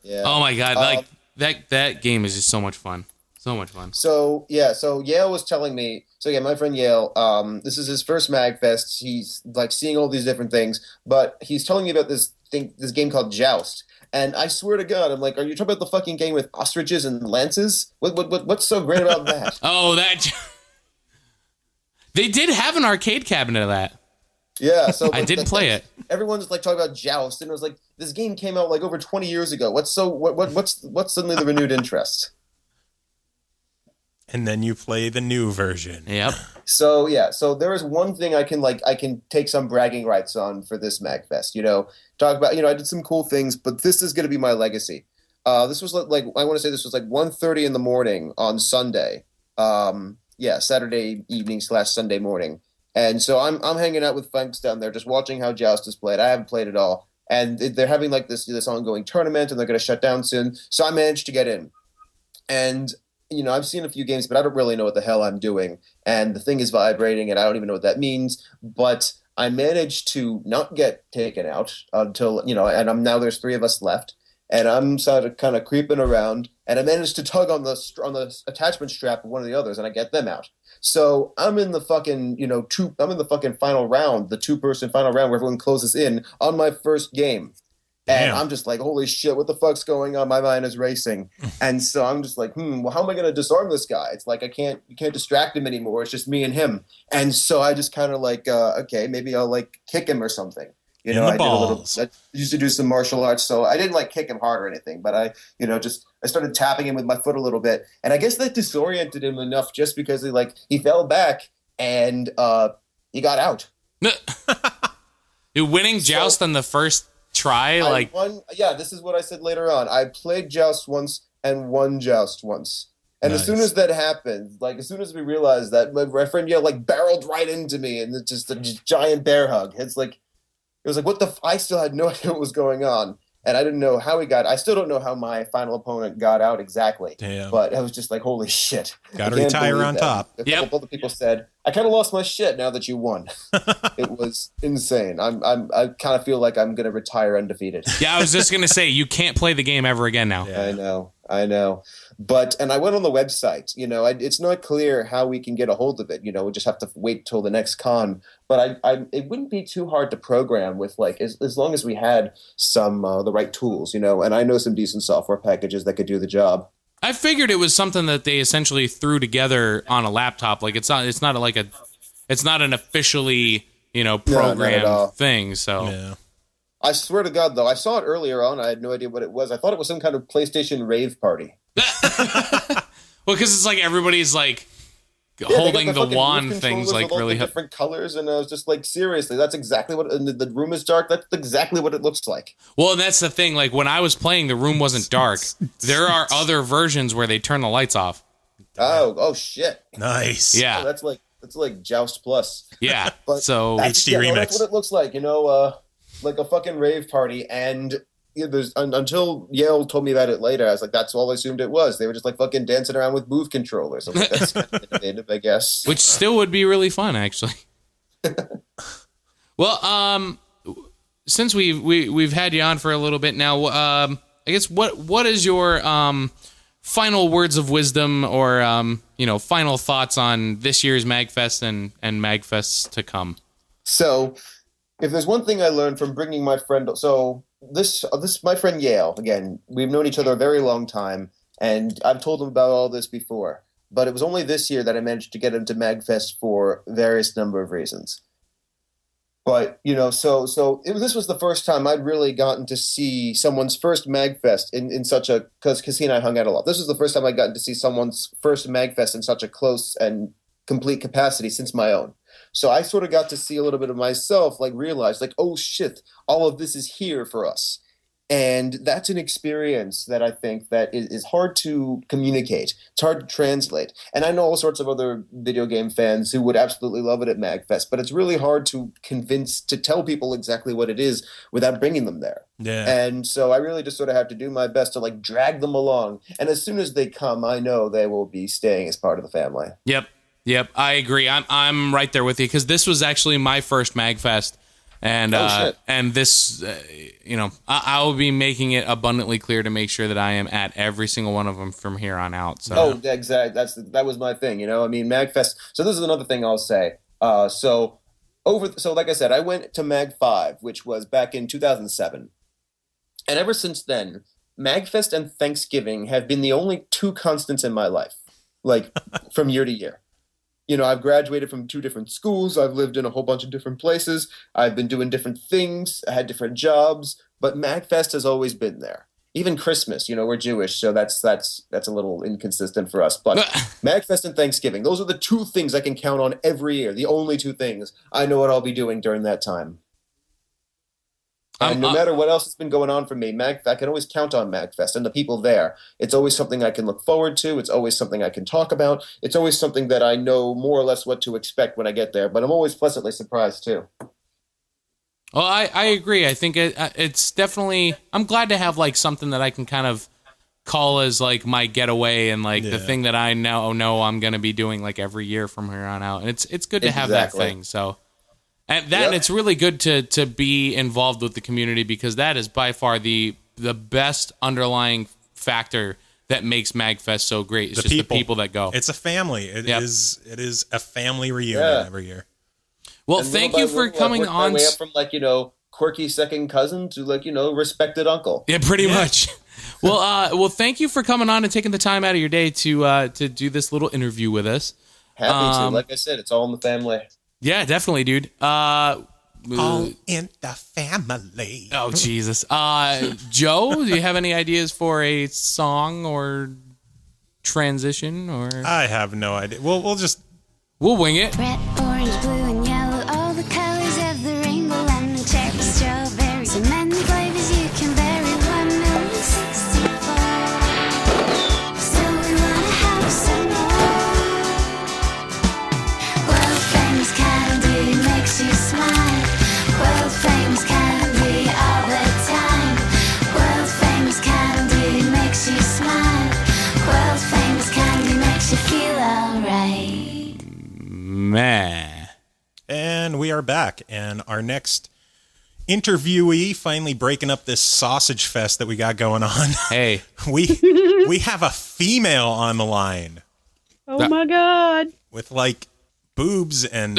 Yeah. Oh my God, that game is just so much fun. So much fun. So Yale was telling me. So yeah, my friend Yale. This is his first MAGFest. He's like seeing all these different things, but he's telling me about this game called Joust. And I swear to God, I'm like, are you talking about the fucking game with ostriches and lances? What's so great about that? Oh, they did have an arcade cabinet of that. Yeah, so I did play it. Everyone's like talking about Joust, and it was like this game came out like over 20 years ago. What's suddenly the renewed interest? And then you play the new version. Yep. So there is one thing I can take some bragging rights on for this MAGFest. Talk about I did some cool things, but this is going to be my legacy. This was like I want to say this was like 1:30 in the morning on Sunday. Saturday evening / Sunday morning. And so I'm hanging out with friends down there, just watching how Joust is played. I haven't played it all, and they're having like this ongoing tournament, and they're going to shut down soon. So I managed to get in, and I've seen a few games, but I don't really know what the hell I'm doing. And the thing is vibrating, and I don't even know what that means. But I managed to not get taken out until, and now there's 3 of us left. And I'm sort of kind of creeping around, and I managed to tug on the attachment strap of one of the others, and I get them out. So I'm in the fucking, I'm in the fucking final round, the 2-person final round where everyone closes in on my first game. And I'm just like, holy shit, what the fuck's going on? My mind is racing. And so I'm just like, well, how am I going to disarm this guy? It's like, you can't distract him anymore. It's just me and him. And so I just kind of like, okay, maybe I'll like kick him or something. I used to do some martial arts, so I didn't like kick him hard or anything, but I started tapping him with my foot a little bit. And I guess that disoriented him enough just because he fell back and he got out. You're winning Joust on the first try, this is what I said later on. I played Joust once and won Joust once. And nice. As soon as that happened, as soon as we realized that, my friend barreled right into me, and it's just a giant bear hug. It was like, what the I still had no idea what was going on, and I didn't know how he got. I still don't know how my final opponent got out exactly. Damn. But I was just like, holy shit. Got to retire on top. A couple of people said, I kind of lost my shit now that you won. It was insane. I kind of feel like I'm gonna retire undefeated. Yeah, I was just gonna say you can't play the game ever again now. Yeah. I know. And I went on the website. It's not clear how we can get a hold of it. We just have to wait till the next con. But it wouldn't be too hard to program with as long as we had some the right tools. And I know some decent software packages that could do the job. I figured it was something that they essentially threw together on a laptop. Like it's not an officially, programmed thing. So Yeah. I swear to God, though, I saw it earlier on. I had no idea what it was. I thought it was some kind of PlayStation rave party. Well, because it's like everybody's like holding the wand things like really different colors, and I was just like, seriously, that's exactly what. And the room is dark. That's exactly what it looks like. Well, and that's the thing. Like when I was playing, the room wasn't dark. There are other versions where they turn the lights off. Oh shit! Nice. Yeah, oh, that's like Joust Plus. Yeah. But so HD remix. That's what it looks like. Like a fucking rave party, and there's until Yale told me about it later, I was like, that's all I assumed it was. They were just like fucking dancing around with Move controllers. I'm like, that's kind of innovative, I guess. Which still would be really fun, actually. Well, since we've had you on for a little bit now, I guess what is your final words of wisdom or final thoughts on this year's MAGFest and MAGFests to come? So, if there's one thing I learned from bringing my friend, this my friend Yale, again, we've known each other a very long time, and I've told him about all this before, but it was only this year that I managed to get him to MAGFest for various number of reasons. But, this was the first time I'd really gotten to see someone's first MAGFest in such a, because he and I hung out a lot. This was the first time I'd gotten to see someone's first MAGFest in such a close and complete capacity since my own. So I sort of got to see a little bit of myself, realize, oh shit, all of this is here for us. And that's an experience that I think that is hard to communicate. It's hard to translate. And I know all sorts of other video game fans who would absolutely love it at MAGFest, but it's really hard to tell people exactly what it is without bringing them there. Yeah. And so I really just sort of have to do my best to drag them along. And as soon as they come, I know they will be staying as part of the family. Yep, I agree. I'm right there with you because this was actually my first MAGFest, and and this, I will be making it abundantly clear to make sure that I am at every single one of them from here on out. So. Oh, exactly. That was my thing. MAGFest. So this is another thing I'll say. So like I said, I went to MAG 5, which was back in 2007, and ever since then, MAGFest and Thanksgiving have been the only two constants in my life, from year to year. I've graduated from 2 different schools. I've lived in a whole bunch of different places. I've been doing different things. I had different jobs, but MAGFest has always been there. Even Christmas, we're Jewish, so that's a little inconsistent for us. But MAGFest and Thanksgiving, those are the 2 things I can count on every year. The only 2 things I know what I'll be doing during that time. And no matter what else has been going on for me, I can always count on MAGFest and the people there. It's always something I can look forward to. It's always something I can talk about. It's always something that I know more or less what to expect when I get there. But I'm always pleasantly surprised, too. Well, I agree. I think it's definitely... I'm glad to have, something that I can kind of call as, my getaway and, the thing that I know I'm going to be doing, every year from here on out. And it's good to have that thing, so... And it's really good to be involved with the community because that is by far the best underlying factor that makes MAGFest so great. It's the people that go. It's a family. It is a family reunion every year. Well, and thank you for coming on. Way up from quirky second cousin to respected uncle. Yeah, pretty much. Well, thank you for coming on and taking the time out of your day to do this little interview with us. Happy to. Like I said, it's all in the family. Yeah, definitely, dude. All in the family. Oh, Jesus. Joe, do you have any ideas for a song or transition? Or I have no idea. We'll wing it. Red, orange, blue, and yellow, all the colors of the rainbow, lemon, cherry, strawberry, so many flavors you can vary. 1,064. So we wanna have some more. World famous candy makes you smile. World famous candy all the time. World famous candy makes you smile. World famous candy makes you feel alright. Man. are back, and our next interviewee finally breaking up this sausage fest that we got going on. Hey, we have a female on the line Oh my God. with like boobs and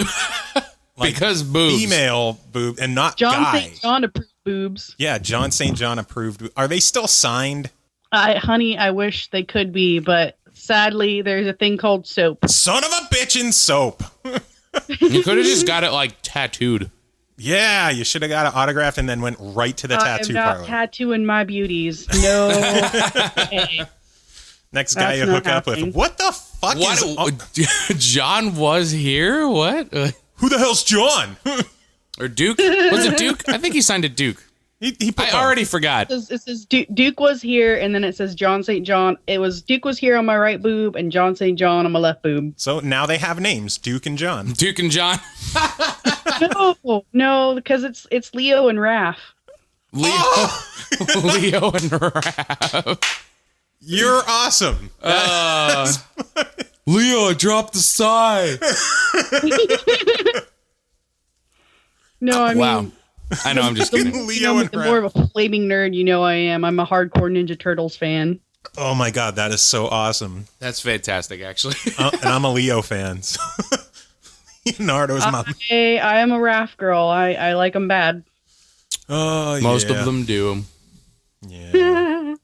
like because boobs. female boob and not John guy. St. John approved boobs. Yeah, John St. John approved. Are they still signed? Honey, I wish they could be, but sadly, there's a thing called soap. Son of a bitch in soap. You could have just got it like tattooed. Yeah, you should have got it autographed and then went right to the tattoo I'm not parlor. tattooing my beauties. No. Hey. Next guy That's you not hook up happening. with. What the fuck What? is... John was here? What? Who the hell's John? Or Duke? Was it Duke? I think he signed a Duke. He put I both. already forgot. It says Duke was here, and then it says John St. John. It was Duke was here on my right boob, and John St. John on my left boob. So now they have names, Duke and John. Duke and John. No, because it's Leo and Raph. Leo. Leo and Raph. You're awesome. Leo, drop the sigh. No, I mean, Wow. I know, I'm just kidding. you Leo know, and the more Raph. of a flaming nerd you know I am. I'm a hardcore Ninja Turtles fan. Oh my god, that is so awesome. That's fantastic, actually. And I'm a Leo fan. So. Leonardo's mom. I am a Raph girl. I like them bad. Oh, Most yeah. of them do. Yeah.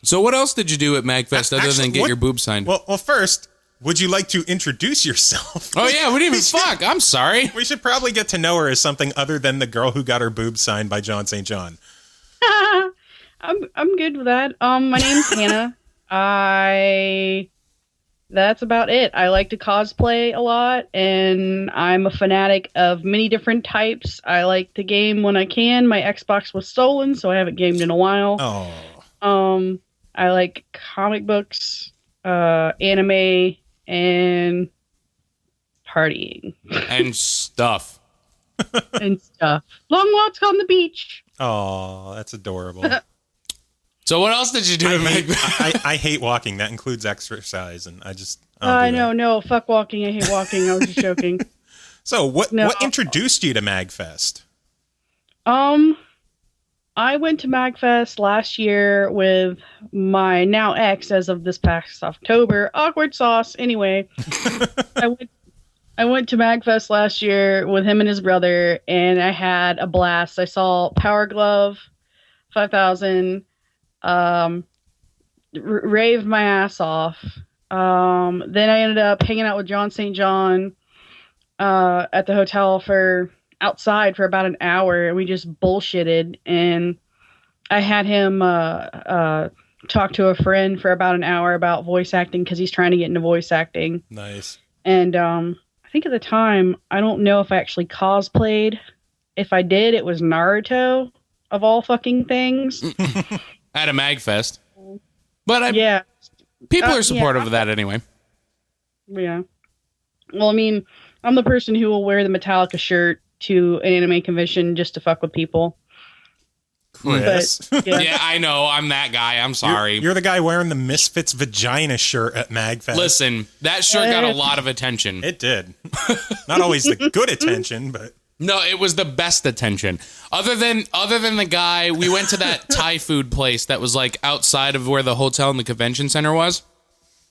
So what else did you do at MAGFest other Actually, than get what- your boobs signed? Well, first, would you like to introduce yourself? Oh yeah, we didn't even fuck. I'm sorry. We should probably get to know her as something other than the girl who got her boobs signed by John St. John. I'm good with that. My name's Hannah. That's about it. I like to cosplay a lot, and I'm a fanatic of many different types. I like to game when I can. My Xbox was stolen, so I haven't gamed in a while. Oh. I like comic books, anime, and partying And stuff. and stuff. Long walks on the beach. Oh, that's adorable. So what else did you do at MAGFest? I hate walking. That includes exercise, and I just. No, fuck walking. I hate walking. I was just joking. So what No. introduced you to MAGFest? I went to MAGFest last year with my now ex as of this past October. Awkward sauce. Anyway, I went to MAGFest last year with him and his brother, and I had a blast. I saw Power Glove, 5000, raved my ass off. Then I ended up hanging out with John St. John at the hotel outside for about an hour, and we just bullshitted, and I had him talk to a friend for about an hour about voice acting because he's trying to get into voice acting. Nice. And I think at the time, I don't know if I actually cosplayed. If I did, it was Naruto, of all fucking things. At a MAGFest. But Yeah. people are yeah. supportive of that anyway. Yeah. Well, I mean, I'm the person who will wear the Metallica shirt to an anime convention just to fuck with people. Chris. But, Yeah, I know. I'm that guy. I'm sorry. You're the guy wearing the Misfits vagina shirt at MAGFest. Listen, that shirt got a lot of attention. It did. Not always the good attention, but No, it was the best attention. Other than the guy, we went to that Thai food place that was like outside of where the hotel and the convention center was.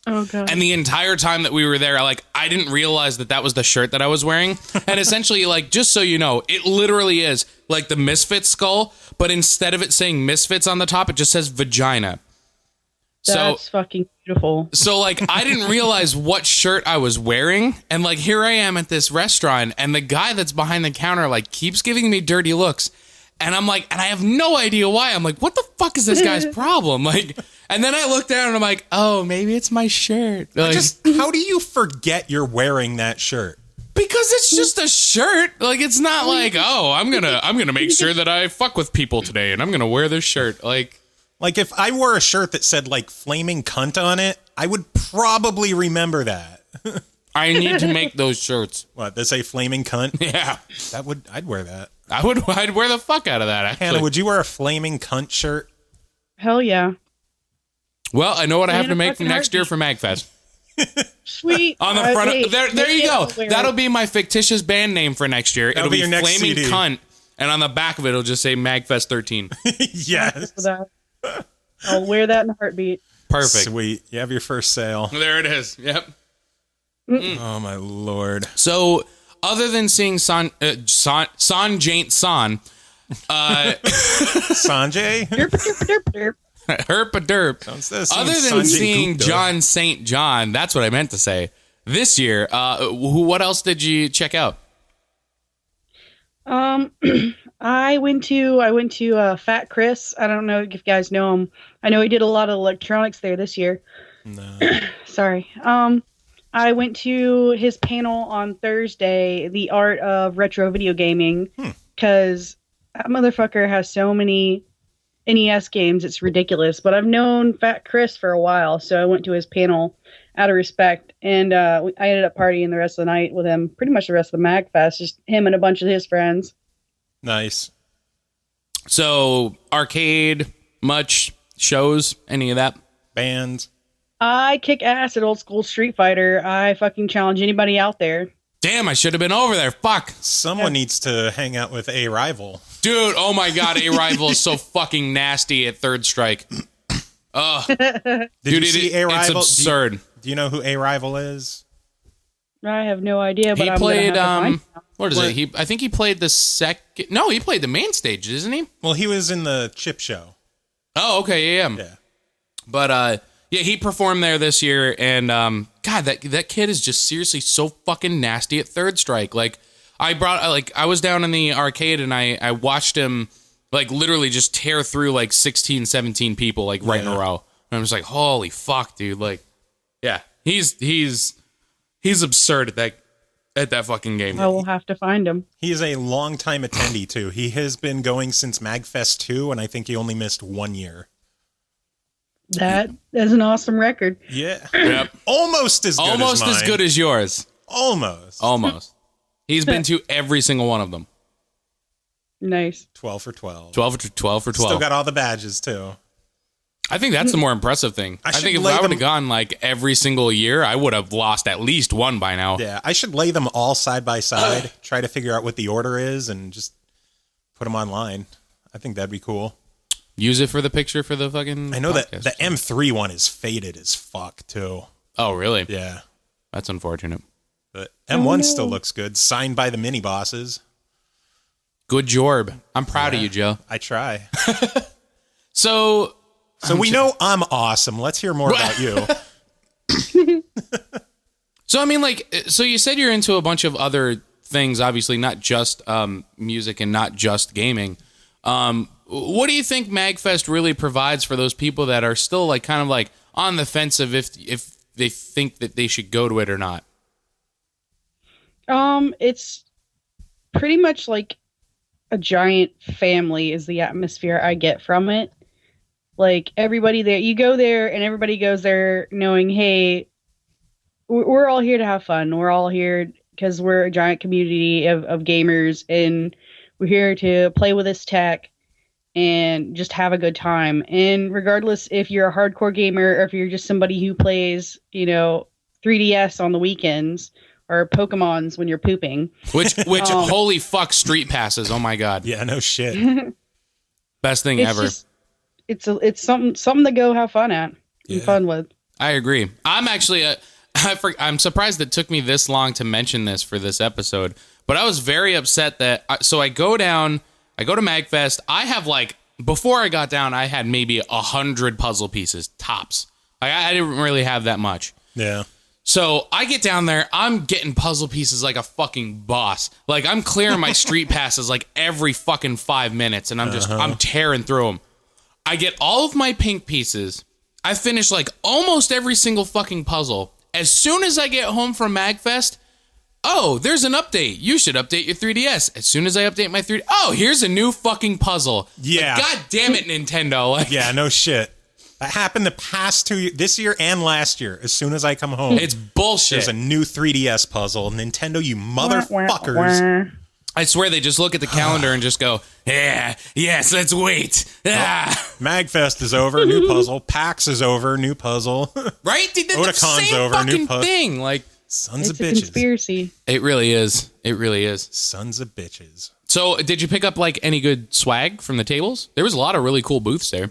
Oh, God. And the entire time that we were there, like, I didn't realize that was the shirt that I was wearing. And essentially, like, just so you know, it literally is like the Misfits skull, but instead of it saying Misfits on the top, it just says vagina. That's fucking beautiful. So, like, I didn't realize what shirt I was wearing. And, like, here I am at this restaurant, and the guy that's behind the counter, like, keeps giving me dirty looks. And I'm like, and I have no idea why. I'm like, what the fuck is this guy's problem? Like, and then I look down and I'm like, oh, maybe it's my shirt. Like, how do you forget you're wearing that shirt? because it's just a shirt. Like, it's not like, oh, I'm gonna make sure that I fuck with people today, and I'm gonna wear this shirt. Like if I wore a shirt that said like flaming cunt on it, I would probably remember that. I need to make those shirts. What, they say flaming cunt? Yeah, I'd wear that. I'd wear the fuck out of that. Actually. Hannah, would you wear a flaming cunt shirt? Hell yeah. Well, I know what I have to make fucking for next year for MAGFest. Sweet. On the front, Hey, there you go. That'll be my fictitious band name for next year. That'll It'll be be your next Flaming CD. Cunt, and on the back of it, it'll just say MAGFest 13. Yes. I'll wear that in a heartbeat. Perfect. Sweet. You have your first sale. There it is. Yep. Oh my lord. So, other than seeing Sanjay San, Sanjay? Derp, derp, derp, derp. herp a derp. Other than Sanjay seeing Gupta. John St. John, that's what I meant to say. This year, what else did you check out? I went to Fat Kris. I don't know if you guys know him. I know he did a lot of electronics there this year. No. Sorry. I went to his panel on Thursday, The Art of Retro Video Gaming, because that motherfucker has so many NES games, it's ridiculous. But I've known Fat Kris for a while, so I went to his panel out of respect, and I ended up partying the rest of the night with him, pretty much the rest of the MAGFest, just him and a bunch of his friends. Nice. So, arcade, much shows, any of that? Bands. I kick ass at old school Street Fighter. I fucking challenge anybody out there. Damn, I should have been over there. Fuck. Someone needs to hang out with A Rival. Dude, oh my god, A Rival is so fucking nasty at Third Strike. Ugh. Did you see A Rival? It's absurd. Do you know who A Rival is? I have no idea, but He I'm played, gonna have to find out. what is it? I think he played the second. No, he played the main stage, isn't he? Well, he was in the Chip Show. Oh, okay, yeah. But yeah, he performed there this year, and God, that kid is just seriously so fucking nasty at Third Strike. Like, I was down in the arcade and I watched him like literally just tear through like 16, 17 people like right in a row. And I'm just like, holy fuck, dude! Like, yeah, he's absurd at that fucking game. I will have to find him. He is a long-time attendee, too. He has been going since MAGFest 2, and I think he only missed 1 year. That is an awesome record. Yeah. Yep. Almost as good Almost as mine. as good as yours. Almost. He's been to every single one of them. Nice. 12 for 12. 12 for 12 for 12. Still got all the badges, too. I think that's the more impressive thing. I should think if lay I would them- have gone like every single year, I would have lost at least one by now. Yeah, I should lay them all side by side, try to figure out what the order is, and just put them online. I think that'd be cool. Use it for the picture for the fucking I know that podcast. the M3 one is faded as fuck, too. Oh, really? Yeah. That's unfortunate. But M1 still looks good, signed by the mini bosses. Good job. I'm proud of you, Joe. I try. So we know I'm awesome. Let's hear more about you. I mean, like, so you said you're into a bunch of other things, obviously, not just music and not just gaming. What do you think MAGFest really provides for those people that are still like kind of like on the fence of if they think that they should go to it or not? It's pretty much like a giant family is the atmosphere I get from it. Like everybody there, you go there and everybody goes there knowing, hey, we're all here to have fun. We're all here because we're a giant community of gamers, and we're here to play with this tech and just have a good time. And regardless if you're a hardcore gamer or if you're just somebody who plays, 3DS on the weekends or Pokemons when you're pooping. Which holy fuck, street passes. Oh my god. Yeah, no shit. Best thing ever. It's something to go have fun at and fun with. I agree. I'm actually I'm surprised it took me this long to mention this for this episode, but I was very upset that I go to MAGFest. I have like, before I got down, I had maybe 100 puzzle pieces tops. I didn't really have that much. Yeah. So I get down there, I'm getting puzzle pieces like a fucking boss. Like I'm clearing my street passes like every fucking 5 minutes, and I'm tearing through them. I get all of my pink pieces. I finish like almost every single fucking puzzle. As soon as I get home from MAGFest, oh, there's an update. You should update your 3DS. As soon as I update my 3DS, oh, here's a new fucking puzzle. Yeah. Like, God damn it, Nintendo. Like, Yeah, no shit. That happened the past 2 years, this year and last year. As soon as I come home, it's bullshit. there's a new 3DS puzzle. Nintendo, you motherfuckers. I swear they just look at the calendar and just go, yeah, yes, let's wait. Ah. MAGFest is over, new puzzle. PAX is over, new puzzle. Right? They did the Otacon's same over, new fucking puzzle. thing. Like, Sons It's of a bitches. conspiracy. it really is. It really is. Sons of bitches. So, did you pick up like any good swag from the tables? There was a lot of really cool booths there.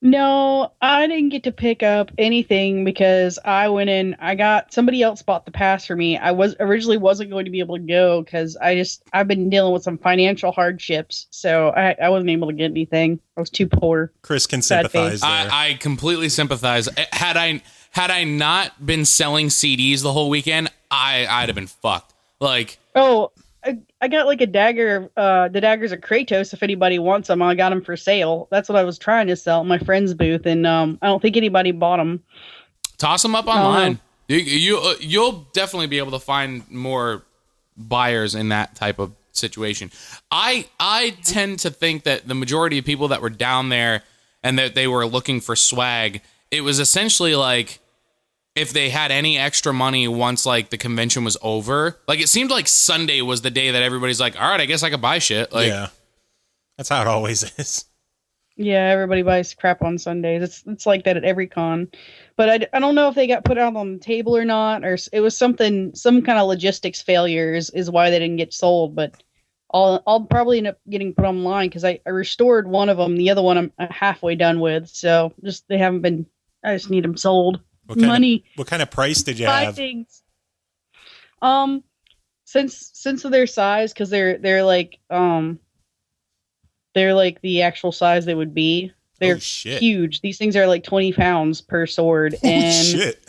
No, I didn't get to pick up anything because I went in. Somebody else bought the pass for me. I originally wasn't going to be able to go because I've been dealing with some financial hardships, so I wasn't able to get anything. I was too poor. Chris can Sad sympathize face. there. I completely sympathize. Had I not been selling CDs the whole weekend, I'd have been fucked. Like, Oh, I got like a dagger. The daggers of Kratos. If anybody wants them, I got them for sale. That's what I was trying to sell at my friend's booth, and I don't think anybody bought them. toss them up online. You'll definitely be able to find more buyers in that type of situation. I tend to think that the majority of people that were down there and that they were looking for swag, it was essentially like if they had any extra money once like the convention was over. Like it seemed like Sunday was the day that everybody's like, all right, I guess I could buy shit. Like, yeah. That's how it always is. Yeah, everybody buys crap on Sundays. It's like that at every con. But I don't know if they got put out on the table or not, or it was some kind of logistics failures is why they didn't get sold. But I'll probably end up getting put online because I restored one of them. The other one I'm halfway done with. So they haven't been. I just need them sold. What kind of price did you Buy have? things. Since of their size, because they're like the actual size they would be. They're huge. These things are like 20 pounds per sword. And shit.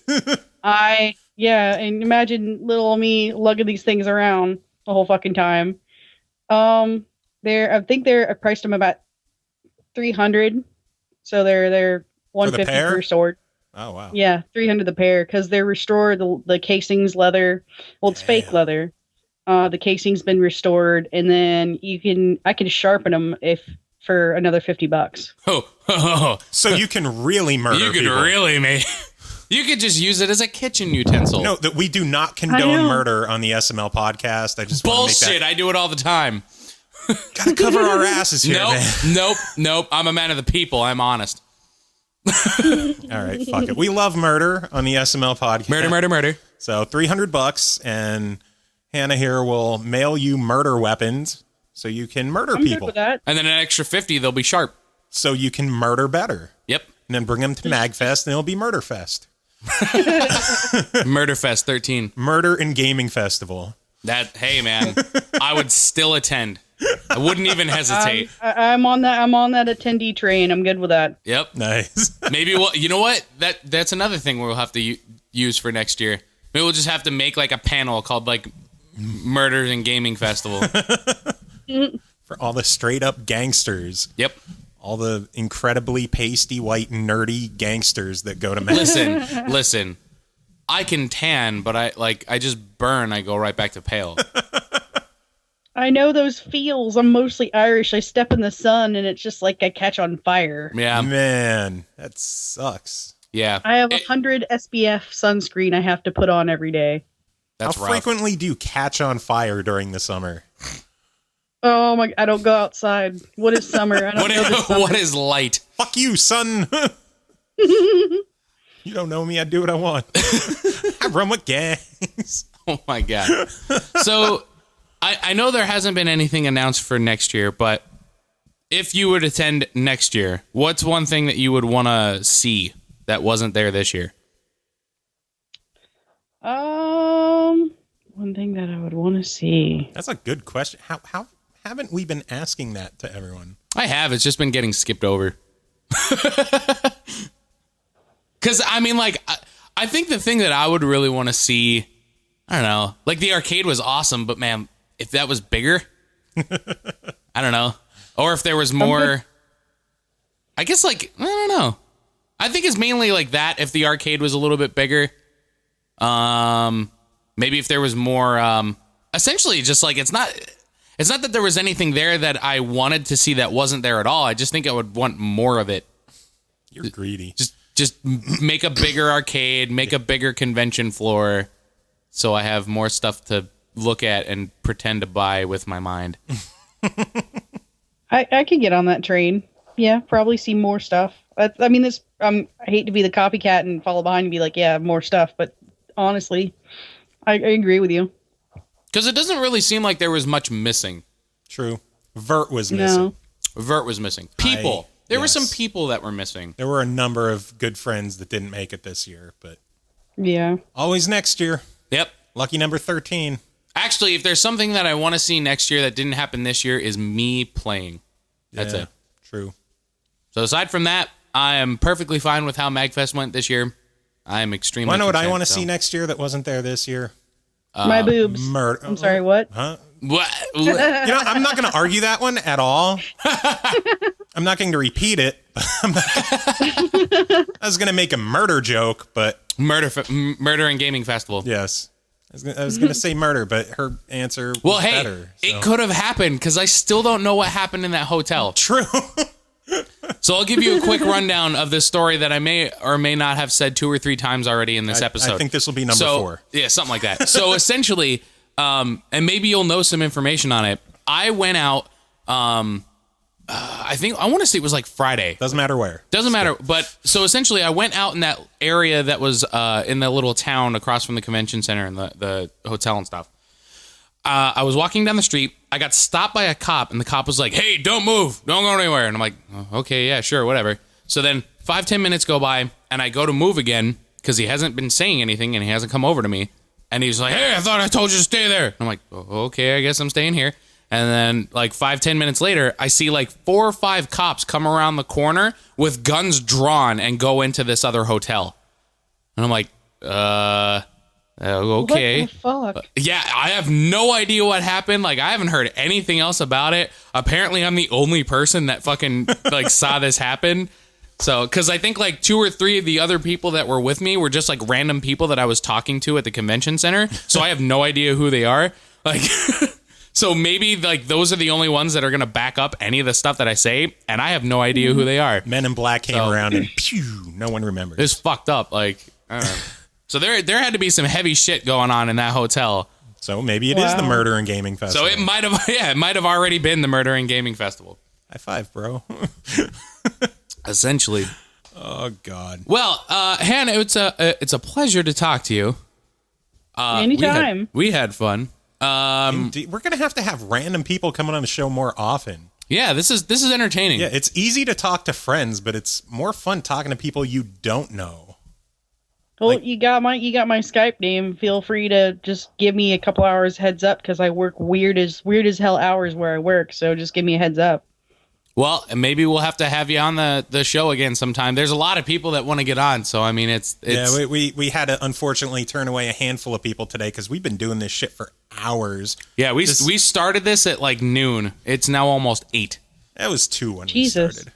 and imagine little me lugging these things around the whole fucking time. I priced them about 300. So they're 150 per sword. Oh wow. Yeah, 300 the pair because they're restored. The casing's leather. Well, it's fake leather. The casing's been restored, and then I can sharpen them for another $50. Oh. So you can really murder You could people. really make. You could just use it as a kitchen utensil. No, that we do not condone murder on the SML podcast. I just bullshit. Want to make that. I do it all the time. Gotta cover our asses here, man. Nope. I'm a man of the people. I'm honest. All right, fuck it. We love murder on the SML podcast. Murder. So $300, and Hannah here will mail you murder weapons so you can murder I'm people. good with that. And then an extra 50, they'll be sharp. So you can murder better. Yep. And then bring them to MAGFest, and it'll be Murderfest. Murderfest 13. Murder and Gaming Festival. Hey man, I would still attend. I wouldn't even hesitate. I'm on that attendee train. I'm good with that. Yep. Nice. Maybe you know what? That's another thing we'll have to use for next year. Maybe we'll just have to make like a panel called like Murder and Gaming Festival. For all the straight up gangsters. Yep. All the incredibly pasty, white, nerdy gangsters that go to MAGFest. Listen. I can tan, but I just burn. I go right back to pale. I know those feels. I'm mostly Irish. I step in the sun and it's just like I catch on fire. Yeah. Man, that sucks. Yeah. I have 100 SPF sunscreen I have to put on every day. That's How rough. frequently do you catch on fire during the summer? Oh my! I don't go outside. What is summer? I don't know this summer. What is light? Fuck you, son. You don't know me. I do what I want. I run with gangs. Oh my god. So I know there hasn't been anything announced for next year, but if you would attend next year, what's one thing that you would want to see that wasn't there this year? One thing that I would want to see. That's a good question. How haven't we been asking that to everyone? I have. It's just been getting skipped over. Because, I mean, like, I think the thing that I would really want to see, I don't know, like the arcade was awesome, but man, if that was bigger, I don't know. Or if there was more, I guess, like, I don't know. I think it's mainly like that if the arcade was a little bit bigger. Maybe if there was more, essentially just like, it's not that there was anything there that I wanted to see that wasn't there at all. I just think I would want more of it. You're greedy. Just make a bigger arcade, make a bigger convention floor, so I have more stuff to look at and pretend to buy with my mind. I could get on that train. Yeah, probably see more stuff. I mean, this. I hate to be the copycat and follow behind and be like, yeah, more stuff. But honestly, I agree with you. Because it doesn't really seem like there was much missing. True. Vert was missing. Vert was missing. People. There were some people that were missing. There were a number of good friends that didn't make it this year, but yeah, always next year. Yep. Lucky number 13. Actually, if there's something that I want to see next year that didn't happen this year is me playing. That's it. True. So aside from that, I am perfectly fine with how MAGFest went this year. I am extremely. I know what I content, want to see next year that wasn't there this year. My boobs. I'm sorry, what? Huh? What? I'm not going to argue that one at all. I'm not going to repeat it. I was going to make a murder joke, but Murder and Gaming Festival. Yes. I was going to say murder, but her answer was better. So. It could have happened because I still don't know what happened in that hotel. True. So I'll give you a quick rundown of this story that I may or may not have said 2 or 3 times already in this episode. I think this will be number 4. Yeah, something like that. So essentially, and maybe you'll know some information on it. I went out, I want to say it was like Friday. Doesn't matter where. Doesn't matter. But so essentially, I went out in that area that was in the little town across from the convention center and the hotel and stuff. I was walking down the street. I got stopped by a cop, and the cop was like, "Hey, don't move. Don't go anywhere." And I'm like, oh, okay, yeah, sure, whatever. So then 5-10 minutes go by, and I go to move again because he hasn't been saying anything, and he hasn't come over to me. And he's like, "Hey, I thought I told you to stay there." And I'm like, oh, okay, I guess I'm staying here. And then like 5-10 minutes later, I see like 4 or 5 cops come around the corner with guns drawn and go into this other hotel. And I'm like, okay. What the fuck? Yeah, I have no idea what happened. Like, I haven't heard anything else about it. Apparently, I'm the only person that fucking like saw this happen. So, because I think like 2 or 3 of the other people that were with me were just like random people that I was talking to at the convention center. So I have no idea who they are. Like, so maybe like those are the only ones that are gonna back up any of the stuff that I say, and I have no idea who they are. Men in Black came around and pew, no one remembers. It's fucked up. Like, I don't know. So there had to be some heavy shit going on in that hotel. So maybe it is the Murder and Gaming Festival. So it might have already been the Murder and Gaming Festival. High five, bro. Essentially. Oh God. Well, Hannah, it's a pleasure to talk to you. Anytime. We had fun. Indeed. We're gonna have to have random people coming on the show more often. Yeah, this is entertaining. Yeah, it's easy to talk to friends, but it's more fun talking to people you don't know. Well, you got my Skype name. Feel free to just give me a couple hours heads up because I work weird as hell hours where I work. So just give me a heads up. Well, and maybe we'll have to have you on the show again sometime. There's a lot of people that want to get on, so I mean, it's yeah. We had to unfortunately turn away a handful of people today because we've been doing this shit for hours. Yeah, we started this at like noon. It's now almost 8. That was 2 when Jesus. we started.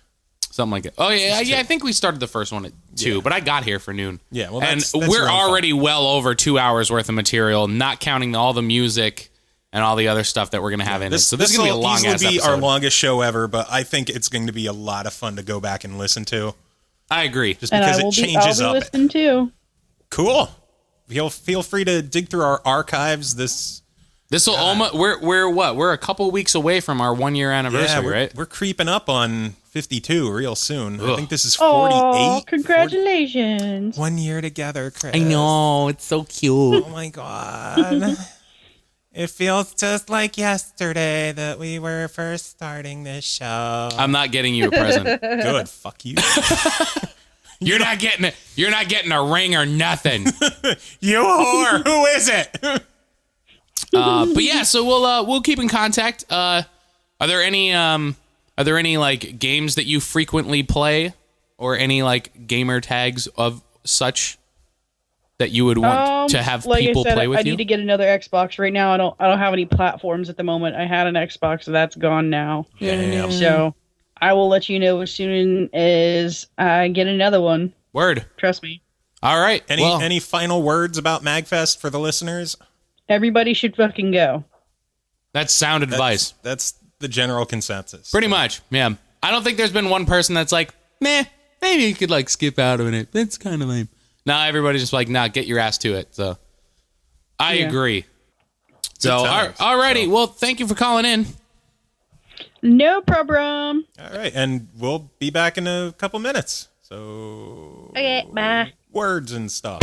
Something like that. Oh yeah, I think we started the first one at 2, but I got here for noon. Yeah, well, and that's we're already well over 2 hours worth of material, not counting all the music and all the other stuff that we're gonna have in it. So this is gonna be a long ass episode. Our longest show ever, but I think it's going to be a lot of fun to go back and listen to. I agree, just because it changes I'll up. be listening too. Cool. Feel free to dig through our archives. This will almost we're a couple weeks away from our 1-year anniversary, right? We're creeping up on 52 real soon. Ugh. I think this is 48. Oh, congratulations. 1 year together, Kris. I know, it's so cute. Oh my God. It feels just like yesterday that we were first starting this show. I'm not getting you a present. Good, fuck you. You're not getting a ring or nothing. You whore. Who is it? But yeah, so we'll keep in contact. Are there any like games that you frequently play, or any like gamer tags of such that you would want to have like people I said, play with I you? need to get another Xbox. Right now, I don't have any platforms at the moment. I had an Xbox, so that's gone now. Damn. So I will let you know as soon as I get another one. Word. Trust me. All right. Any final words about MAGFest for the listeners? Everybody should fucking go. That's sound advice. That's the general consensus. Pretty much, yeah. I don't think there's been one person that's like, meh, maybe you could like skip out of it. That's kind of lame. Nah, everybody's just like, nah, get your ass to it. So I agree. So, alrighty. Well, thank you for calling in. No problem. All right, and we'll be back in a couple minutes. So, Okay, bye. Words and stuff.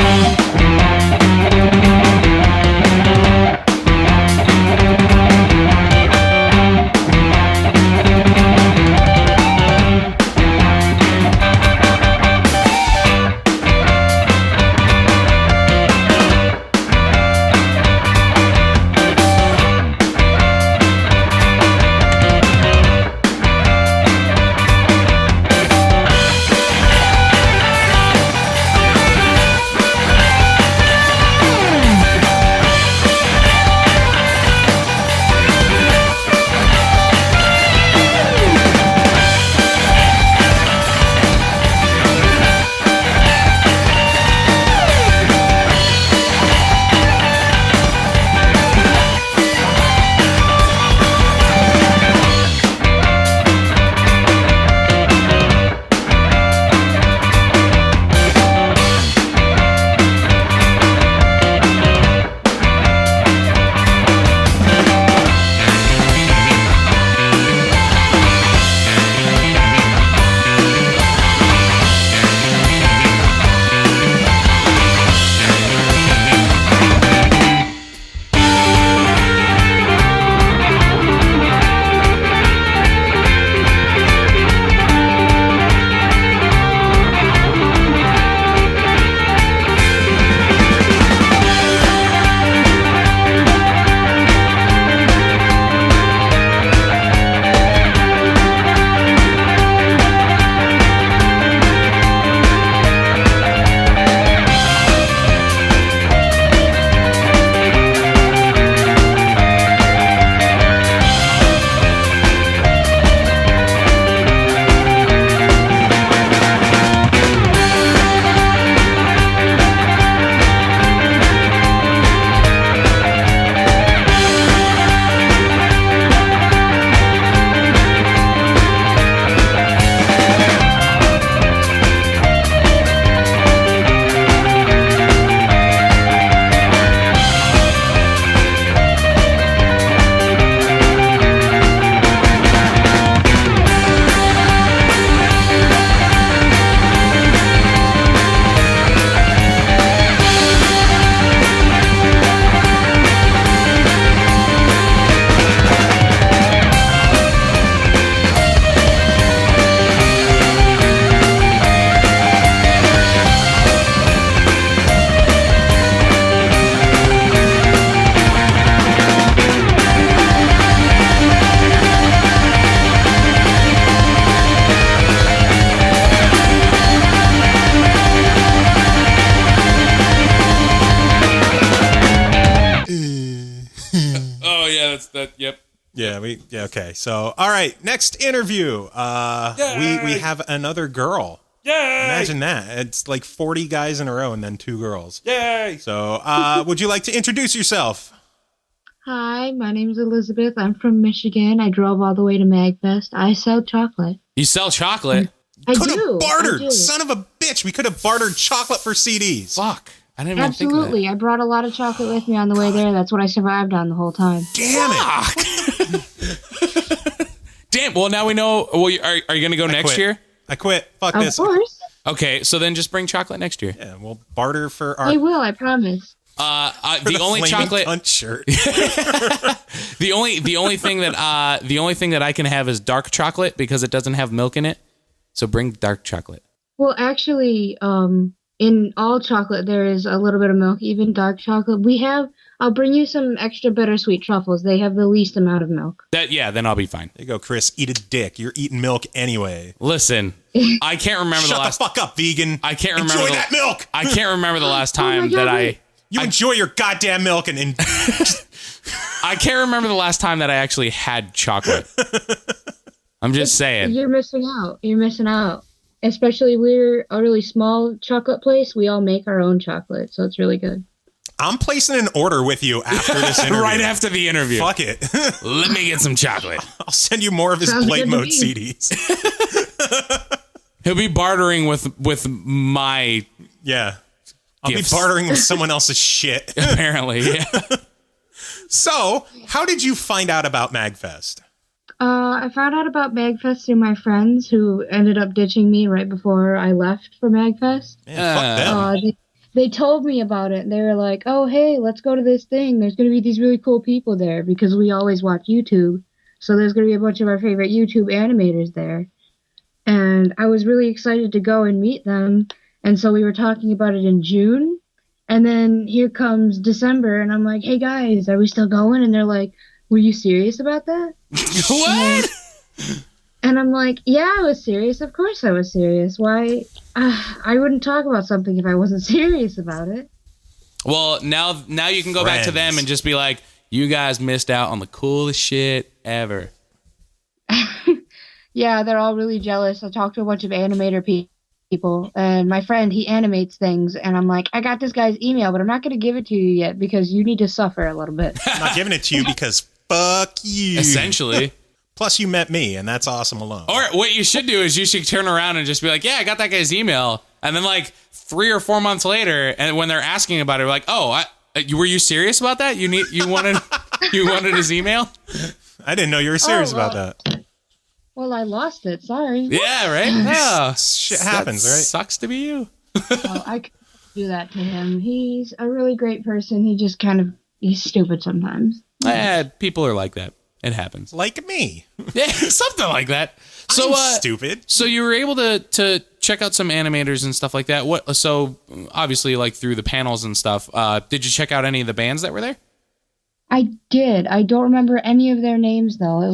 Yep. Yeah, okay. So, all right, next interview. We have another girl. Yay! Imagine that. It's like 40 guys in a row and then 2 girls. Yay! So, would you like to introduce yourself? Hi, my name is Elizabeth. I'm from Michigan. I drove all the way to MAGFest. I sell chocolate. You sell chocolate? I Could do. have bartered. I do. Son of a bitch. We could have bartered chocolate for CDs. Fuck. I didn't even think of Absolutely. I brought a lot of chocolate with me on the way there. That's what I survived on the whole time. Damn it. Damn. Well, now we know. Well, are you going to go next year? I quit. Fuck Of this. course. Okay, so then just bring chocolate next year. Yeah, we'll barter for our... I will, I promise. The only Flaming chocolate Cunt shirt. the only thing that I can have is dark chocolate because it doesn't have milk in it. So bring dark chocolate. Well, actually, in all chocolate there is a little bit of milk, even dark chocolate. I'll bring you some extra bittersweet truffles. They have the least amount of milk. Then I'll be fine. There you go, Chris. Eat a dick. You're eating milk anyway. Listen, I can't remember Shut the last. Shut the fuck up, vegan. I can't remember Enjoy that milk. I can't remember the last time God, that I. You enjoy your goddamn milk and I can't remember the last time that I actually had chocolate. I'm just saying. You're missing out. You're missing out. Especially we're a really small chocolate place. We all make our own chocolate, so it's really good. I'm placing an order with you after this interview. Right after the interview. Fuck it. Let me get some chocolate. I'll send you more of his Sounds good to Blademode me. CDs. He'll be bartering with my Yeah. I'll gifts. be bartering with someone else's shit. Apparently, yeah. So, how did you find out about MAGFest? I found out about MAGFest through my friends who ended up ditching me right before I left for MAGFest. Man, fuck them. They told me about it. They were like, oh, hey, let's go to this thing. There's going to be these really cool people there because we always watch YouTube. So there's going to be a bunch of our favorite YouTube animators there. And I was really excited to go and meet them. And so we were talking about it in June. And then here comes December. And I'm like, hey, guys, are we still going? And they're like, were you serious about that? What? And I'm like, yeah, I was serious. Of course I was serious. Why? I wouldn't talk about something if I wasn't serious about it. Well, now you can go back to them and just be like, you guys missed out on the coolest shit ever. Yeah, they're all really jealous. I talked to a bunch of animator people, and my friend, he animates things, and I'm like, I got this guy's email, but I'm not going to give it to you yet because you need to suffer a little bit. I'm not giving it to you because fuck you. Essentially. Plus, you met me, and that's awesome alone. Or what you should do is you should turn around and just be like, yeah, I got that guy's email. And then like 3 or 4 months later, and when they're asking about it, like, oh, were you serious about that? You wanted his email? I didn't know you were serious about that. Well, I lost it. Sorry. Yeah, right? Yeah. Shit happens, right? Sucks to be you. Well, I could do that to him. He's a really great person. He just he's stupid sometimes. People are like that. It happens. Like me. Yeah, something like that. So I'm stupid. So you were able to check out some animators and stuff like that. So obviously, like through the panels and stuff, did you check out any of the bands that were there? I did. I don't remember any of their names though. It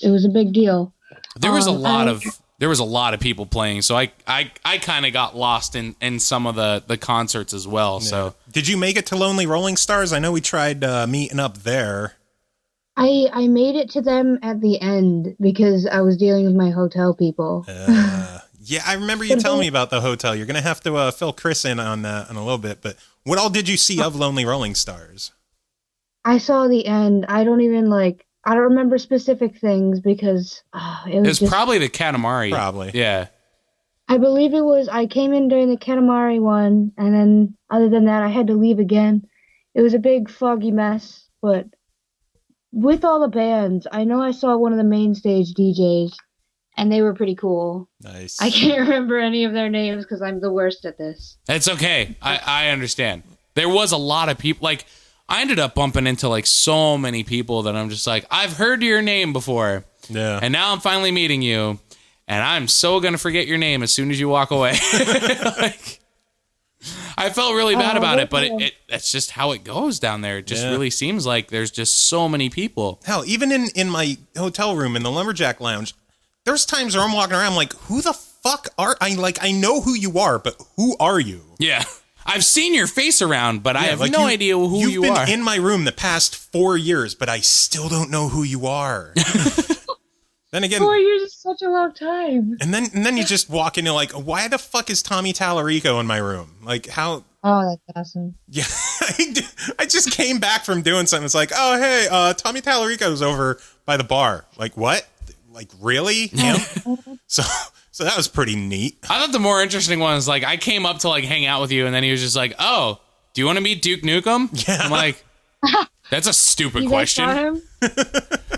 was a big deal. There was a lot of people playing, so I kind of got lost in some of the concerts as well. Yeah. So did you make it to Lonely Rolling Stars? I know we tried meeting up there. I made it to them at the end because I was dealing with my hotel people. Yeah, I remember you telling me about the hotel. You're going to have to fill Kris in on that in a little bit. But what all did you see of Lonely Rolling Stars? I saw the end. I don't remember specific things because it was probably the Katamari. Probably. Yeah. I believe it was. I came in during the Katamari one, and then other than that, I had to leave again. It was a big foggy mess, but with all the bands, I know I saw one of the main stage DJs, and they were pretty cool. Nice. I can't remember any of their names because I'm the worst at this. It's okay. I understand. There was a lot of people. Like, I ended up bumping into like so many people that I'm just like, I've heard your name before. Yeah. And now I'm finally meeting you, and I'm so going to forget your name as soon as you walk away. Like, I felt really bad about it, but that's just how it goes down there. It just really seems like there's just so many people. Hell, even in my hotel room in the Lumberjack Lounge, there's times where I'm walking around like, who the fuck are I? Like, I know who you are, but who are you? Yeah. I've seen your face around, but I have no idea who you are. You've been in my room the past 4 years, but I still don't know who you are. Then again, 4 years is such a long time. And then you just walk in and like, why the fuck is Tommy Tallarico in my room? Like, how? Oh, that's awesome. Yeah, I just came back from doing something. It's like, oh hey, Tommy Tallarico's over by the bar. Like, what? Like, really? Him? So that was pretty neat. I thought the more interesting one was like, I came up to like hang out with you, and then he was just like, oh, do you want to meet Duke Nukem? Yeah. I'm like, that's a stupid question. Him?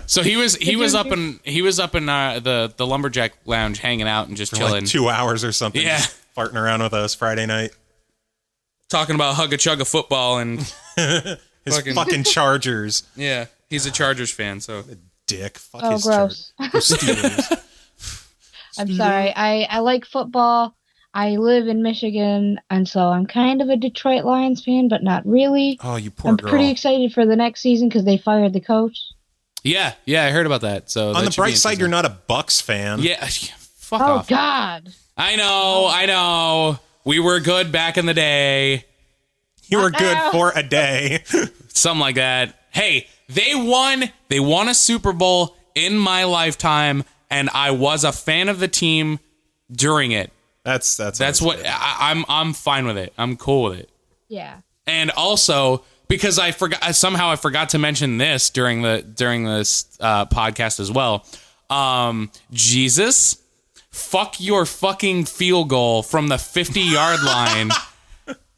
So he was up in the Lumberjack Lounge hanging out and just for chilling like 2 hours or something. Yeah, farting around with us Friday night, talking about hugga chugga football and his fucking Chargers. Yeah, he's a Chargers fan, so dick. Fuck oh, his gross. Steelers. I'm sorry. I like football. I live in Michigan, and so I'm kind of a Detroit Lions fan, but not really. Oh, you poor girl. I'm pretty excited for the next season because they fired the coach. Yeah, I heard about that. So on the bright side, you're not a Bucks fan. Yeah, fuck off. Oh, God. I know. We were good back in the day. You were good for a day. Something like that. Hey, they won a Super Bowl in my lifetime, and I was a fan of the team during it. That's what I'm fine with it. I'm cool with it. Yeah. And also because I forgot to mention this during this podcast as well. Jesus, fuck your fucking field goal from the 50-yard line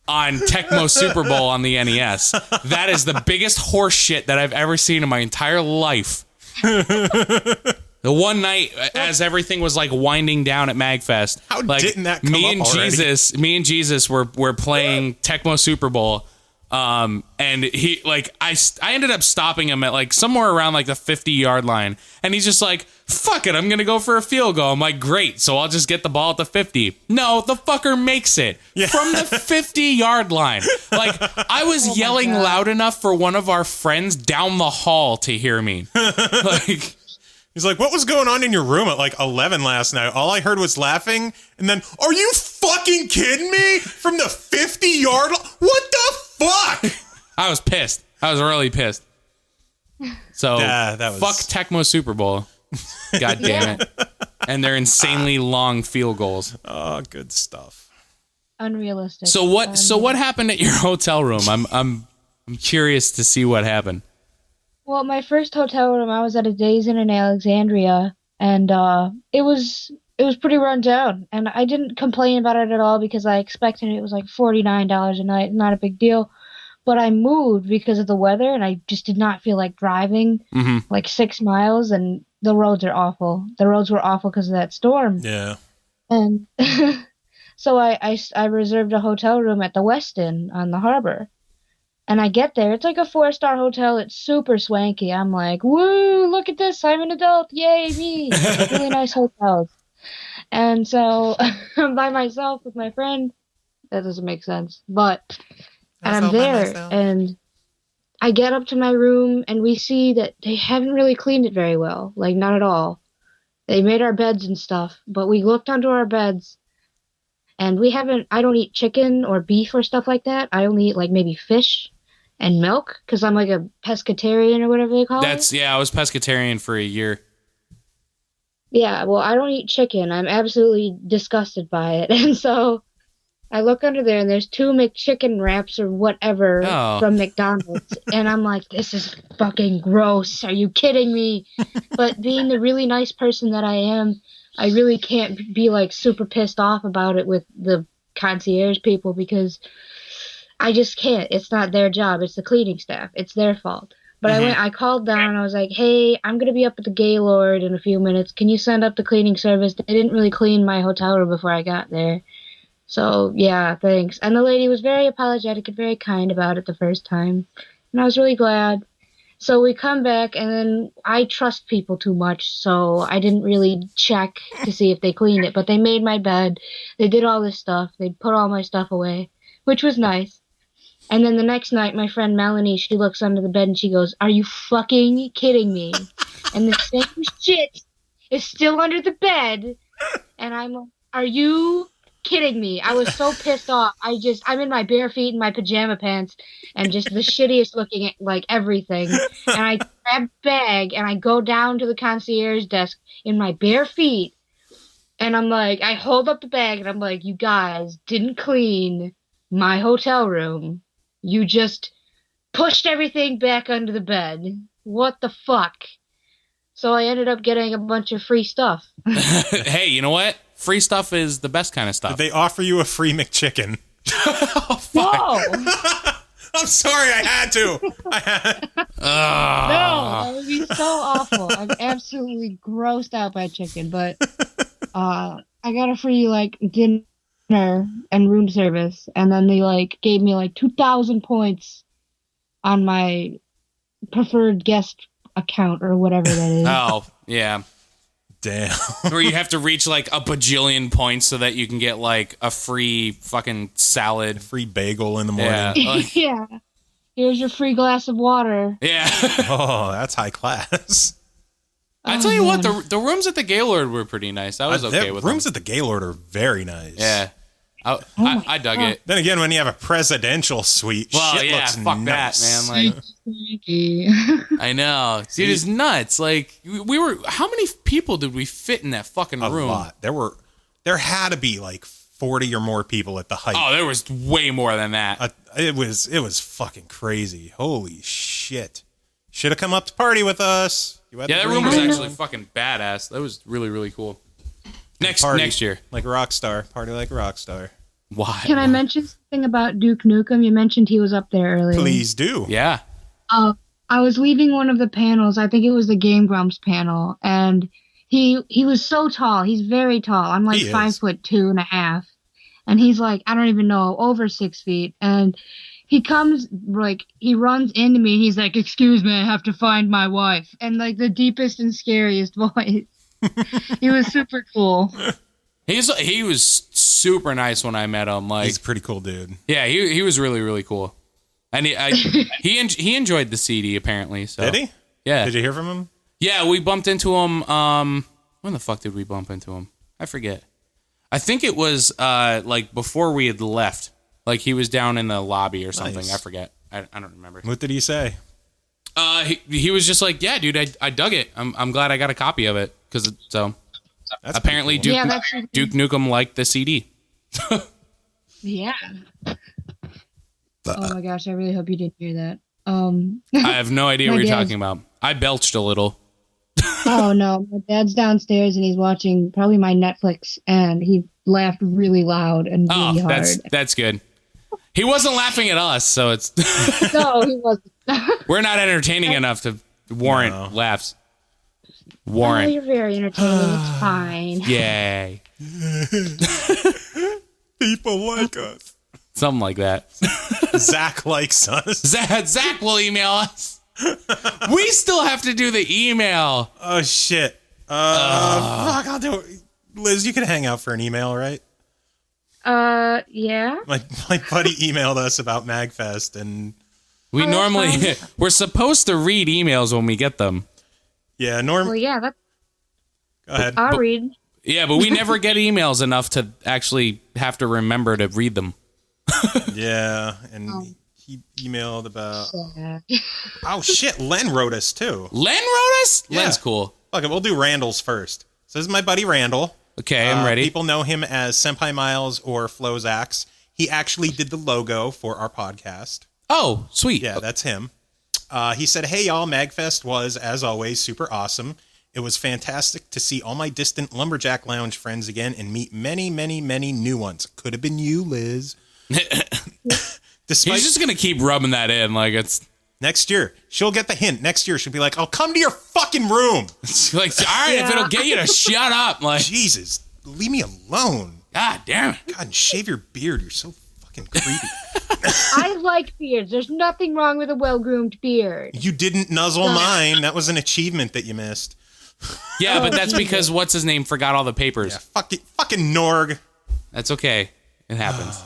on Tecmo Super Bowl on the NES. That is the biggest horse shit that I've ever seen in my entire life. The one night as everything was like winding down at MAGFest, How like, didn't that come up already? Me and Jesus were playing Tecmo Super Bowl. And he like I ended up stopping him at like somewhere around like the 50-yard line, and he's just like, fuck it, I'm gonna go for a field goal. I'm like, great, so I'll just get the ball at the 50. No, the fucker makes it from the 50-yard line. Like, I was yelling loud enough for one of our friends down the hall to hear me. Like, he's like, what was going on in your room at like 11 last night? All I heard was laughing, and then, are you fucking kidding me? From the 50-yard line? What the fuck? I was pissed. I was really pissed. So, that was... fuck Tecmo Super Bowl. God damn it. And their insanely long field goals. Oh, good stuff. Unrealistic. So what happened at your hotel room? I'm curious to see what happened. Well, my first hotel room, I was at a Days Inn in Alexandria, and it was pretty run down, and I didn't complain about it at all because I expected it was like $49 a night, not a big deal. But I moved because of the weather, and I just did not feel like driving like 6 miles, and the roads are awful. The roads were awful because of that storm. Yeah. And so I reserved a hotel room at the Westin on the harbor. And I get there. It's like a 4-star hotel. It's super swanky. I'm like, woo, look at this. I'm an adult. Yay, me. Really nice hotels. And so I'm by myself with my friend. That doesn't make sense. But and I'm there. And I get up to my room and we see that they haven't really cleaned it very well. Like, not at all. They made our beds and stuff. But we looked under our beds. And I don't eat chicken or beef or stuff like that. I only eat like maybe fish and milk, because I'm like a pescatarian or whatever they call it. Yeah, I was pescatarian for a year. Yeah, well, I don't eat chicken. I'm absolutely disgusted by it. And so I look under there, and there's 2 McChicken wraps or whatever from McDonald's. And I'm like, this is fucking gross. Are you kidding me? But being the really nice person that I am, I really can't be like super pissed off about it with the concierge people, because I just can't. It's not their job. It's the cleaning staff. It's their fault. But I called down and I was like, hey, I'm going to be up at the Gaylord in a few minutes. Can you send up the cleaning service? They didn't really clean my hotel room before I got there. So, yeah, thanks. And the lady was very apologetic and very kind about it the first time. And I was really glad. So we come back, and then I trust people too much, so I didn't really check to see if they cleaned it. But they made my bed. They did all this stuff. They put all my stuff away, which was nice. And then the next night, my friend Melanie, she looks under the bed and she goes, are you fucking kidding me? And the same shit is still under the bed. And I'm like, are you kidding me? I was so pissed off. I'm in my bare feet and my pajama pants and just the shittiest looking at like everything. And I grab a bag and I go down to the concierge desk in my bare feet. And I'm like, I hold up the bag and I'm like, you guys didn't clean my hotel room. You just pushed everything back under the bed. What the fuck? So I ended up getting a bunch of free stuff. Hey, you know what? Free stuff is the best kind of stuff. Did they offer you a free McChicken? Oh, fuck. Whoa! I'm sorry, I had to. No, that would be so awful. I'm absolutely grossed out by chicken, but I got a free like dinner and room service, and then they like gave me like 2,000 points on my preferred guest account or whatever that is. Oh, yeah. Damn. Where you have to reach like a bajillion points so that you can get like a free fucking salad. Free bagel in the morning. Yeah. Yeah. Here's your free glass of water. Yeah. Oh, that's high class. I tell you what, the rooms at the Gaylord were pretty nice. I was okay with rooms them. at the Gaylord are very nice. Yeah. I dug it. Then again, when you have a presidential suite, Well, shit yeah, looks fuck nice. that, man. Like, I know. Dude, it's nuts. Like, we were, how many people did we fit in that fucking room? A lot. There had to be like 40 or more people at the height. Oh, there was way more than that. It was fucking crazy. Holy shit. Should have come up to party with us. Yeah, that room was actually fucking badass. That was really, really cool. Next year. Like a rock star. Party like a rock star. Why? Can I mention something about Duke Nukem? You mentioned he was up there earlier. Please do. Yeah. I was leaving one of the panels. I think it was the Game Grumps panel, and he was so tall. He's very tall. I'm like 5'2.5", and he's like, I don't even know, over 6 feet. And he comes, like, he runs into me. And he's like, "Excuse me, I have to find my wife," and like the deepest and scariest voice. He was super cool. He was super nice when I met him. Like, he's a pretty cool dude. Yeah, he was really, really cool. And he enjoyed the CD apparently. So. Did he? Yeah. Did you hear from him? Yeah, we bumped into him. When the fuck did we bump into him? I forget. I think it was like before we had left. Like he was down in the lobby or something. Nice. I forget. I don't remember. What did he say? He was just like, "Yeah, dude, I dug it. I'm glad I got a copy of it because that's apparently cool. Duke Nukem liked the CD." Yeah. Oh my gosh, I really hope you didn't hear that. I have no idea what you're talking about. I belched a little. Oh no, my dad's downstairs and he's watching probably my Netflix, and he laughed really loud and really hard. That's good. He wasn't laughing at us, so it's no, he wasn't. We're not entertaining enough to warrant laughs. Warrant. Oh, you're very entertaining. It's fine. Yay. People like us. Something like that. Zach likes us. Zach will email us. We still have to do the email. Oh, shit. Fuck, I'll do it. Liz, you can hang out for an email, right? Yeah. My buddy emailed us about MAGFest, and we we're supposed to read emails when we get them. Yeah, Well, yeah, that's... Go ahead. I'll read. Yeah, but we never get emails enough to actually have to remember to read them. Yeah, and he emailed about... Oh, shit, Len wrote us, too. Len wrote us? Yeah. Len's cool. Okay, we'll do Randall's first. So this is my buddy Randall. Okay, I'm ready. People know him as Senpai Miles or Flozax. He actually did the logo for our podcast. Oh, sweet. Yeah, that's him. He said, "Hey, y'all, MAGFest was, as always, super awesome. It was fantastic to see all my distant Lumberjack Lounge friends again and meet many, many, many new ones. Could have been you, Liz." He's just going to keep rubbing that in like it's... Next year, she'll get the hint. Next year, she'll be like, "I'll come to your fucking room." Like, all right, if it'll get you to shut up. Like, Jesus, leave me alone. God damn it. God, and shave your beard. You're so fucking creepy. I like beards. There's nothing wrong with a well-groomed beard. You didn't nuzzle mine. That was an achievement that you missed. Yeah, but that's because what's his name forgot all the papers. Yeah, fucking Norg. That's okay. It happens.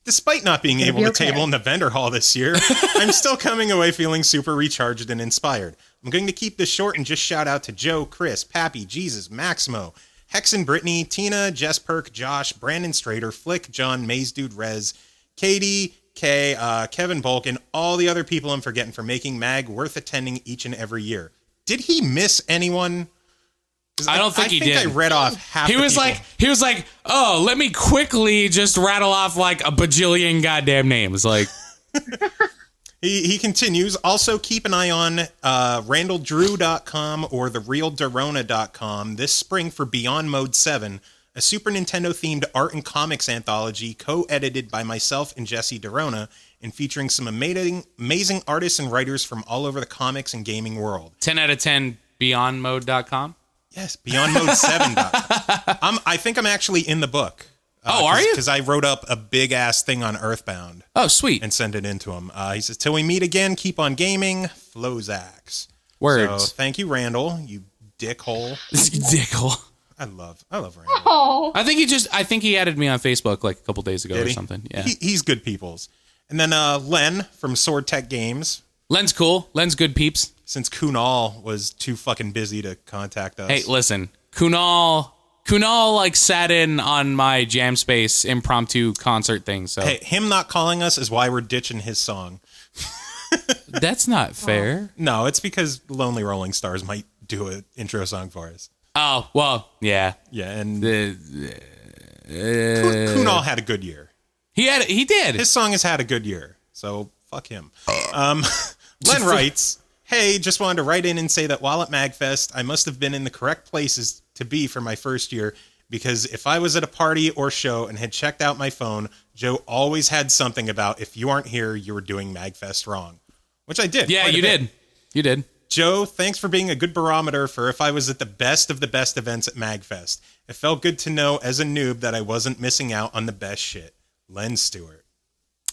Despite not being able to table in the vendor hall this year, I'm still coming away feeling super recharged and inspired. I'm going to keep this short and just shout out to Joe, Kris, Pappy, Jesus, Maximo, Hex and Brittany, Tina, Jess Perk, Josh, Brandon Strader, Flick, John, Maze Dude, Rez, Katie, Kay, Kevin Bulk, and all the other people I'm forgetting for making MAG worth attending each and every year. Did he miss anyone? I don't think he did. I read off half he was like, "Oh, let me quickly just rattle off like a bajillion goddamn names." Like he continues. Also, keep an eye on RandallDrew.com or TheRealDorona.com this spring for Beyond Mode 7, a Super Nintendo themed art and comics anthology co-edited by myself and Jesse Dorona and featuring some amazing artists and writers from all over the comics and gaming world. 10 out of 10 BeyondMode.com. Yes, BeyondMode7.com. I think I'm actually in the book. Are you? Because I wrote up a big-ass thing on Earthbound. Oh, sweet. And sent it into him. He says, "Till we meet again, keep on gaming, Flozax." Words. So, thank you, Randall, you dickhole. Dickhole. I love Randall. Oh. I think he added me on Facebook like a couple days ago or something. Yeah. He's good peoples. And then Len from Sword Tech Games. Len's cool. Len's good peeps. Since Kunal was too fucking busy to contact us. Hey, listen. Kunal like sat in on my Jam Space impromptu concert thing. So hey, him not calling us is why we're ditching his song. That's not fair. No, it's because Lonely Rolling Stars might do an intro song for us. Oh, well, yeah. Yeah, and Kunal had a good year. He did. His song has had a good year, so fuck him. Len writes, "Hey, just wanted to write in and say that while at MAGFest, I must have been in the correct places to be for my first year, because if I was at a party or show and had checked out my phone, Joe always had something about if you aren't here, you were doing MAGFest wrong, which I did. Yeah, you did. You did. Joe, thanks for being a good barometer for if I was at the best of the best events at MAGFest. It felt good to know as a noob that I wasn't missing out on the best shit. Len Stewart.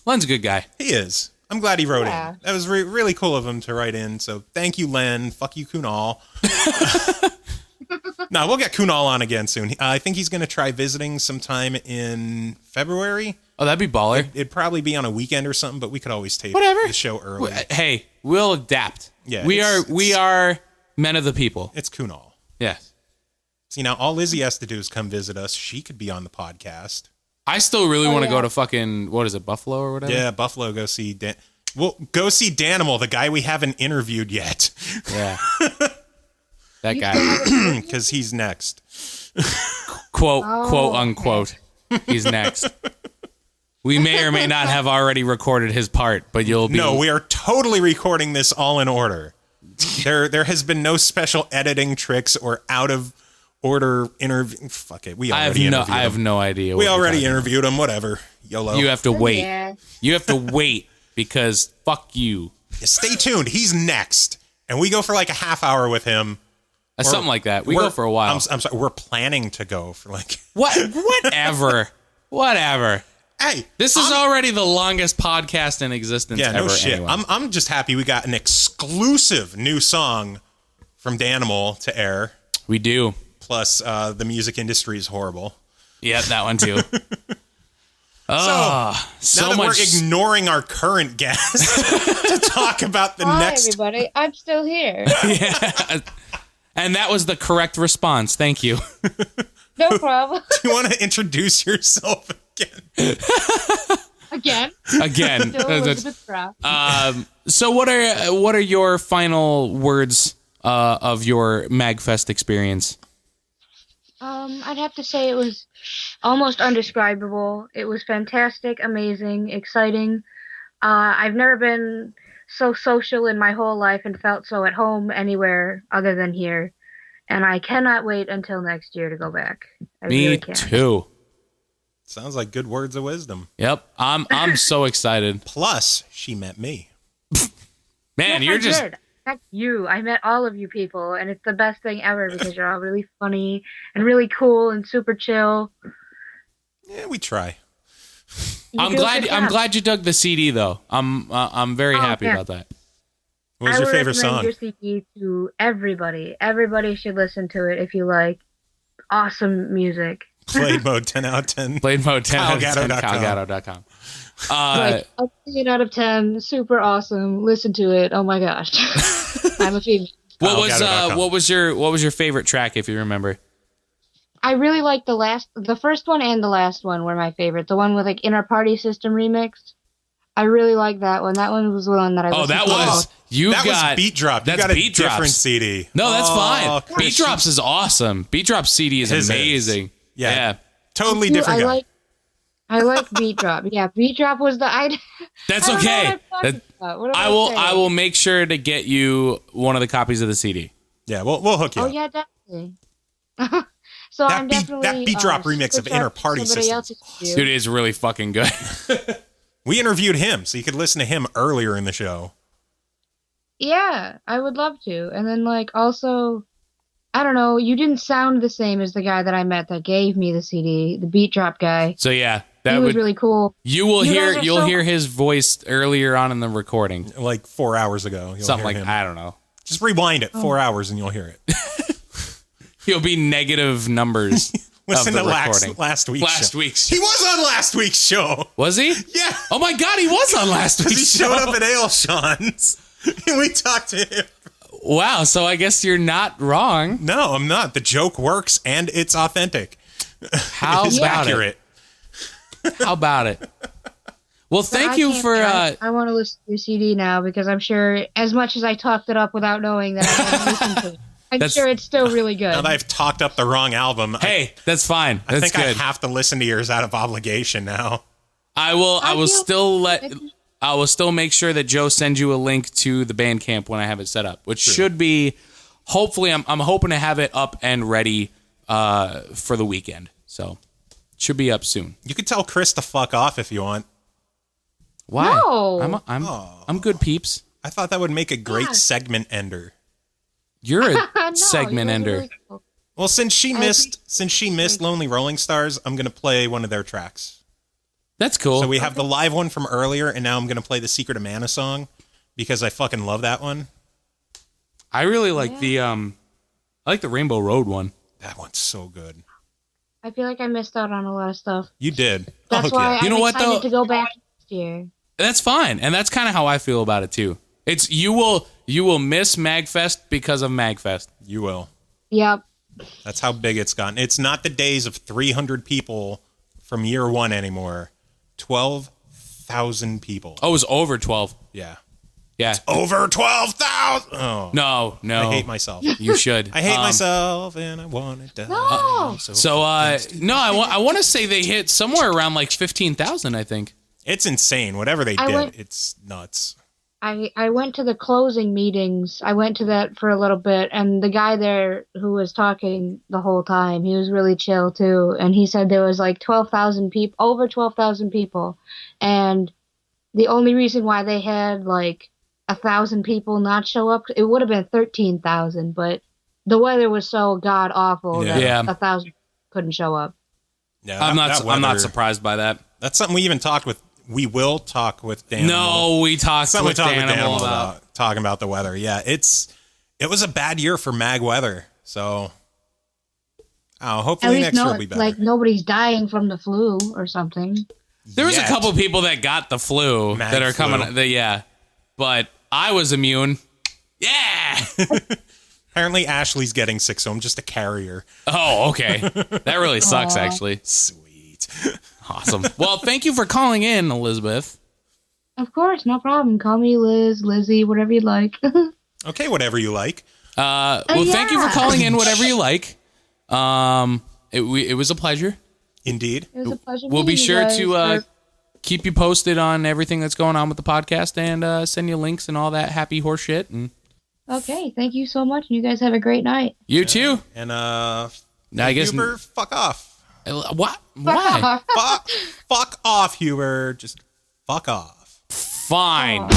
Len's a good guy. He is. I'm glad he wrote in. That was really cool of him to write in. So thank you, Len. Fuck you, Kunal. No, we'll get Kunal on again soon. I think he's going to try visiting sometime in February. Oh, that'd be baller. It'd probably be on a weekend or something, but we could always tape the show early. Hey, we'll adapt. Yeah, we are men of the people. It's Kunal. Yes. See, now all Lizzie has to do is come visit us. She could be on the podcast. I still really want to go to fucking, what is it, Buffalo or whatever? Yeah, Buffalo, go see We'll go see Danimal, the guy we haven't interviewed yet. Yeah. That guy. Because he's next. Quote unquote. He's next. We may or may not have already recorded his part, but you'll be... No, we are totally recording this all in order. There has been no special editing tricks or out of order interview. Fuck it. We already interviewed him. I have no idea. We already interviewed him. Whatever. YOLO. You have to wait. Yeah. You have to wait because fuck you. Stay tuned. He's next. And we go for like a half hour with him. Something like that. We go for a while. I'm sorry. We're planning to go for like... Whatever. Whatever. Hey, this is already the longest podcast in existence ever. No shit. Anyway. I'm just happy we got an exclusive new song from Danimal to air. We do. Plus, the music industry is horrible. Yeah, that one too. So now that we're ignoring our current guest to talk about the next... Hi, everybody. I'm still here. Yeah. And that was the correct response. Thank you. No problem. Do you want to introduce yourself again? Again. Still Elizabeth Brown. So what are your final words of your MAGFest experience? I'd have to say it was almost undescribable. It was fantastic, amazing, exciting. I've never been so social in my whole life and felt so at home anywhere other than here. And I cannot wait until next year to go back. Me really can. too. Sounds like good words of wisdom. Yep. I'm so excited. Plus, she met me. Man, Yes, you're I just... did. Heck, you. I met all of you people, and it's the best thing ever because you're all really funny and really cool and super chill. Yeah, we try. I'm glad you dug the CD though. I'm very happy about that. What was your favorite I song? would recommend your CD to everybody. Everybody should listen to it if you like awesome music. Blademode 10 out of 10. Blademode 10 out of 10. Calgato.com. Like, a 10 out of 10, super awesome. Listen to it. Oh my gosh, I'm a female. What was your favorite track if you remember? I really like the first one and the last one were my favorite. The one with like Inner Party System remix. I really like that one. That one was the one that I listened to. That was Beatdrop. You got a different CD. No, that's fine. Kris, Beatdrop's is awesome. Beatdrop's CD is amazing. Yeah. Totally different guy. I like Beatdrop. Yeah, Beatdrop was the That's okay. I will make sure to get you one of the copies of the CD. Yeah, we'll hook you up. Oh yeah, definitely. So that I'm definitely Beatdrop remix of Inner Party System. Dude, it is really fucking good. We interviewed him, so you could listen to him earlier in the show. Yeah, I would love to. And then like also, I don't know, you didn't sound the same as the guy that I met that gave me the CD, the Beatdrop guy. So yeah, he was really cool. You'll hear his voice earlier on in the recording, like 4 hours ago. Something like I don't know. Just rewind it 4 hours and you'll hear it. He'll be negative numbers. Listen to last week's show. He was on last week's show. Was he? Yeah. Oh my God, he was on last week's show. He showed up at Ailshaw's and we talked to him. Wow, so I guess you're not wrong. No, I'm not. The joke works and it's authentic. How it's about accurate. How about it? Well, thank you for... I want to listen to your CD now because I'm sure, as much as I talked it up without knowing that I want to listen to it, I'm sure it's still really good. Now that I've talked up the wrong album... Hey, that's fine. I think I have to listen to yours out of obligation now. I will still make sure that Joe sends you a link to the Bandcamp when I have it set up, which should be... Hopefully, I'm hoping to have it up and ready for the weekend. So should be up soon. You could tell Kris to fuck off if you want. Why? No. I'm good, peeps. I thought that would make a great Yeah. segment ender. You're a No, segment you guys are ender. really cool. Well, since she missed Lonely Rolling Stars, I'm gonna play one of their tracks. That's cool. So we have the live one from earlier, and now I'm gonna play the Secret of Mana song because I fucking love that one. I really like I like the Rainbow Road one. That one's so good. I feel like I missed out on a lot of stuff. You did. That's why You I'm know what, excited though? to go back next year. That's fine, and that's kind of how I feel about it too. It's you will miss MAGFest because of MAGFest. You will. Yep. That's how big it's gotten. It's not the days of 300 people from year one anymore. 12,000 people. Oh, it was over 12. Yeah. Yeah. Over 12,000. Oh. No. I hate myself. You should. I hate myself and I want to die. No. So I want to say they hit somewhere around like 15,000, I think. It's insane. Whatever they did, it's nuts. I went to the closing meetings. I went to that for a little bit, and the guy there who was talking the whole time, he was really chill too. And he said there was like 12,000 people, over 12,000 people, and the only reason why they had like 1,000 people not show up, it would have been 13,000, but the weather was so god awful that 1,000 couldn't show up. Yeah, I'm not surprised by that. That's something we even talked with. We will talk with Danimal. No, we talked with Danimal about talking about the weather. Yeah, it was a bad year for mag weather. So, hopefully next year will be better. Like nobody's dying from the flu or something. There was a couple people that got the flu that are coming. But I was immune. Yeah. Apparently Ashley's getting sick, so I'm just a carrier. Oh, okay. That really sucks, actually. Sweet. Awesome. Well, thank you for calling in, Elizabeth. Of course, no problem. Call me Liz, Lizzie, whatever you'd like. Okay, whatever you like. Thank you for calling in, whatever you like. It was a pleasure. Indeed. It was a pleasure. We'll be meeting sure you guys. to keep you posted on everything that's going on with the podcast and send you links and all that happy horse shit. And okay, thank you so much. You guys have a great night. You too. And I guess Huber, fuck off. What? Why? Fuck off, Huber. Just fuck off. Fine.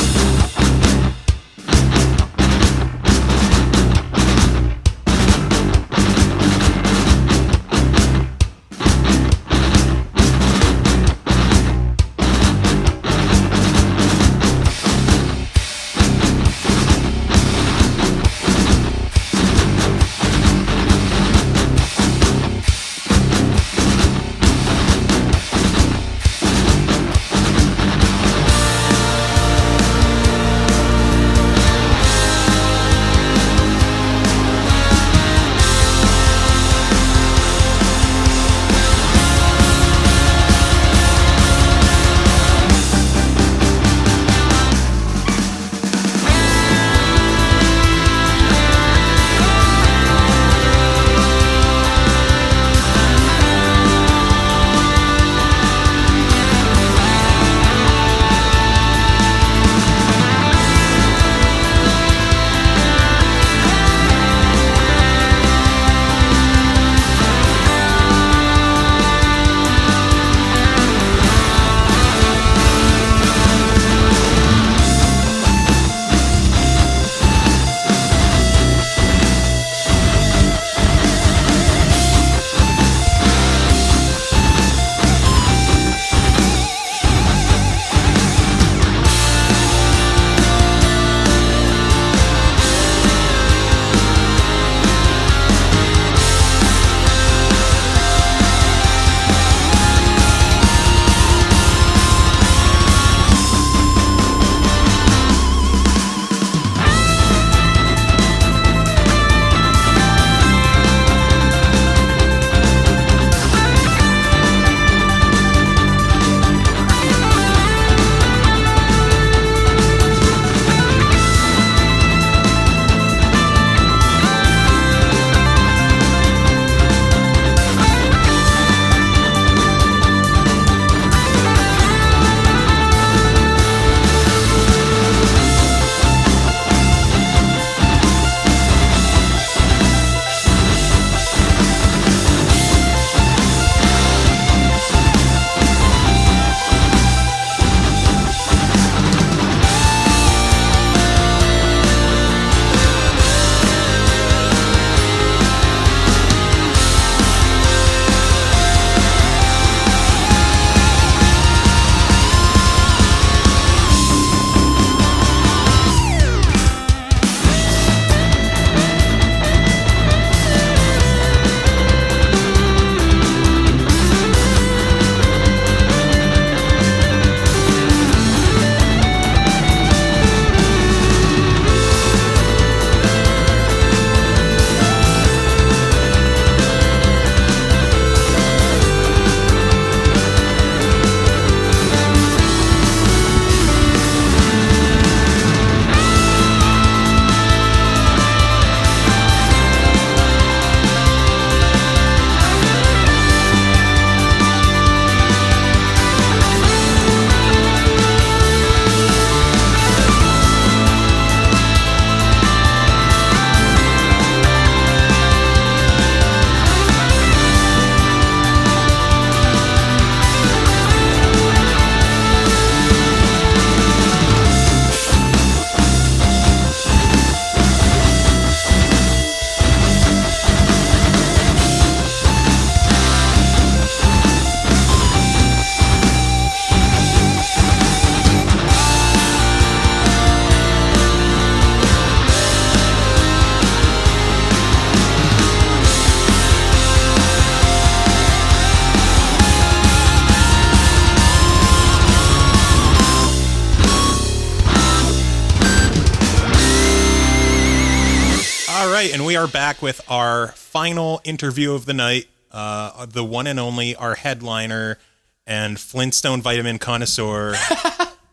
right, and we are back with our final interview of the night. The one and only, our headliner and Flintstone vitamin connoisseur,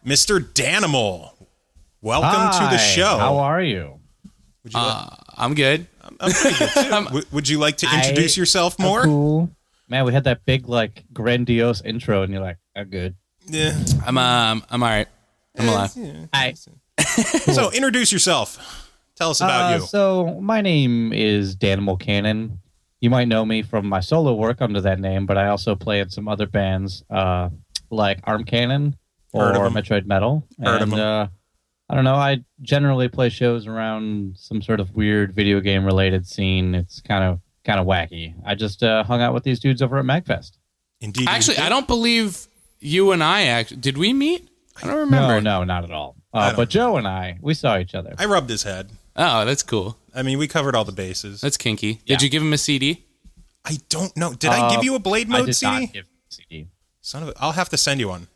Mr. Danimal. Welcome to the show. How are you? I'm good. I'm pretty good too. Would you like to introduce yourself more? Cool. Man, we had that big, like, grandiose intro, and you're like, I'm good. Yeah. I'm all right. I'm alive. Hi. So introduce yourself. Tell us about you. So my name is Danimal Cannon. You might know me from my solo work under that name, but I also play in some other bands like Arm Cannon or Metroid Metal. Heard of 'em. I don't know. I generally play shows around some sort of weird video game related scene. It's kind of wacky. I just hung out with these dudes over at MAGFest. Indeed. Actually, I don't believe you and I did we meet? I don't remember. No, not at all. But Joe and we saw each other. I rubbed his head. Oh, that's cool. I mean, we covered all the bases. That's kinky. Yeah. Did you give him a CD? I don't know. Did I give you a Blademode I did CD? not give a CD. Son of a, I'll have to send you one.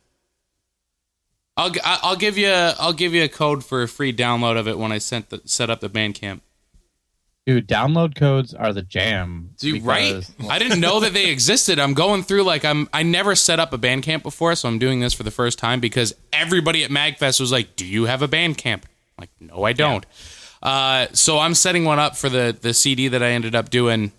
I'll give you a code for a free download of it when I set up the Bandcamp. Dude, download codes are the jam. Dude, right? I didn't know that they existed. I'm going through I never set up a Bandcamp before, so I'm doing this for the first time because everybody at MAGFest was like, "Do you have a Bandcamp?" I'm like, "No, I don't." Yeah. So I'm setting one up for the CD that I ended up doing,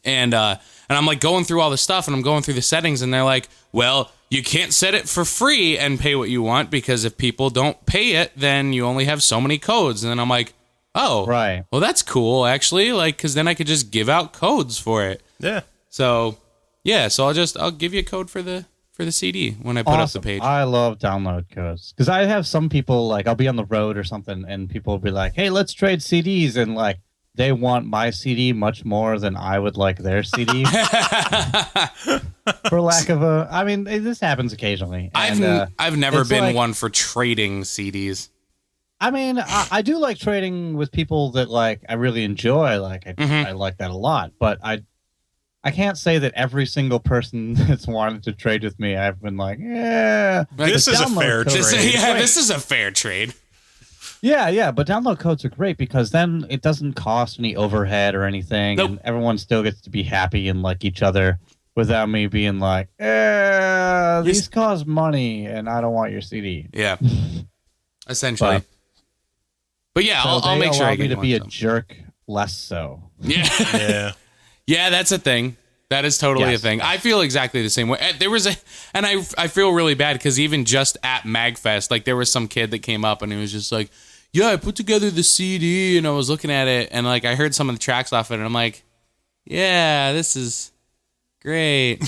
and I'm like going through all the stuff, and I'm going through the settings, and they're like, "Well, you can't set it for free and pay what you want because if people don't pay it, then you only have so many codes." And then I'm like, oh, right. Well, that's cool, actually. Because then I could just give out codes for it. Yeah. So, yeah. So I'll give you a code for the CD when I put up the page. I love download codes because I have some people I'll be on the road or something, and people will be like, "Hey, let's trade CDs," and they want my CD much more than I would like their CD. For lack of this happens occasionally. I've never been one for trading CDs. I mean, I do like trading with people that I really enjoy. I like that a lot, but I can't say that every single person that's wanted to trade with me, I've been like, yeah, this is a fair trade. This is a fair trade. Yeah, but download codes are great because then it doesn't cost any overhead or anything, Nope. and everyone still gets to be happy and like each other without me being like, these cost money and I don't want your CD. Yeah, essentially. But yeah, I'll make sure I get me to one, be a jerk less so. Yeah. Yeah, that's a thing. That is totally a thing. I feel exactly the same way. There was I feel really bad because even just at MAGFest, there was some kid that came up and he was just like, "Yeah, I put together the CD," and I was looking at it and I heard some of the tracks off it and I'm like, "Yeah, this is great."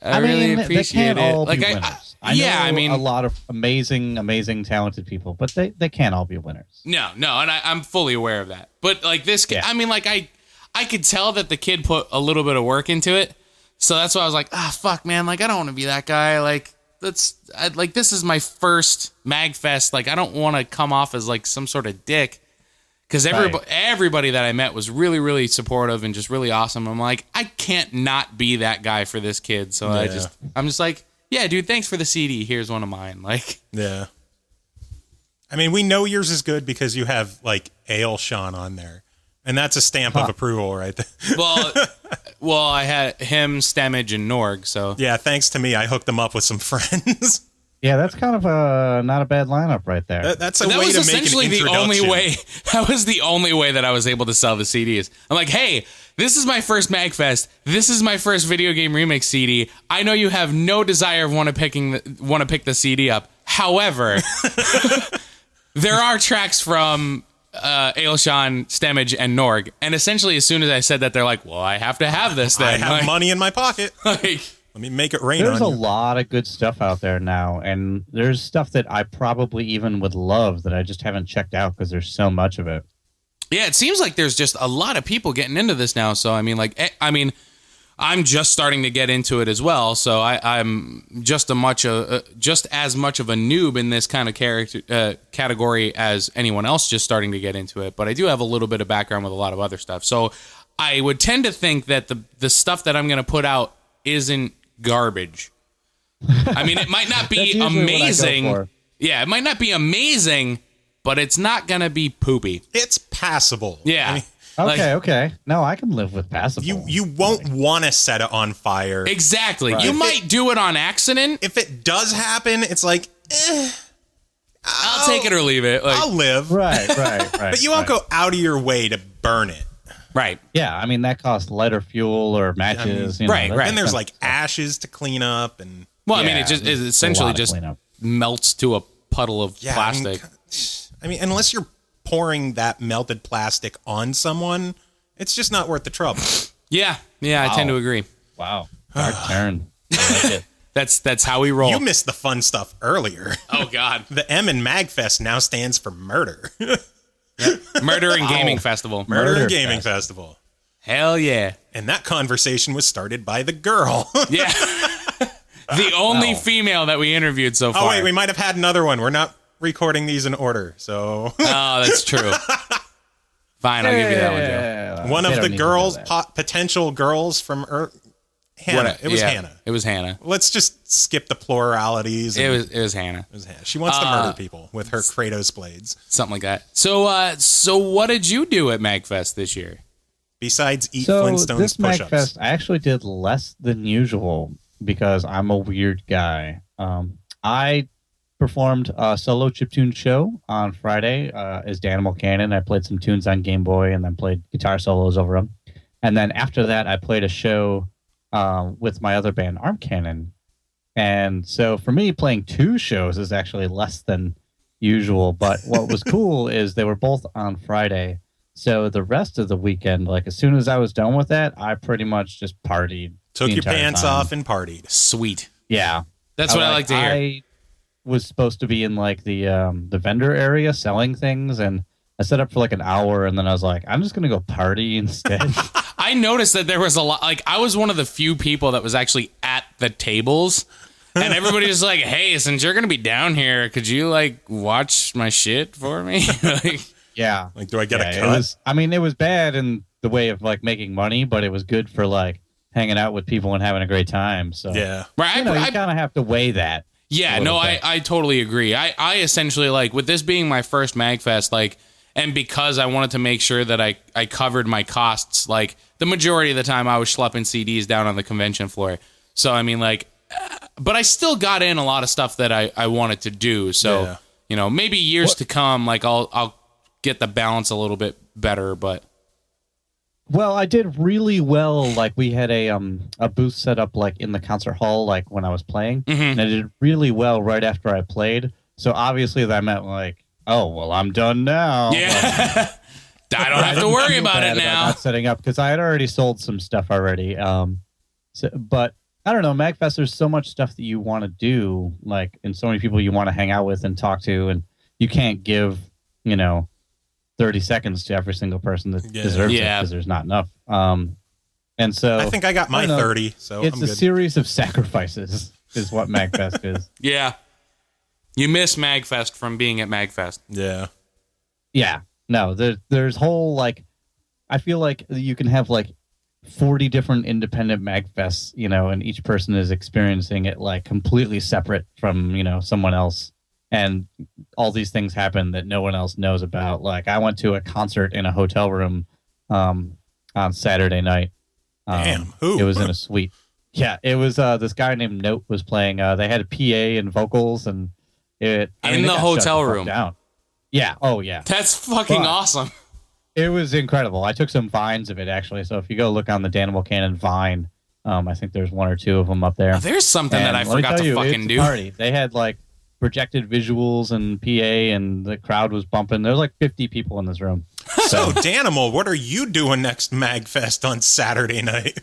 I really appreciate they can't all it. be winners. I know a lot of amazing, talented people, but they can't all be winners. No, and I'm fully aware of that. But this kid, I could tell that the kid put a little bit of work into it. So that's why I was like, fuck, man. I don't want to be that guy. This is my first MAGFest. I don't want to come off as some sort of dick. Because everybody that I met was really, really supportive and just really awesome. I'm like, I can't not be that guy for this kid. So I'm just like, yeah, dude, thanks for the CD. Here's one of mine. Yeah. I mean, we know yours is good because you have Ale Sean on there. And that's a stamp of approval right there. Well, I had him, Stemage, and Norg, so. Yeah, thanks to me, I hooked them up with some friends. Yeah, that's kind of not a bad lineup right there. That's a way to make an introduction. That was the only way that I was able to sell the CDs. I'm like, hey, this is my first MAGFest. This is my first video game remix CD. I know you have no desire of want to pick the CD up. However, there are tracks from Ailshan, Stemage, and Norg. And essentially, as soon as I said that, they're like, well, I have to have this then. I have money in my pocket. Let me make it rain on you. There's a lot of good stuff out there now, and there's stuff that I probably even would love that I just haven't checked out because there's so much of it. Yeah, it seems like there's just a lot of people getting into this now. So, I'm just starting to get into it as well. So I'm just as much of a noob in this kind of category as anyone else just starting to get into it. But I do have a little bit of background with a lot of other stuff. So I would tend to think that the stuff that I'm going to put out isn't garbage. It might not be amazing. Yeah, it might not be amazing, but it's not gonna be poopy. It's passable. Yeah. I mean, Okay. No, I can live with passable. you won't want to set it on fire. Exactly. Right. You might do it on accident. If it does happen, it's like, I'll take it or leave it. Like, I'll live. Right. But you won't go out of your way to burn it. right. Yeah, I mean that costs lighter fuel or matches. right. And there's like ashes to clean up, and Well, I mean, it essentially just cleanup. melts to a puddle of plastic. I mean, unless you're pouring that melted plastic on someone, it's just not worth the trouble. Yeah, I tend to agree. Wow, dark turn. I like it. That's how we roll. You missed the fun stuff earlier. Oh God, The M in MAGFest now stands for murder. Murder and Gaming Festival. Murder and Gaming Festival. Hell yeah, And that conversation was started by the girl. yeah. The only female that we interviewed so far. Oh, wait, we might have had another one. We're not recording these in order, so... Oh, that's true. Fine, I'll give you that one, Joe. Yeah, one they of don't the need to girls, know that. potential girls from Hannah. It was Hannah. It was Hannah. Let's just skip the pluralities. It was Hannah. It was Hannah. She wants to murder people with her Kratos blades. Something like that. So what did you do at MAGFest this year? Besides eat So Flintstones this push-ups. MAGFest, I actually did less than usual because I'm a weird guy. I performed a solo chiptune show on Friday as Danimal Cannon. I played some tunes on Game Boy and then played guitar solos over them. And then after that, I played a show with my other band, Arm Cannon. And so for me, playing two shows is actually less than usual. But what was cool is they were both on Friday. So the rest of the weekend, like as soon as I was done with that, I pretty much just partied. Took the your entire pants time. off and partied. Sweet. Yeah. That's what I like to hear. I was supposed to be in like the vendor area selling things, and I set up for like an hour, and then I was like, I'm just gonna go party instead. I noticed that there was a lot. Like, I was one of the few people that was actually at the tables, and everybody was like, "Hey, since you're gonna be down here, could you like watch my shit for me?" Like, Yeah. Like, do I get a It cut? was, I mean, it was bad in the way of like making money, but it was good for like hanging out with people and having a great time. So Yeah. right? you know, you I- kind of have to weigh that. Yeah, a no, little bit. I totally agree. I essentially, like, with this being my first MAGFest, like, and because I wanted to make sure that I covered my costs, like, the majority of the time I was schlepping CDs down on the convention floor. So, I mean, like, but I still got in a lot of stuff that I wanted to do. So, Yeah. you know, maybe years to come, like, I'll get the balance a little bit better, but... Well, I did really well. Like we had a booth set up like in the concert hall, like when I was playing, and I did really well right after I played. So obviously that meant like, oh well, I'm done now. Yeah. I don't have to worry about it now. Not setting up because I had already sold some stuff already. But I don't know, MAGFest. There's so much stuff that you want to do, like, and so many people you want to hang out with and talk to, and you can't give, 30 seconds to every single person that deserves it because there's not enough. And so I think I got my 30, so it's I'm a good. series of sacrifices, is what MAGFest is. Yeah. You miss MAGFest from being at MAGFest. Yeah. Yeah, no, there's whole like, I feel like you can have like 40 different independent MAGFests, and each person is experiencing it like completely separate from someone else. And all these things happen that no one else knows about. Like I went to a concert in a hotel room on Saturday night. Damn, who? It was in a suite. Yeah, it was this guy named Note was playing. They had a PA and vocals, and it In the hotel room. Down. Yeah. Oh yeah. That's fucking But- awesome. It was incredible. I took some vines of it actually. So if you go look on the Danimal Cannon Vine, I think there's one or two of them up there. Oh, there's something that I let me forgot tell to you, fucking it's a do. Party. They had like projected visuals and PA, and the crowd was bumping. There's like 50 people in this room. So, Danimal, what are you doing next MAGFest on Saturday night?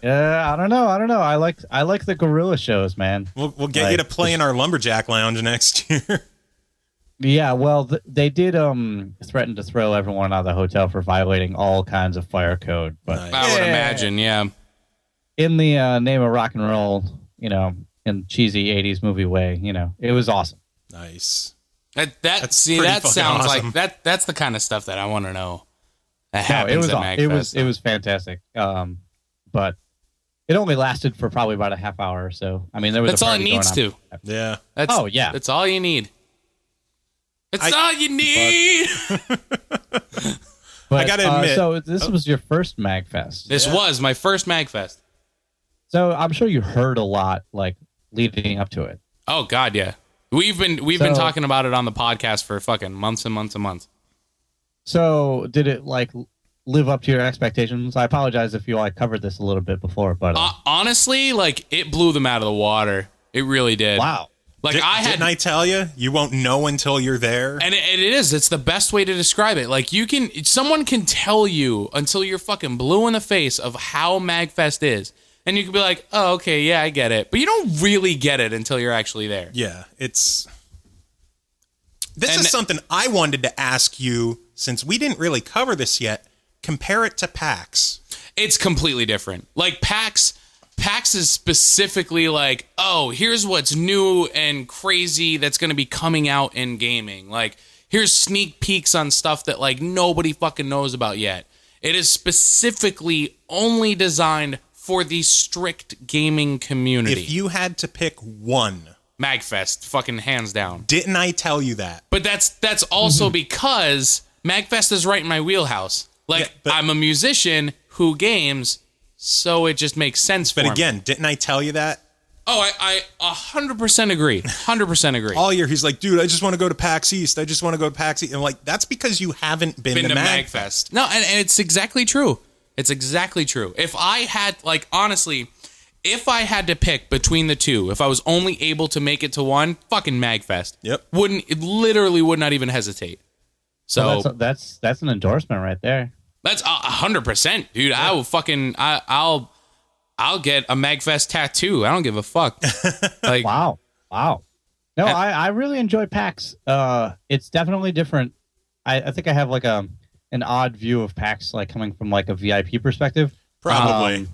I don't know. I like the gorilla shows, man. We'll get you to play in our lumberjack lounge next year. Yeah, well, they did threaten to throw everyone out of the hotel for violating all kinds of fire code. But I would imagine, yeah. in the name of rock and roll, in cheesy 80s movie way, it was awesome. Nice. That pretty fucking sounds awesome. like that's the kind of stuff that I want to know. That No, happens it was at aw- MAGFest. it was fantastic. But it only lasted for probably about a half hour. So I mean, there was That's a all it party needs going to. on. Yeah. That's, Oh, yeah. That's all you need. It's all you need. But, I gotta admit. so this was your first MAGFest. This was my first MAGFest. So I'm sure you heard a lot like leading up to it. Oh God, yeah. We've been talking about it on the podcast for fucking months and months and months. So did it like live up to your expectations? I apologize if you like covered this a little bit before, but honestly, like it blew them out of the water. It really did. Wow. Like didn't I tell you? You won't know until you're there. And it is. It's the best way to describe it. Like someone can tell you until you're fucking blue in the face of how MAGFest is. And you can be like, oh, okay, yeah, I get it. But you don't really get it until you're actually there. Yeah, This is something I wanted to ask you, since we didn't really cover this yet. Compare it to PAX. It's completely different. Like PAX is specifically like, oh, here's what's new and crazy that's going to be coming out in gaming. Like, here's sneak peeks on stuff that like nobody fucking knows about yet. It is specifically only designed for the strict gaming community. If you had to pick one, MAGFest, fucking hands down. Didn't I tell you that? But that's also because MAGFest is right in my wheelhouse. Like, yeah, I'm a musician who games, so it just makes sense for me. But again, didn't I tell you that? Oh, I 100% agree. 100% agree. All year, he's like, dude, I just want to go to PAX East. I just want to go to PAX East. And I'm like, that's because you haven't been to MAGFest. No, and it's exactly true. It's exactly true. If I had, like, honestly, if I had to pick between the two, if I was only able to make it to one, fucking MAGFest. Yep. Literally would not even hesitate. So well, that's an endorsement right there. That's 100%, dude. I will fucking, I'll get a MAGFest tattoo. I don't give a fuck. Like, wow. No, I really enjoy PAX. It's definitely different. I think I have like an odd view of PAX, like coming from like a VIP perspective. Probably.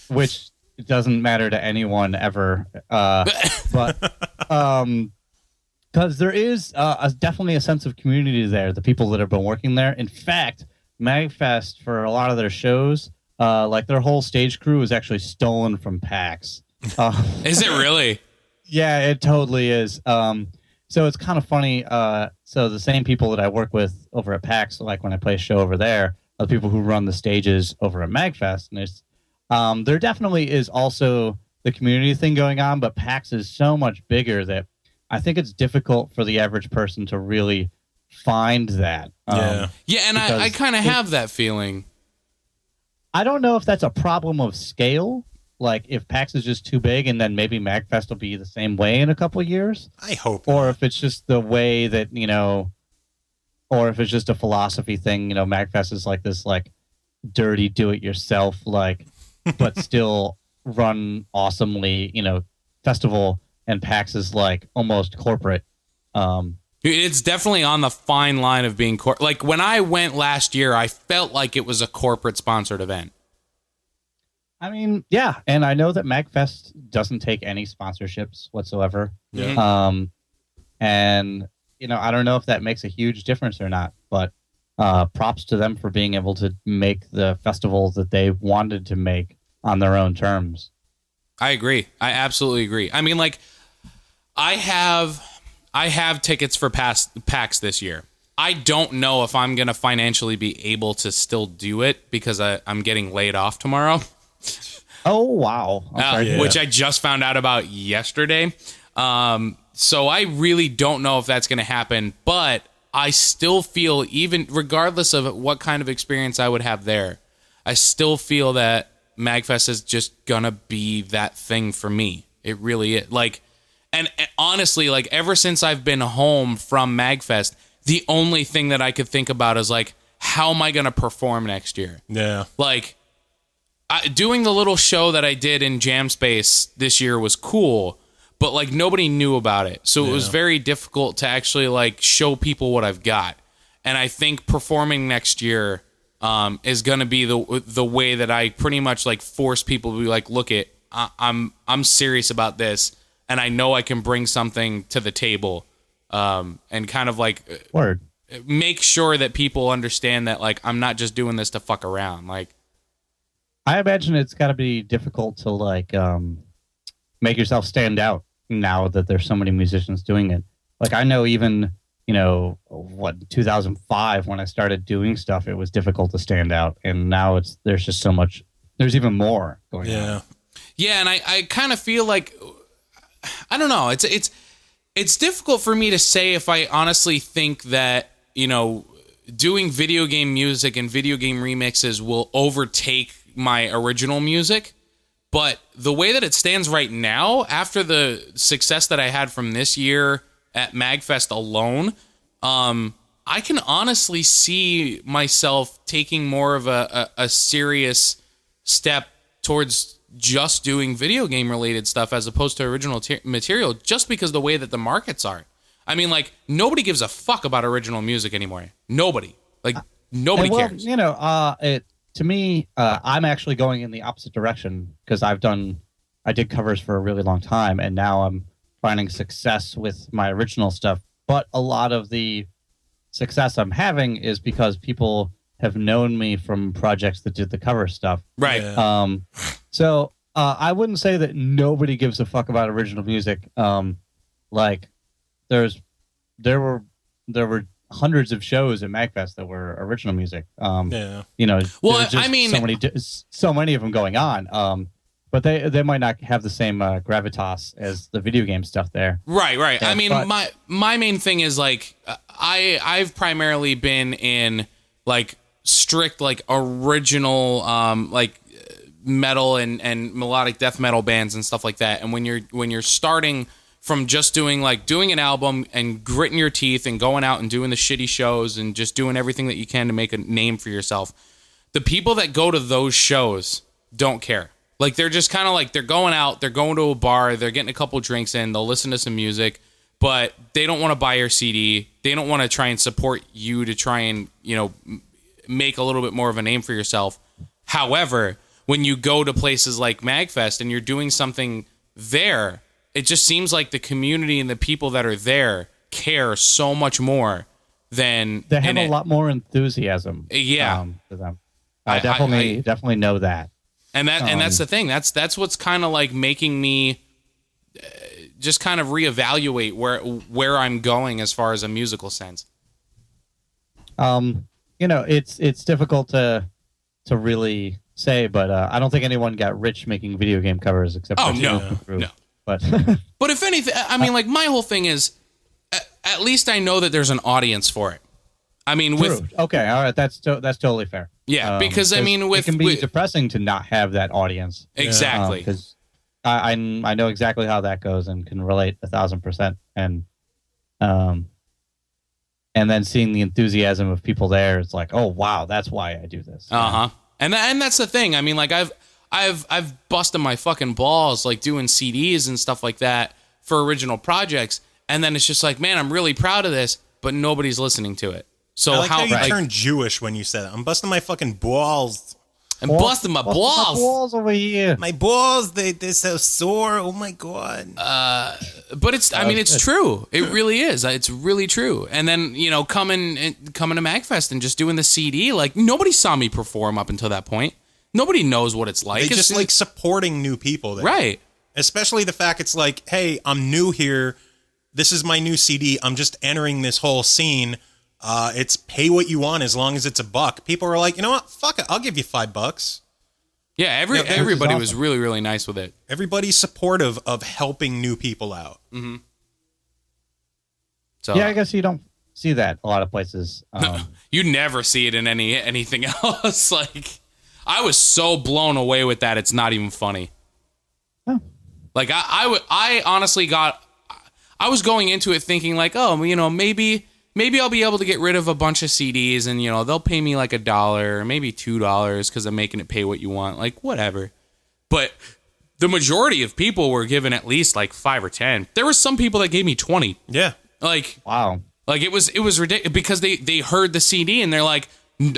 Which doesn't matter to anyone ever. But because there is definitely a sense of community there, the people that have been working there. In fact, MAGFest, for a lot of their shows, like their whole stage crew is actually stolen from PAX. Is it really? Yeah, it totally is. So it's kind of funny. So the same people that I work with over at PAX, like when I play a show over there, are the people who run the stages over at MAGFest. And there definitely is also the community thing going on, but PAX is so much bigger that I think it's difficult for the average person to really find that. Yeah, and I kind of have that feeling. I don't know if that's a problem of scale. Like if PAX is just too big, and then maybe MAGFest will be the same way in a couple of years. I hope. Or if it's just the way that, or if it's just a philosophy thing. MAGFest is like this like dirty do-it-yourself but still run awesomely, festival, and PAX is like almost corporate. It's definitely on the fine line of being like when I went last year, I felt like it was a corporate sponsored event. I mean, yeah, and I know that MAGFest doesn't take any sponsorships whatsoever. Yeah. And I don't know if that makes a huge difference or not, but props to them for being able to make the festival that they wanted to make on their own terms. I agree. I absolutely agree. I mean, like, I have tickets for PAX this year. I don't know if I'm going to financially be able to still do it because I'm getting laid off tomorrow. Oh, wow. Yeah. Which I just found out about yesterday. So I really don't know if that's going to happen, but I still feel, even regardless of what kind of experience I would have there, I still feel that MAGFest is just going to be that thing for me. It really is. Like, and honestly, like ever since I've been home from MAGFest, the only thing that I could think about is like, how am I going to perform next year? Yeah. Like, doing the little show that I did in Jam Space this year was cool, but like nobody knew about it. So it was very difficult to actually like show people what I've got. And I think performing next year is going to be the way that I pretty much like force people to be like, look I'm serious about this. And I know I can bring something to the table, and kind of like make sure that people understand that like I'm not just doing this to fuck around. Like, I imagine it's got to be difficult to like make yourself stand out now that there's so many musicians doing it. Like I know even what 2005 when I started doing stuff, it was difficult to stand out, and now there's just so much. There's even more going on. Yeah, and I kind of feel like I don't know. It's difficult for me to say if I honestly think that doing video game music and video game remixes will overtake my original music. But the way that it stands right now, after the success that I had from this year at MAGFest alone, I can honestly see myself taking more of a serious step towards just doing video game related stuff as opposed to original material, just because the way that the markets are. I mean, like, nobody gives a fuck about original music anymore. Nobody. Like, nobody cares. To me, I'm actually going in the opposite direction because I did covers for a really long time, and now I'm finding success with my original stuff. But a lot of the success I'm having is because people have known me from projects that did the cover stuff. Right. Yeah. So I wouldn't say that nobody gives a fuck about original music. Like there were hundreds of shows at MAGFest that were original music. Yeah. Well, I mean, so many of them going on. But they might not have the same gravitas as the video game stuff there. Right. Yeah, I mean, my main thing is like I've primarily been in like strict like original like metal and melodic death metal bands and stuff like that. And when you're starting from just doing an album and gritting your teeth and going out and doing the shitty shows and just doing everything that you can to make a name for yourself, the people that go to those shows don't care. Like, they're just kind of like, they're going out, they're going to a bar, they're getting a couple drinks in, they'll listen to some music, but they don't want to buy your CD. They don't want to try and support you to try and, make a little bit more of a name for yourself. However, when you go to places like MAGFest and you're doing something there, it just seems like the community and the people that are there care so much more than they have a lot more enthusiasm. Yeah, to them. I definitely know that. And that's the thing. That's what's kind of like making me just kind of reevaluate where I'm going as far as a musical sense. It's difficult to really say, but I don't think anyone got rich making video game covers except for no. But but if anything, I mean, like, my whole thing is, at least I know that there's an audience for it. I mean, okay, all right, that's totally fair. Yeah, because I mean, it can be depressing to not have that audience. Exactly. Because I know exactly how that goes and can relate 1,000%. And then seeing the enthusiasm of people there, it's like, oh wow, that's why I do this. And that's the thing. I mean, like, I've busted my fucking balls like doing CDs and stuff like that for original projects, and then it's just like, man, I'm really proud of this, but nobody's listening to it. So I like how you turned Jewish when you said it. I'm busting my fucking balls. I'm busting my balls. My balls over here. My balls, they're so sore. Oh my god. But it's true. It really is. It's really true. And then, coming to MAGFest and just doing the CD, like, nobody saw me perform up until that point. Nobody knows what it's like. They just like supporting new people there. Right. Especially the fact it's like, hey, I'm new here. This is my new CD. I'm just entering this whole scene. It's pay what you want as long as it's $1. People are like, you know what? Fuck it. I'll give you $5. Yeah, everybody was really, really nice with it. Everybody's supportive of helping new people out. Mm-hmm. So yeah, I guess you don't see that a lot of places. You never see it in anything else. Like, I was so blown away with that. It's not even funny. Oh. Like, I honestly I was going into it thinking like, oh, maybe I'll be able to get rid of a bunch of CDs and, they'll pay me like $1 or maybe $2 because I'm making it pay what you want. Like, whatever. But the majority of people were given at least like 5 or 10. There were some people that gave me 20. Yeah. Like, wow. Like, it was ridiculous because they heard the CD and they're like,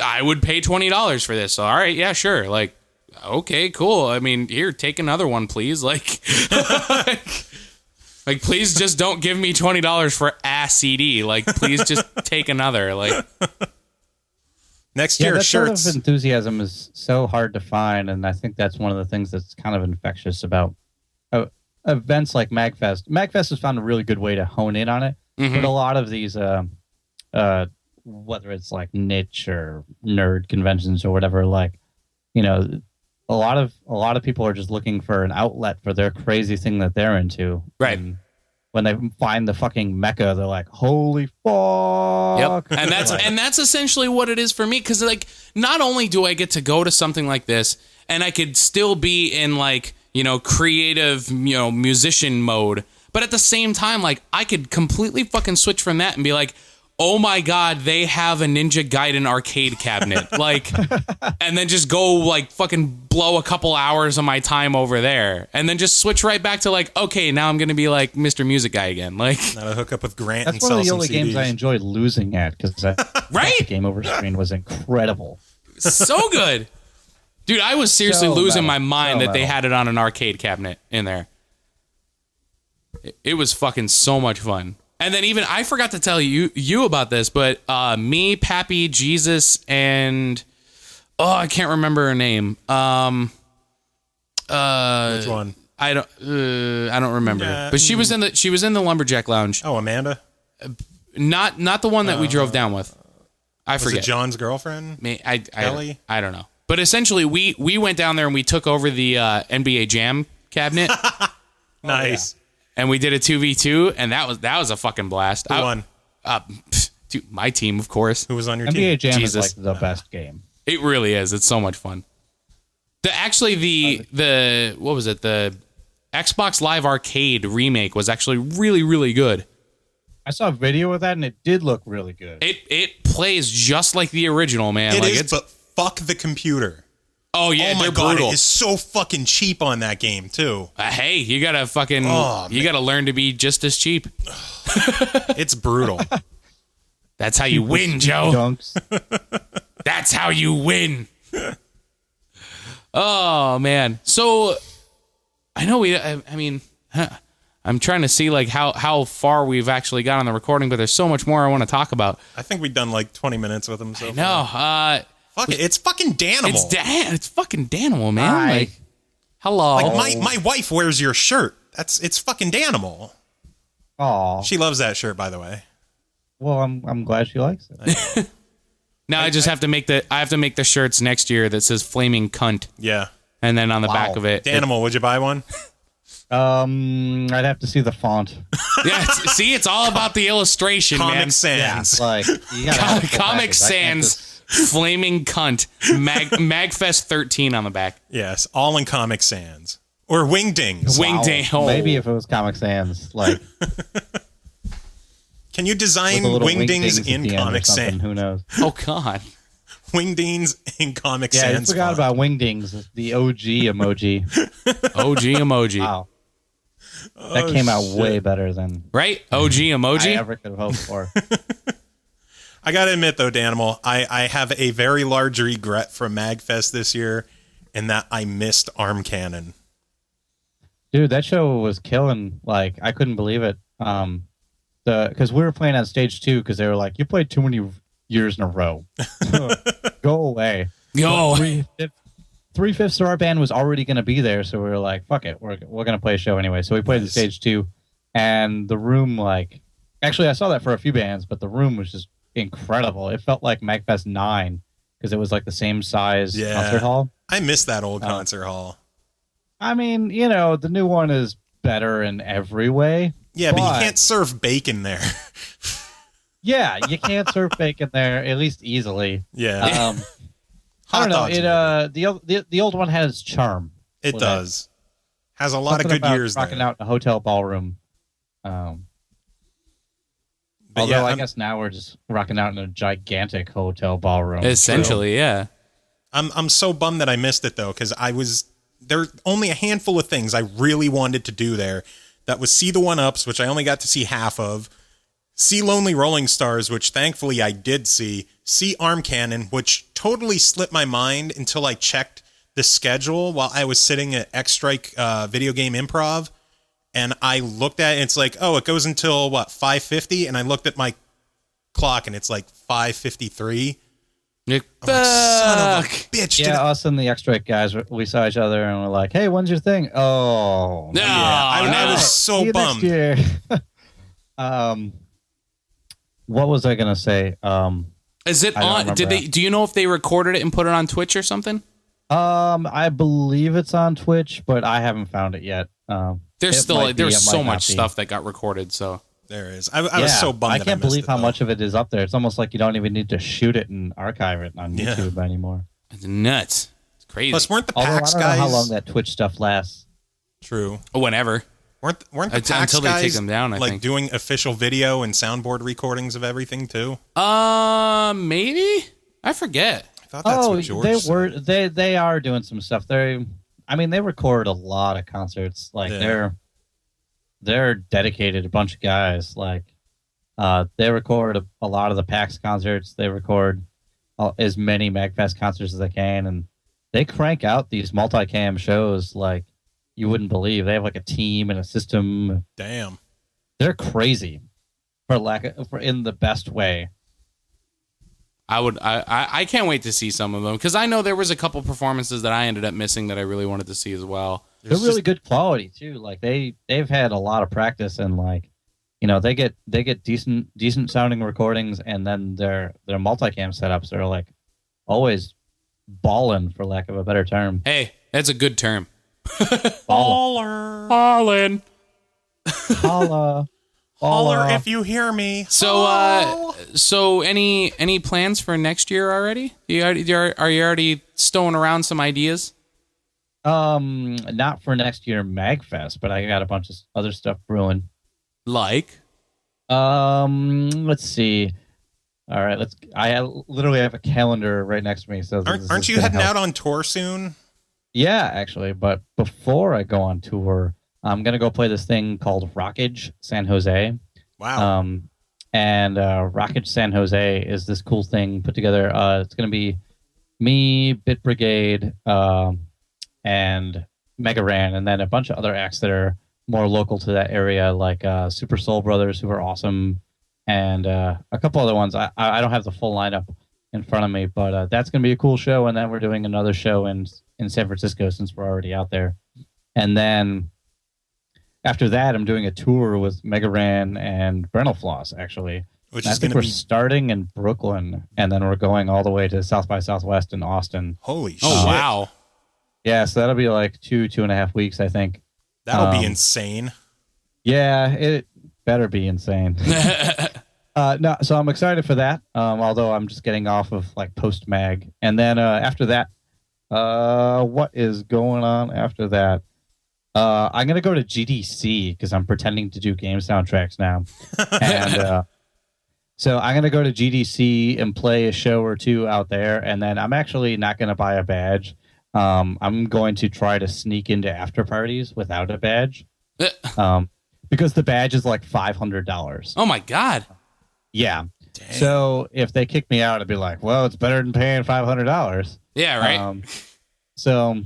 I would pay $20 for this. So, all right, yeah, sure. Like, okay, cool. I mean, here, take another one, please. Like, like, please just don't give me $20 for a CD. Like, please just take another. Like, next year, that shirts. sort of enthusiasm is so hard to find, and I think that's one of the things that's kind of infectious about events like MAGFest. MAGFest has found a really good way to hone in on it, but a lot of these whether it's like niche or nerd conventions or whatever, like, you know, a lot of people are just looking for an outlet for their crazy thing that they're into. Right. And when they find the fucking mecca, they're like, holy fuck. Yep. And that's essentially what it is for me. Cause like, not only do I get to go to something like this and I could still be in like, you know, creative, you know, musician mode, but at the same time, like I could completely fucking switch from that and be like, oh my God, they have a Ninja Gaiden arcade cabinet. Like, and then just go like fucking blow a couple hours of my time over there. And then just switch right back to like, okay, now I'm going to be like Mr. Music Guy again. Like, now to hook up with Grant That's and one sell of the some only CDs. games I enjoyed losing at, because that Right? game over screen was incredible. so good. Dude, I was seriously So losing metal. my mind So that they metal. had it on an arcade cabinet in there. It was fucking so much fun. And then even, I forgot to tell you about this, but me, Pappy, Jesus, and I can't remember her name. Which one? I don't remember. Yeah. But she was in the Lumberjack Lounge. Oh, Amanda? Not the one that we drove down with. I Was forget. it John's girlfriend? Kelly? I don't know. But essentially, we went down there and we took over the NBA Jam cabinet. Nice. And we did a 2v2, and that was a fucking blast. Who won? Dude, my team, of course. Who was on your NBA team? Jam Jesus. is like the best game. It really is. It's so much fun. The what was it? The Xbox Live Arcade remake was actually really, really good. I saw a video of that, and it did look really good. It plays just like the original, man. It like is, but fuck the computer. Oh yeah, Oh my they're God, brutal. it is so fucking cheap on that game, too. Hey, you gotta fucking you gotta learn to be just as cheap. It's brutal. That's how you win, Joe. Dunks. That's how you win. Oh man. So I know I'm trying to see like how far we've actually got on the recording, but there's so much more I want to talk about. I think we've done like 20 minutes with him so No, far. Fuck it. It's fucking Danimal. It's fucking Danimal, man. Hi. Like, hello. Like my wife wears your shirt. It's fucking Danimal. Aw. She loves that shirt, by the way. Well, I'm glad she likes it. Now I just have to make the shirts next year that says "Flaming Cunt," Yeah. and then on the back of it, Danimal, would you buy one? I'd have to see the font. see, it's all about the illustration, Comic man. Sans. Like, you gotta have the full Comic package. I can't Sans, Flaming Cunt, MAGFest 13 on the back. Yes, all in Comic Sans. Or Wingdings. just- Oh. Maybe if it was Comic Sans, like Can you design with a little Wingdings at in the end or Comic something, Sans? Who knows? Oh God. Wingdings in Comic Yeah, I Sans. forgot font. about Wingdings, the OG emoji. OG emoji. Wow. That came out way better than Right? OG I emoji. ever could have hoped for. I gotta admit though, Danimal, I have a very large regret from MAGFest this year, in that I missed Arm Cannon. Dude, that show was killing. Like, I couldn't believe it. Because we were playing on stage 2, because they were like, "You played too many years in a row. Go away." Yo. 3/5 of our band was already going to be there, so we were like, "Fuck it, we're going to play a show anyway." So we played the stage 2, and the room, like, actually, I saw that for a few bands, but the room was just incredible. It felt like MAGFest 9 because it was like the same size concert hall. I miss that old concert hall. I mean, you know, the new one is better in every way. Yeah, but you can't serve bacon there. Yeah, you can't serve bacon there, at least easily. Yeah. I don't know. dogs, The old one has charm. It with does. Has a lot Something of good about years rocking there. out in a hotel ballroom. But Although yeah, I guess now we're just rocking out in a gigantic hotel ballroom. Essentially, yeah. I'm so bummed that I missed it though, because there only a handful of things I really wanted to do there. That was see the 1-Ups, which I only got to see half of. See Lonely Rolling Stars, which thankfully I did see. See Arm Cannon, which totally slipped my mind until I checked the schedule while I was sitting at X Strike Video Game Improv. And I looked at it, and it's like, oh, it goes until, 5:50? And I looked at my clock, and it's like 5:53. I'm like, son of a bitch. Yeah, us and the X-Strike guys, we saw each other and we're like, "Hey, when's your thing?" Oh, No, I was See so you next bummed. year. what was I gonna say? Is it I don't on? remember Did they? Do you know if they recorded it and put it on Twitch or something? I believe it's on Twitch, but I haven't found it yet. There's so much stuff that got recorded. So there is. I was so bummed. I can't believe how much of it is up there. It's almost like you don't even need to shoot it and archive it on YouTube anymore. It's nuts. It's crazy. Plus, weren't the Although PAX I don't know guys? how long that Twitch stuff lasts. True. Whenever. Weren't the PAX until they guys take them down? I like think. doing official video and soundboard recordings of everything too? Maybe. I forget. I thought that's what George said. They are doing some stuff. They record a lot of concerts. Like they're dedicated, a bunch of guys. Like they record a lot of the PAX concerts. They record as many MAGFest concerts as they can, and they crank out these multicam shows like you wouldn't believe. They have like a team and a system. Damn, they're crazy for in the best way. I can't wait to see some of them because I know there was a couple performances that I ended up missing that I really wanted to see as well. They're really good quality too. Like they've had a lot of practice and like, they get decent sounding recordings, and then their multicam setups are like always ballin', for lack of a better term. Hey, that's a good term. Ballin'. Holler if you hear me. So any plans for next year already? Are you already stowing around some ideas? Not for next year MAGFest, but I got a bunch of other stuff brewing. Like? Let's see. All right, I literally have a calendar right next to me. So aren't you heading out on tour soon? Yeah, actually. But before I go on tour, I'm gonna go play this thing called Rockage San Jose. Wow. And Rockage San Jose is this cool thing put together. It's gonna be me, Bit Brigade, and Mega Ran, and then a bunch of other acts that are more local to that area, like Super Soul Brothers, who are awesome, and a couple other ones. I don't have the full lineup in front of me, but that's going to be a cool show. And then we're doing another show in San Francisco since we're already out there. And then after that, I'm doing a tour with Mega Ran and Brental Floss, actually. Which I is think we're starting in Brooklyn, and then we're going all the way to South by Southwest in Austin. Holy shit. Oh, wow. Yeah, so that'll be like 2.5 weeks, I think. That'll be insane. Yeah, it better be insane. No, so I'm excited for that. Although I'm just getting off of like post mag, and then after that, what is going on after that? I'm gonna go to GDC because I'm pretending to do game soundtracks now, and so I'm gonna go to GDC and play a show or two out there, and then I'm actually not gonna buy a badge. I'm going to try to sneak into after parties without a badge, because the badge is like $500. Oh my god! Yeah. Dang. So if they kick me out, I'd be like, well, it's better than paying $500. Yeah, right. So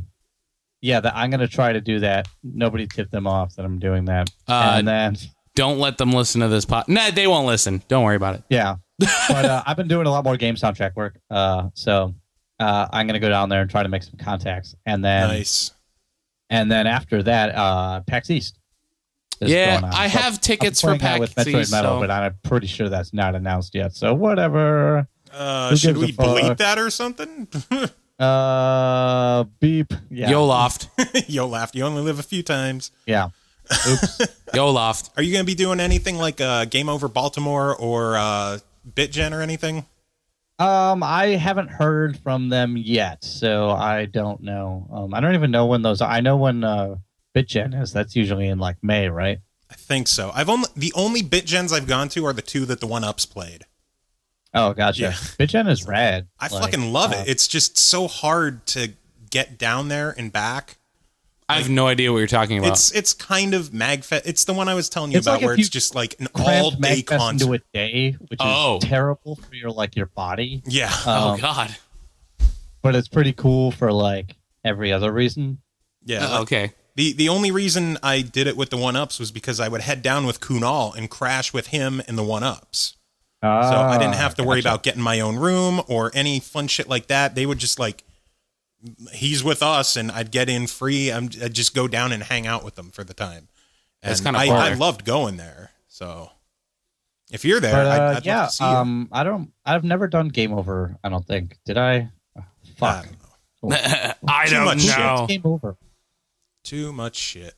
yeah, I'm going to try to do that. Nobody tipped them off that I'm doing that. And then don't let them listen to this pod. Nah, they won't listen. Don't worry about it. Yeah. But I've been doing a lot more game soundtrack work. So I'm going to go down there and try to make some contacts. And then Nice. And then after that, PAX East. Yeah, I have tickets for PAX with Metroid East, Metal, so- but I'm pretty sure that's not announced yet. So whatever. Should we bleep that or something? Beep. Yeah. Yo Loft. Yo laughed. You only live a few times. Yeah. Oops. Yo Loft. Are you going to be doing anything like Game Over Baltimore or BitGen or anything? I haven't heard from them yet, so I don't know. I don't even know when those are. I know when BitGen is. That's usually in like May, right? I think so. The only BitGens I've gone to are the two that the 1UPs played. Oh, gotcha. Yeah. BitGen is rad. I fucking love it. It's just so hard to get down there and back. I have no idea what you're talking about. It's kind of MAGFest. It's the one I was telling you about, like where if it's you just like an cramped all-day MAGFest concert. into a day, which is terrible for your body. Yeah. Oh god. But it's pretty cool for like every other reason. Yeah. Okay. The only reason I did it with the 1UPs was because I would head down with Kunal and crash with him and the 1UPs. So I didn't have to worry about getting my own room or any fun shit like that. They would just like, he's with us, and I'd get in free. I'd just go down and hang out with them for the time. And That's kinda I fun. loved going there. So If you're there, But I'd love to see you. I've never done Game Over. I don't think. Did I? Fuck. I Too don't much shit. know. Game Over. Too much shit.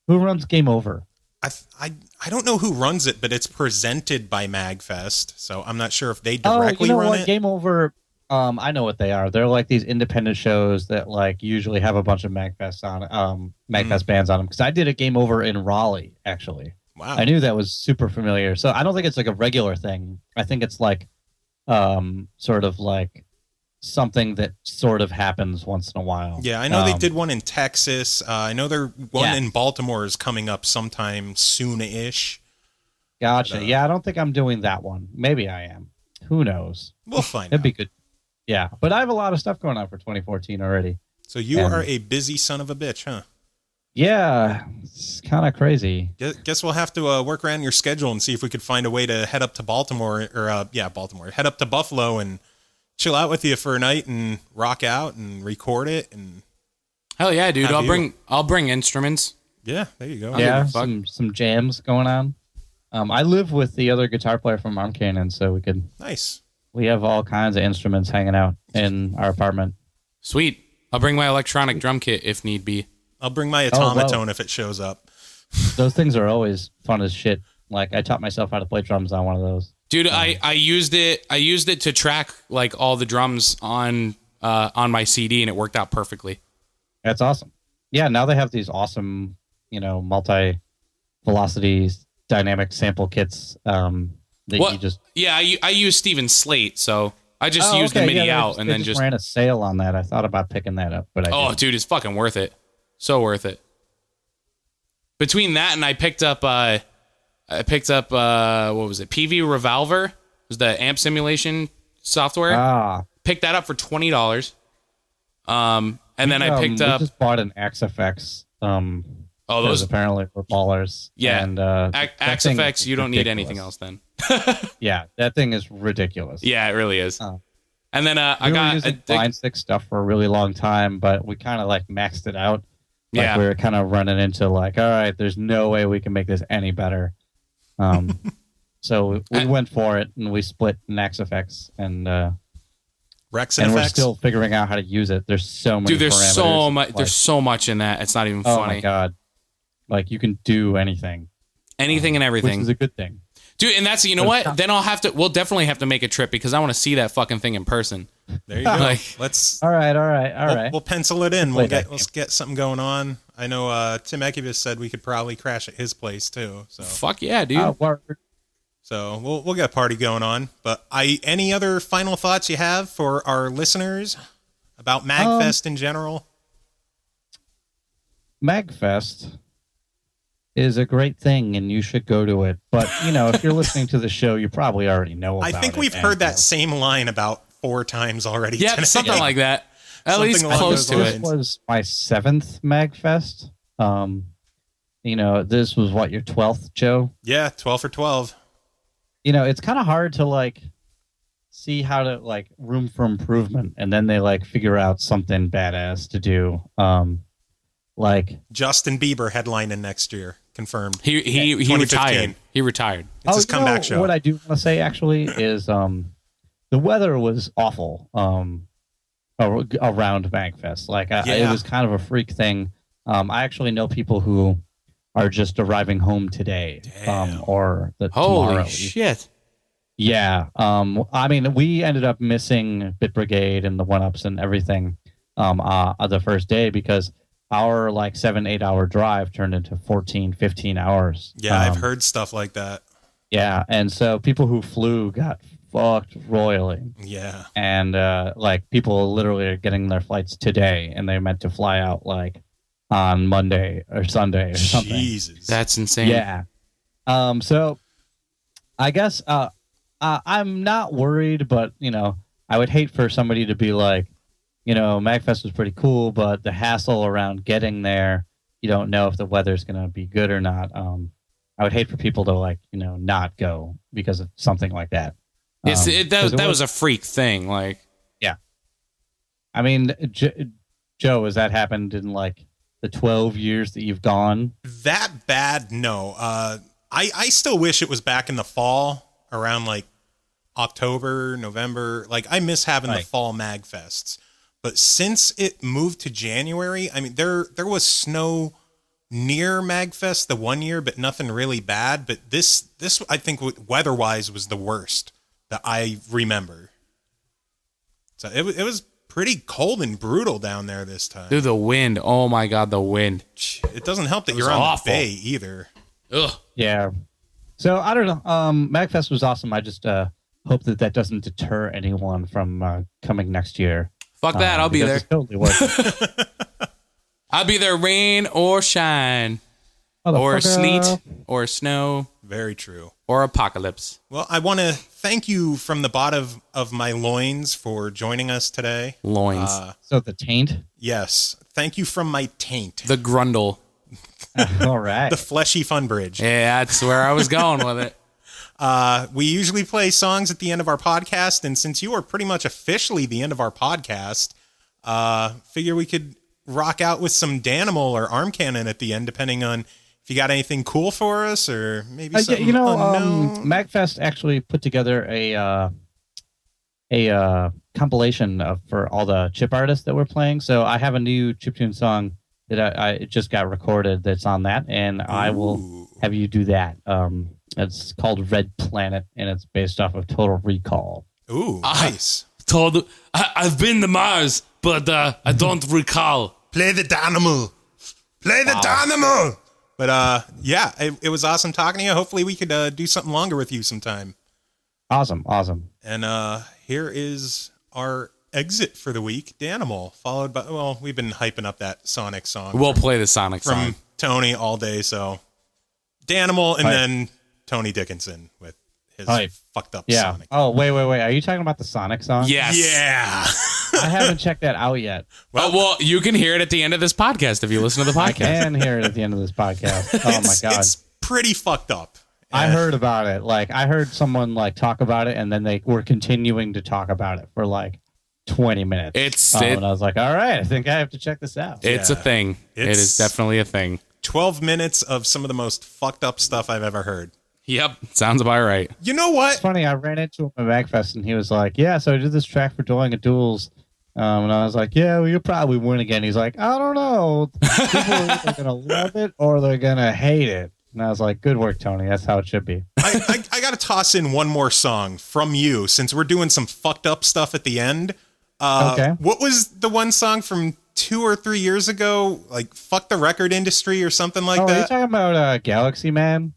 Who runs Game Over? I don't know who runs it, but it's presented by MAGFest, so I'm not sure if they directly you know run what? it. Game Over. I know what they are. They're like these independent shows that like usually have a bunch of MAGFest on MAGFest bands on them. Because I did a Game Over in Raleigh, actually. Wow. I knew that was super familiar. So I don't think it's like a regular thing. I think it's like sort of like something that sort of happens once in a while. Yeah, I know they did one in Texas. I know their one in Baltimore is coming up sometime soon-ish. Gotcha. But, yeah, I don't think I'm doing that one. Maybe I am. Who knows? We'll find It'd out. be good. Yeah, but I have a lot of stuff going on for 2014 already. So you are a busy son of a bitch, huh? Yeah, it's kind of crazy. Guess we'll have to work around your schedule and see if we could find a way to head up to Baltimore, or Baltimore. Head up to Buffalo and chill out with you for a night and rock out and record it. And hell yeah, dude! I'll bring instruments. Yeah, there you go. Yeah, some jams going on. I live with the other guitar player from Arm Cannon, so we could. Nice. We have all kinds of instruments hanging out in our apartment. Sweet. I'll bring my electronic drum kit if need be. I'll bring my automaton if it shows up. Those things are always fun as shit. Like I taught myself how to play drums on one of those. Dude, I used it to track like all the drums on my CD, and it worked out perfectly. That's awesome. Yeah, now they have these awesome, multi-velocity dynamic sample kits. I use Steven Slate, so I just used the MIDI out and then just ran a sale on that. I thought about picking that up, but I didn't. Dude, it's fucking worth it. So worth it. Between that and I picked up what was it? PV Revolver. It was the amp simulation software. Picked that up for $20. And then I picked up. We just bought an XFX. Those apparently were ballers. Yeah, and XFX. You don't need anything else then. Yeah, that thing is ridiculous. Yeah, it really is. And then I got using blind stick stuff for a really long time, but we kind of like maxed it out. Like we were kind of running into like, all right, there's no way we can make this any better. So we went for it and we split an XFX and Rex and we're FX? still figuring out how to use it. There's so many. Dude, there's parameters. so much. There's so much in that. It's not even funny. Oh my god! Like you can do anything and everything, which is a good thing. Dude, and that's, what? Then we'll definitely have to make a trip because I want to see that fucking thing in person. There you go. Let's. All right. We'll pencil it in. Let's get something going on. I know Tim Ekibus said we could probably crash at his place too. So fuck yeah, dude. So we'll get a party going on. But any other final thoughts you have for our listeners about MAGFest in general? MAGFest is a great thing and you should go to it. But, if you're listening to the show, you probably already know about it. I think we've heard that same line about 4 times already. Yeah, today. something like that. At least close to it. This was my 7th MAGFest. This was your 12th, Joe? Yeah, 12 for 12. It's kind of hard to see how to room for improvement, and then they figure out something badass to do. Justin Bieber headlining next year, confirmed. He retired. He retired. It's his comeback show. What I do want to say actually is the weather was awful around MAGFest. It was kind of a freak thing. I actually know people who are just arriving home today, or tomorrow. Holy shit! Yeah, we ended up missing Bit Brigade and the 1-ups and everything the first day because our 7-8 hour drive turned into 14-15 hours. Yeah, I've heard stuff like that. Yeah, and so people who flew got fucked royally. Yeah, and people literally are getting their flights today, and they meant to fly out on Monday or Sunday or something. Jesus, that's insane. Yeah. So I guess I'm not worried, but I would hate for somebody to be MAGFest was pretty cool, but the hassle around getting there, you don't know if the weather's gonna be good or not. I would hate for people to not go because of something like that. Yes, that was a freak thing. Yeah. I mean, Joe, has that happened in the 12 years that you've gone? That bad? No. I still wish it was back in the fall. around like October, November. Like I miss having the fall MAGFests. But since it moved to January, I mean, there was snow near MAGFest the one year, but nothing really bad. But this I think weather-wise was the worst that I remember. So it was pretty cold and brutal down there this time. Dude, the wind. Oh my God, the wind. It doesn't help that you're on the bay either. Ugh. Yeah. So I don't know. MAGFest was awesome. I just hope that doesn't deter anyone from coming next year. Fuck that. I'll be there. It's totally worth it. I'll be there, rain or shine, or sleet or snow. Very true. Or apocalypse. Well, I want to thank you from the bottom of my loins for joining us today. Loins. So the taint? Yes. Thank you from my taint. The grundle. All right. The fleshy fun bridge. Yeah, that's where I was going with it. We usually play songs at the end of our podcast, and since you are pretty much officially the end of our podcast, figure we could rock out with some Danimal or Arm Cannon at the end, depending on if you got anything cool for us or maybe something unknown. MAGFest actually put together a compilation for all the chip artists that we're playing. So I have a new chiptune song that I just got recorded that's on that, and I will have you do that. It's called Red Planet, and it's based off of Total Recall. Ooh, nice. I've been to Mars, but I don't recall. Play the Danimal. Play the Danimal. But yeah, it was awesome talking to you. Hopefully we could do something longer with you sometime. Awesome. And here is our exit for the week, Danimal, followed by, well, we've been hyping up that Sonic song. We'll play the Sonic song. From Tony all day, so Danimal and then Tony Dickinson with his fucked up Sonic. Oh, wait. Are you talking about the Sonic song? Yes. Yeah. I haven't checked that out yet. Well, you can hear it at the end of this podcast if you listen to the podcast. I can hear it at the end of this podcast. Oh, my God. It's pretty fucked up. I heard about it. Like, I heard someone, like, talk about it, and then they were continuing to talk about it for, like, 20 minutes. And I was like, all right, I think I have to check this out. It's a thing. It is definitely a thing. 12 minutes of some of the most fucked up stuff I've ever heard. Yep, sounds about right. You know what? It's funny, I ran into him at MAGFest, and he was like, yeah, so I did this track for Dueling at Duels. And I was like, yeah, well, you'll probably win again. He's like, I don't know. People are either going to love it or they're going to hate it. And I was like, good work, Tony. That's how it should be. I got to toss in one more song from you since we're doing some fucked up stuff at the end. Okay. What was the one song from 2 or 3 years ago? Like, fuck the record industry or something like that? Are you talking about Galaxy Man?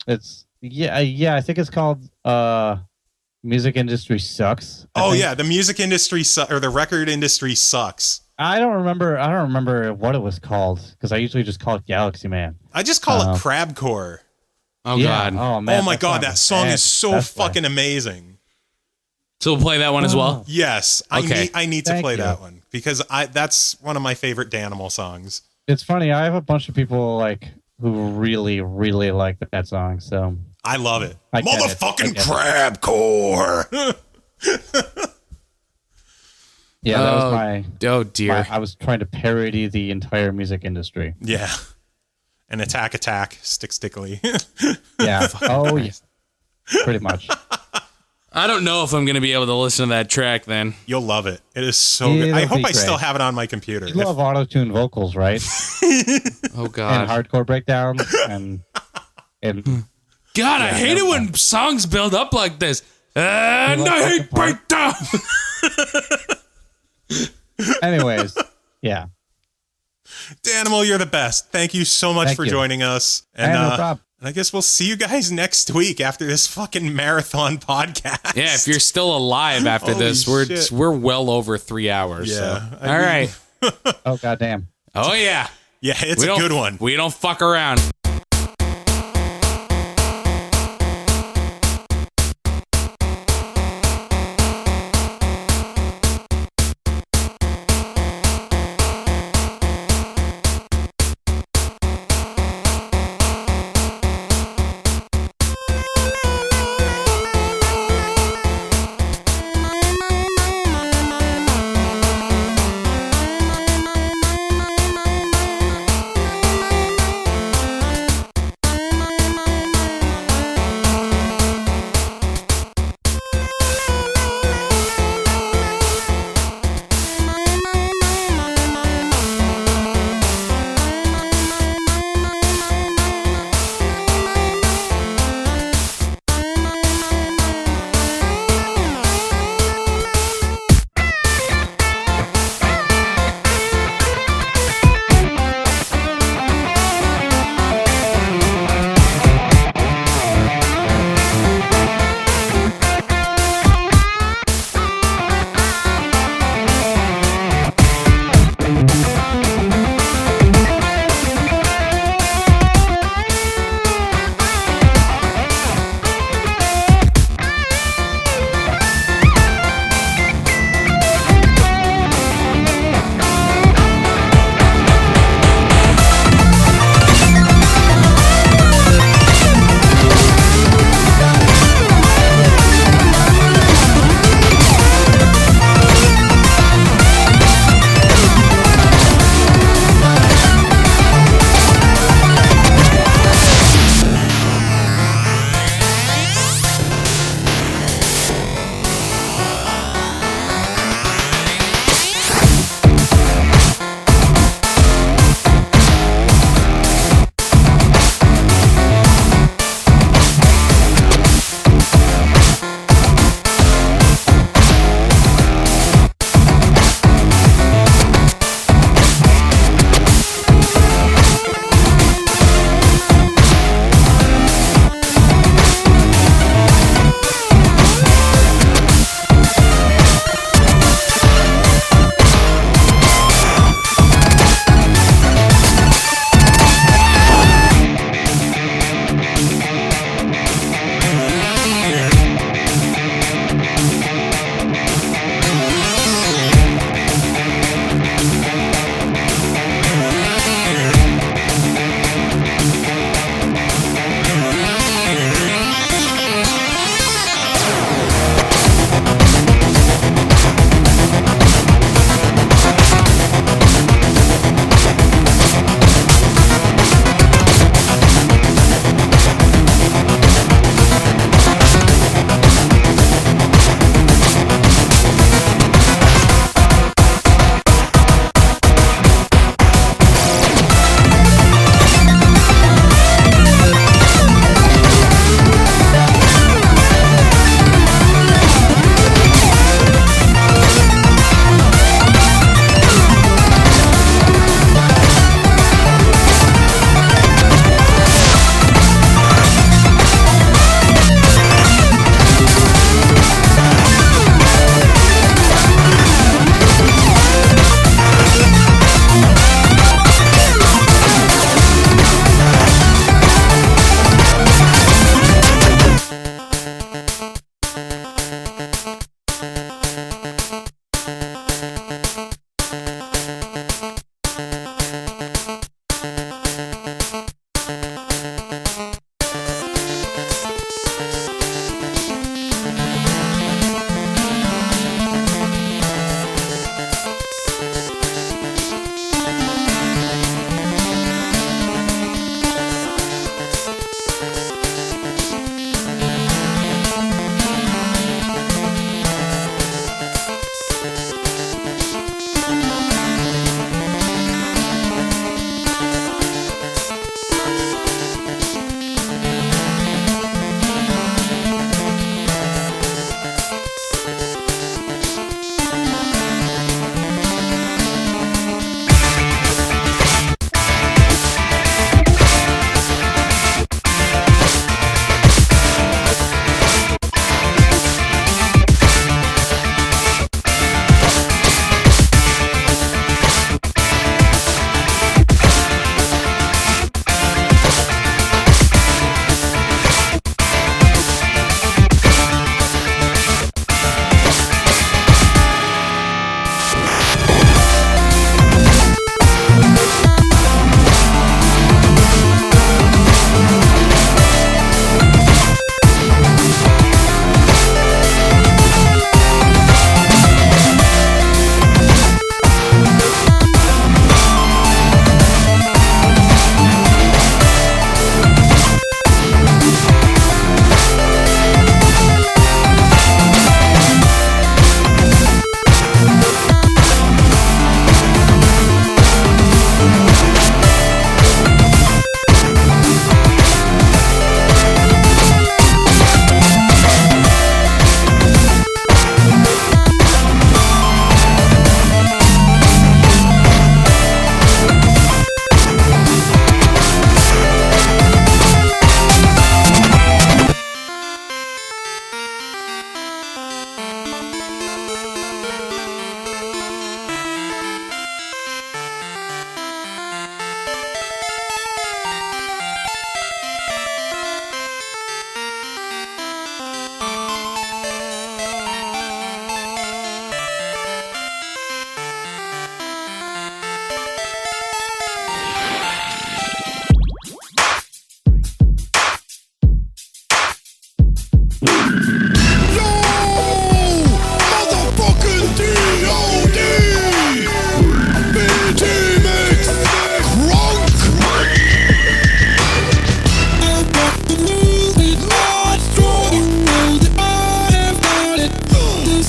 It's, I think it's called Music Industry Sucks. Yeah, the music industry or the record industry sucks. I don't remember what it was called because I usually just call it Galaxy Man. I just call it Crabcore. Oh, yeah. God. Oh, man. Oh, my God. That song is so fucking amazing. So we'll play that one as well? Yes. Okay. I need to play that one because that's one of my favorite Danimal songs. It's funny. I have a bunch of people like who really, really like that song. So I love it. Motherfucking Crabcore. Yeah, that was my... Oh, dear. I was trying to parody the entire music industry. Yeah. And attack, stickly. Yeah. Oh, yes. Pretty much. I don't know if I'm going to be able to listen to that track then. You'll love it. It is so good. I hope I still have it on my computer. You love auto-tune vocals, right? Oh, God. And hardcore breakdowns. And God, I hate it when songs build up like this. And I hate breakdown. Anyways, yeah. Danimal, you're the best. Thank you so much for joining us. And, no problem. And I guess we'll see you guys next week after this fucking marathon podcast. Yeah, if you're still alive after this, we're well over 3 hours. Yeah. So. All right. Oh, goddamn. Oh, yeah. Yeah, it's a good one. We don't fuck around.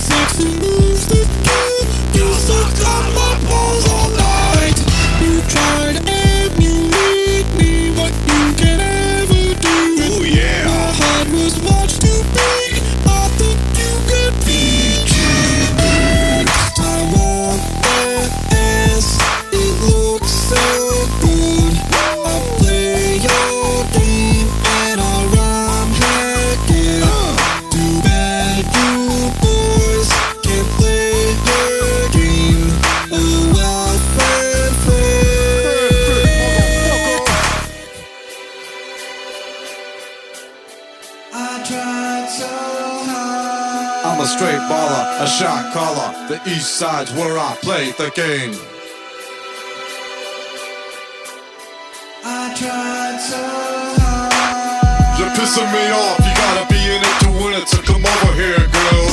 sexy moves that do. You suck on my balls all night. You try to emulate me, what you can ever do. Oh yeah. Your heart was much too big. I think you could be too. I want that ass. It looks so good. I play your game and I rhyme like it. Too bad you boys can't play your game. Oh well, I tried so hard. I'm a straight baller, a shot caller. The east side's where I play the game. I tried so hard. You're pissing me off, you gotta be in it to win it, so come over here, girl.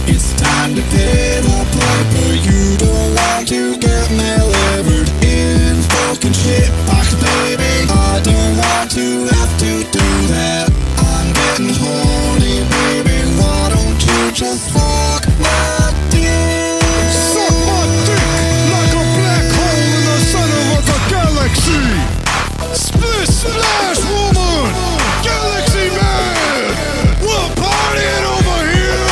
It's time to pay the piper. You don't want to get me levered in fucking shit box, baby. I don't want to have to do that. I'm getting horny, baby. Why don't you just fuck my dick? Suck my dick like a black hole in the center of the galaxy. Split splash woman, galaxy man. We're partying over here.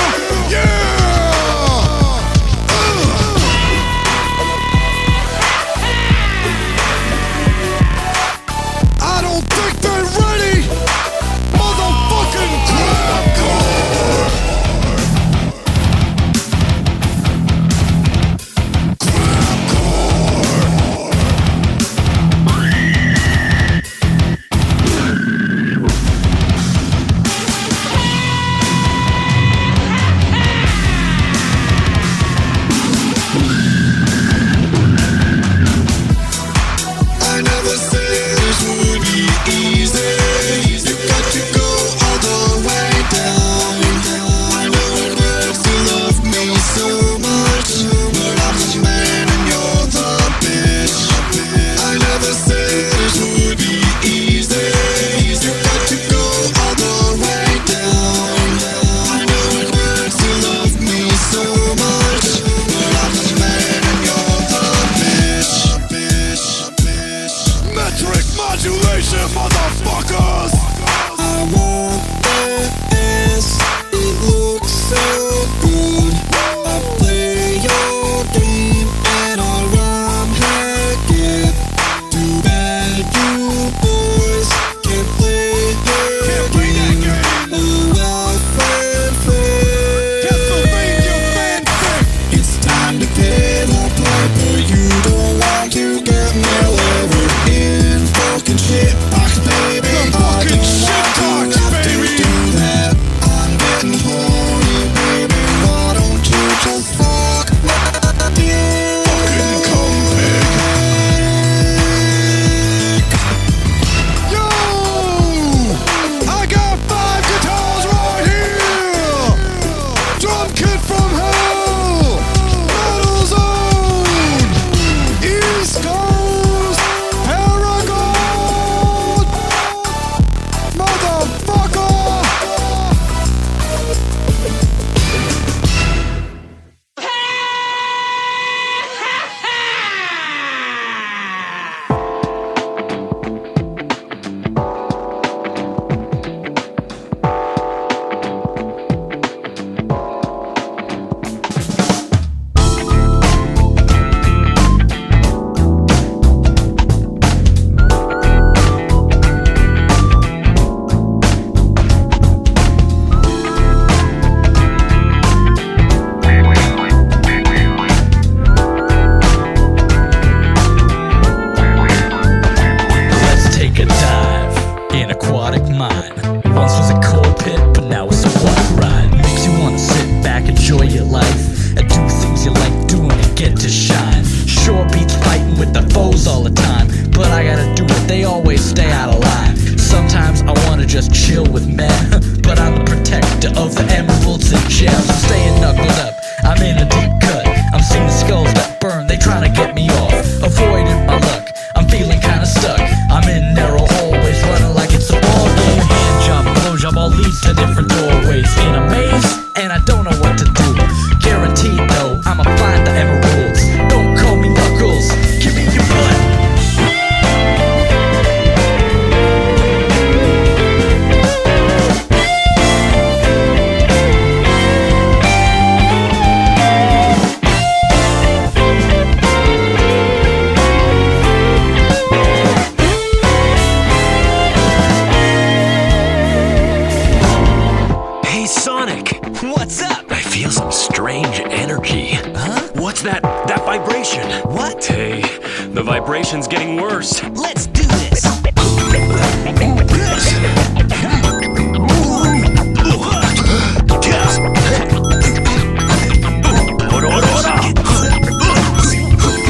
feel some strange energy. Huh? What's that vibration? What? Hey, the vibration's getting worse. Let's do this.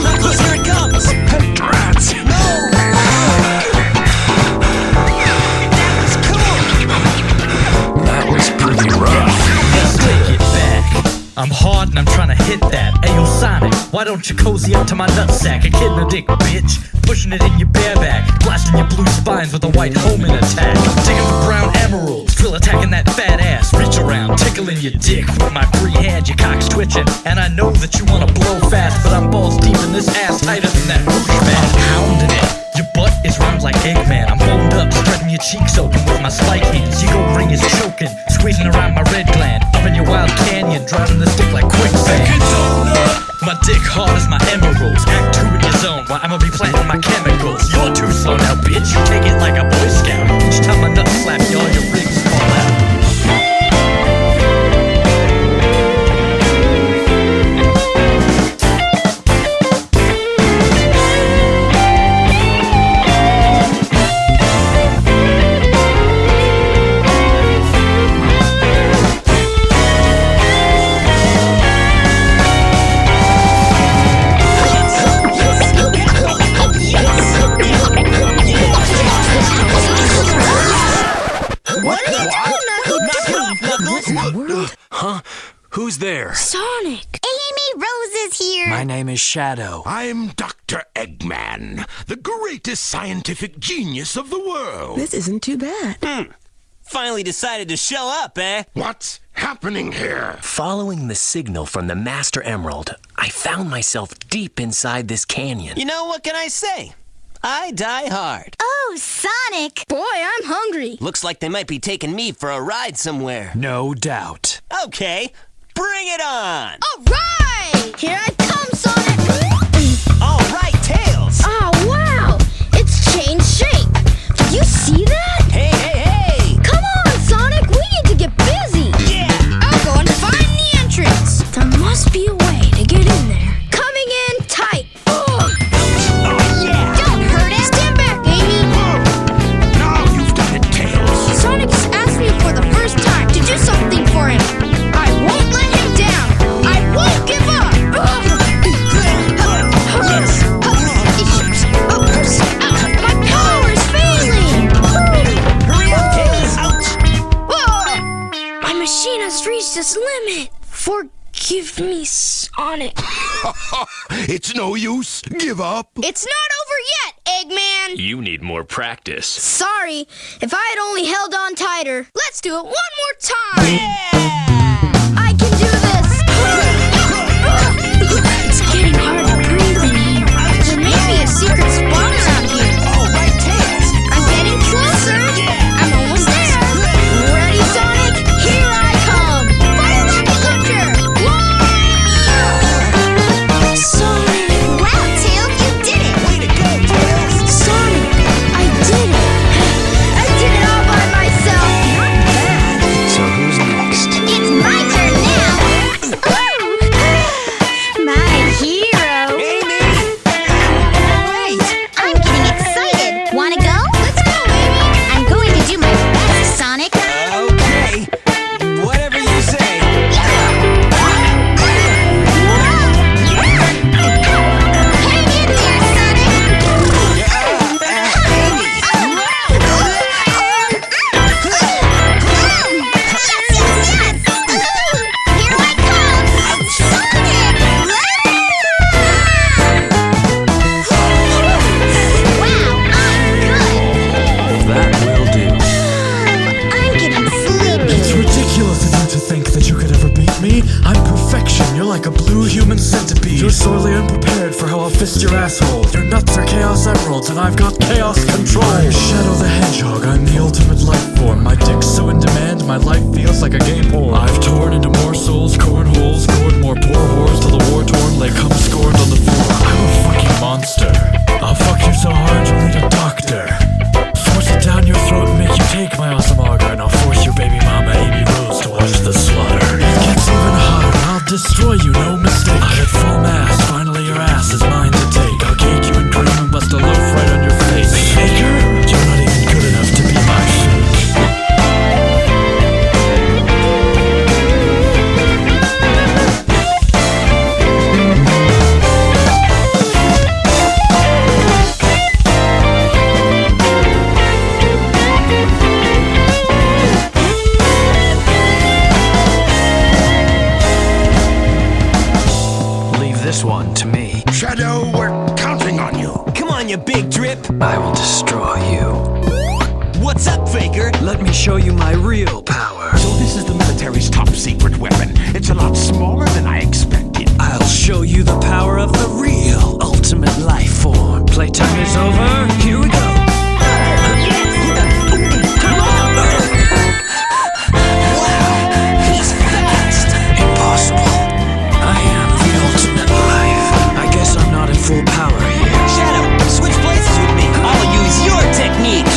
Knuckles, here it comes. Drats. That was pretty rough. Let's take it back. I'm hard and I'm trying to hit that. Ayo, Sonic, why don't you cozy up to my nutsack? A kid in a dick, bitch. Pushing it in your bareback. Blasting your blue spines with a white homing attack. Digging for brown emeralds. Drill attacking that fat ass. Reach around, tickling your dick with my free hand. Your cock's twitching. And I know that you wanna blow fast, but I'm balls deep in this ass tighter than that roosh man. Pounding it. Your butt is round like Eggman. I'm boned up, spreading your cheeks open with my spike hands. Your gold ring is choking, squeezing around my red gland. Up in your wild canyon, driving the stick like quicksand. My dick hard as my emeralds. Act 2 in your zone while I'ma be planting my chemicals. You're too slow now, bitch. You take it like a Boy Scout. Each time my nuts slap you, all your rings fall out. Huh? Who's there? Sonic! Amy Rose is here! My name is Shadow. I'm Dr. Eggman, the greatest scientific genius of the world. This isn't too bad. Finally decided to show up, eh? What's happening here? Following the signal from the Master Emerald, I found myself deep inside this canyon. You know, what can I say? I die hard. Oh, Sonic! Boy, I'm hungry. Looks like they might be taking me for a ride somewhere. No doubt. Okay, bring it on! All right! Here I come, Sonic! All right, Tails! Oh, wow! It's changed shape. Did you see that? Hey, hey, hey! Come on, Sonic! We need to get busy! Yeah! I'll go and find the entrance. There must be a way to get in there. Coming in tight. Ugh. Oh, yeah! Don't hurt it! Stand back, Amy! Now you've done it, Tails. Sonic just asked me for the first time to do something for him. I won't let him down. I won't give up. My power's failing. Hurry up, Tails! Ouch! Whoa! My machine has reached its limit. Forgive me, Sonic. It's no use. Give up. It's not over yet, Eggman. You need more practice. Sorry. If I had only held on tighter. Let's do it one more time. I can do this. It's getting hard to breathe in here. There may be a secret spot around here. All right, Tails! I'm getting closer. I'm almost there. Ready, Sonic? Here I come. Fire rocket launcher. Whoa! Sonic. Wow, Tails, you did it. Way to go, Tails! Sonic, I did it. I did it all by myself. Not bad. So who's next? It's my turn now. My hero. Amy! Wait! I'm getting excited. Wanna go? Let's go, Amy. I'm going to do my best, Sonic. Okay, whatever you say. Hang in there, Sonic. Here I come, Sonic. Wow, I'm good. That will do. I'm getting sleepy. It's ridiculous of you to think that you could ever beat me. I'm perfection. You're like a blue human centipede. You're sorely unprepared for how I'll fist your asshole. Your nuts are chaos emeralds, and I've got chaos control. I'm Shadow the Hedgehog. I'm the ultimate life form. My dick's so in demand, my life feels like a game porn. I've torn into more souls, cornholes, scored more poor whores till the war-torn lay cum scorned on the floor. I'm a fucking monster. I'll fuck you so hard you'll need a doctor. Force it down your throat and make you take my awesome auger, and I'll force your baby mama Amy Rose to watch the slaughter. It gets even hotter. destroy you, no mistake. I'm at full mass, finally your ass is mine to take. I'll cake you in cream and bust a loaf right on your face. Faker, you're not even good enough to be my fake. This one to me. Shadow, we're counting on you. Come on, you big drip. I will destroy you. What's up, Faker? Let me show you my real power. So this is the military's top secret weapon. It's a lot smaller than I expected. I'll show you the power of the real ultimate life form. Playtime is over. Here we go. Wow, he's fast. Impossible. I am the ultimate life. I guess I'm not in full power here. Shadow, switch places with me. I'll use your technique.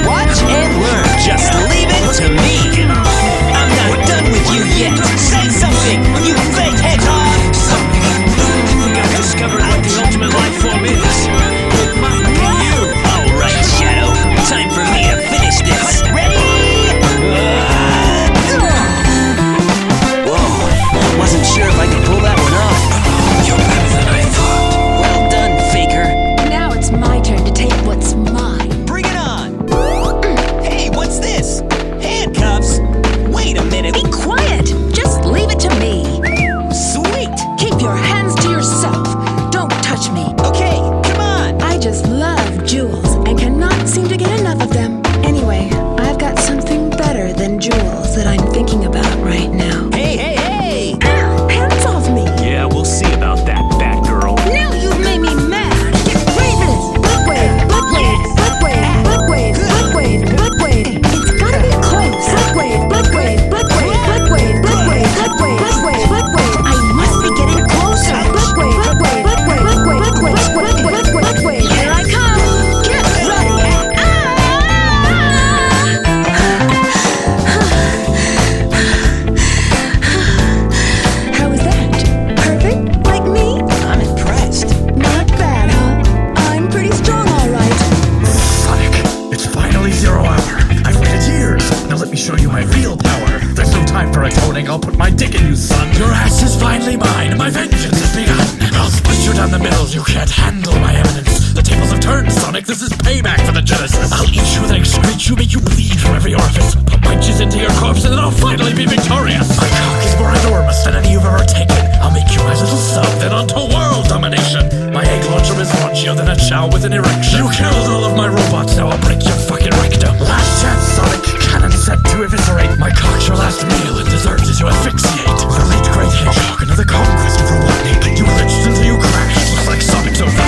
Watch and learn. Just leave it to me. I'm not done with you yet. Say something, you fake hedgehog. I've discovered what the ultimate life form is. It might be you. All right, Shadow. Time for me to finish this. Ready? Whoa, wasn't sure if I could pull that one off. You're better than I thought. Well done, Faker. Now it's my turn to take what's mine. Bring it on. Hey, what's this? Handcuffs? Wait a minute. Be quiet. Just leave it to me. Sweet. Keep your hands to yourself. Don't touch me. Okay, come on. I just love jewels and cannot seem to get enough of them. Anyway, I've got something better than jewels that I'm thinking about right now. Hey, hey, hey. Hands off me. Yeah, we'll see about that, Batgirl. Now you've made me mad. Get ready for this. Blood wave, blood wave, blood wave, blood wave, blood wave, blood wave. It's gotta be close. Blood wave, blood wave, blood wave, blood wave, blood wave, blood wave, blood wave, blood wave. I must be getting closer. Blood wave, blood wave, blood wave, blood wave, blood wave, blood wave, blood wave. Here I come. Get ready. How was that? Perfect? Like me? I'm impressed. Not bad, huh? I'm pretty strong, all right. Sonic, it's finally 0 hour. I've waited years. Now let me show you my real power. There's no time for atoning. I'll put my dick in you, son. Your ass is finally mine. My vengeance has begun. I'll split you down the middle. You can't handle my eminence. The tables have turned, Sonic. This is payback for the Genesis. I'll eat you, then excrete you, make you bleed from every orifice. Put my jizz into your corpse, and then I'll finally be victorious. My cock is more enormous than any you've ever taken. I'll make you my little sub, then onto world domination. My egg launcher is launchier than a chow with an erection. You killed all of my robots, now I'll break your fucking rectum. Last chance, Sonic. Cannon set to eviscerate. My cock's your last meal, and dessert is you asphyxiate. The late great Hedgehog, another conquest of Robotnik. You glitched until you crashed. Looks like Sonic's over 6.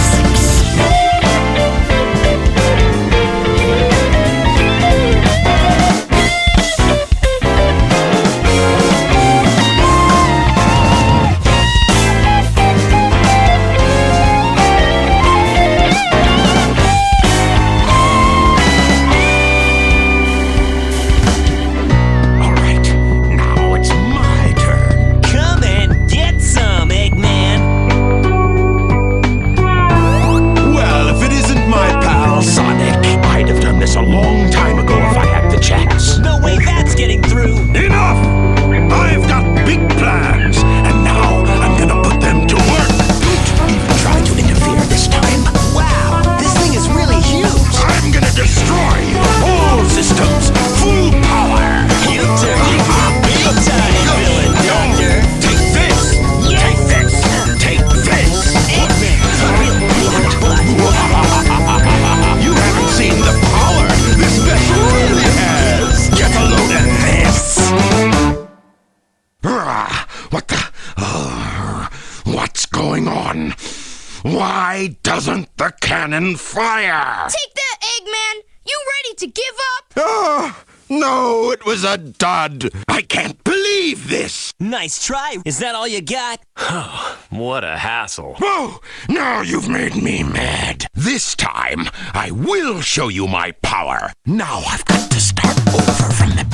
A long time ago if I had the chance. No way that's getting through. Enough! I've got big plans, and now I'm gonna put them to work. Don't even try to interfere this time. Wow, this thing is really huge. I'm gonna destroy all systems, full power. You turned into a big-time villain, Doctor. Take this! Take this! Take this! Eggman, the real blood. You haven't seen the power this vessel really has. Get a load of this. What the? What's going on? Why doesn't the cannon fire? Take that, Eggman. You ready to give up? Oh, no, it was a dud. I can't believe this. Nice try. Is that all you got? What a hassle. Oh, now you've made me mad. This time, I will show you my power. Now I've got to start over from the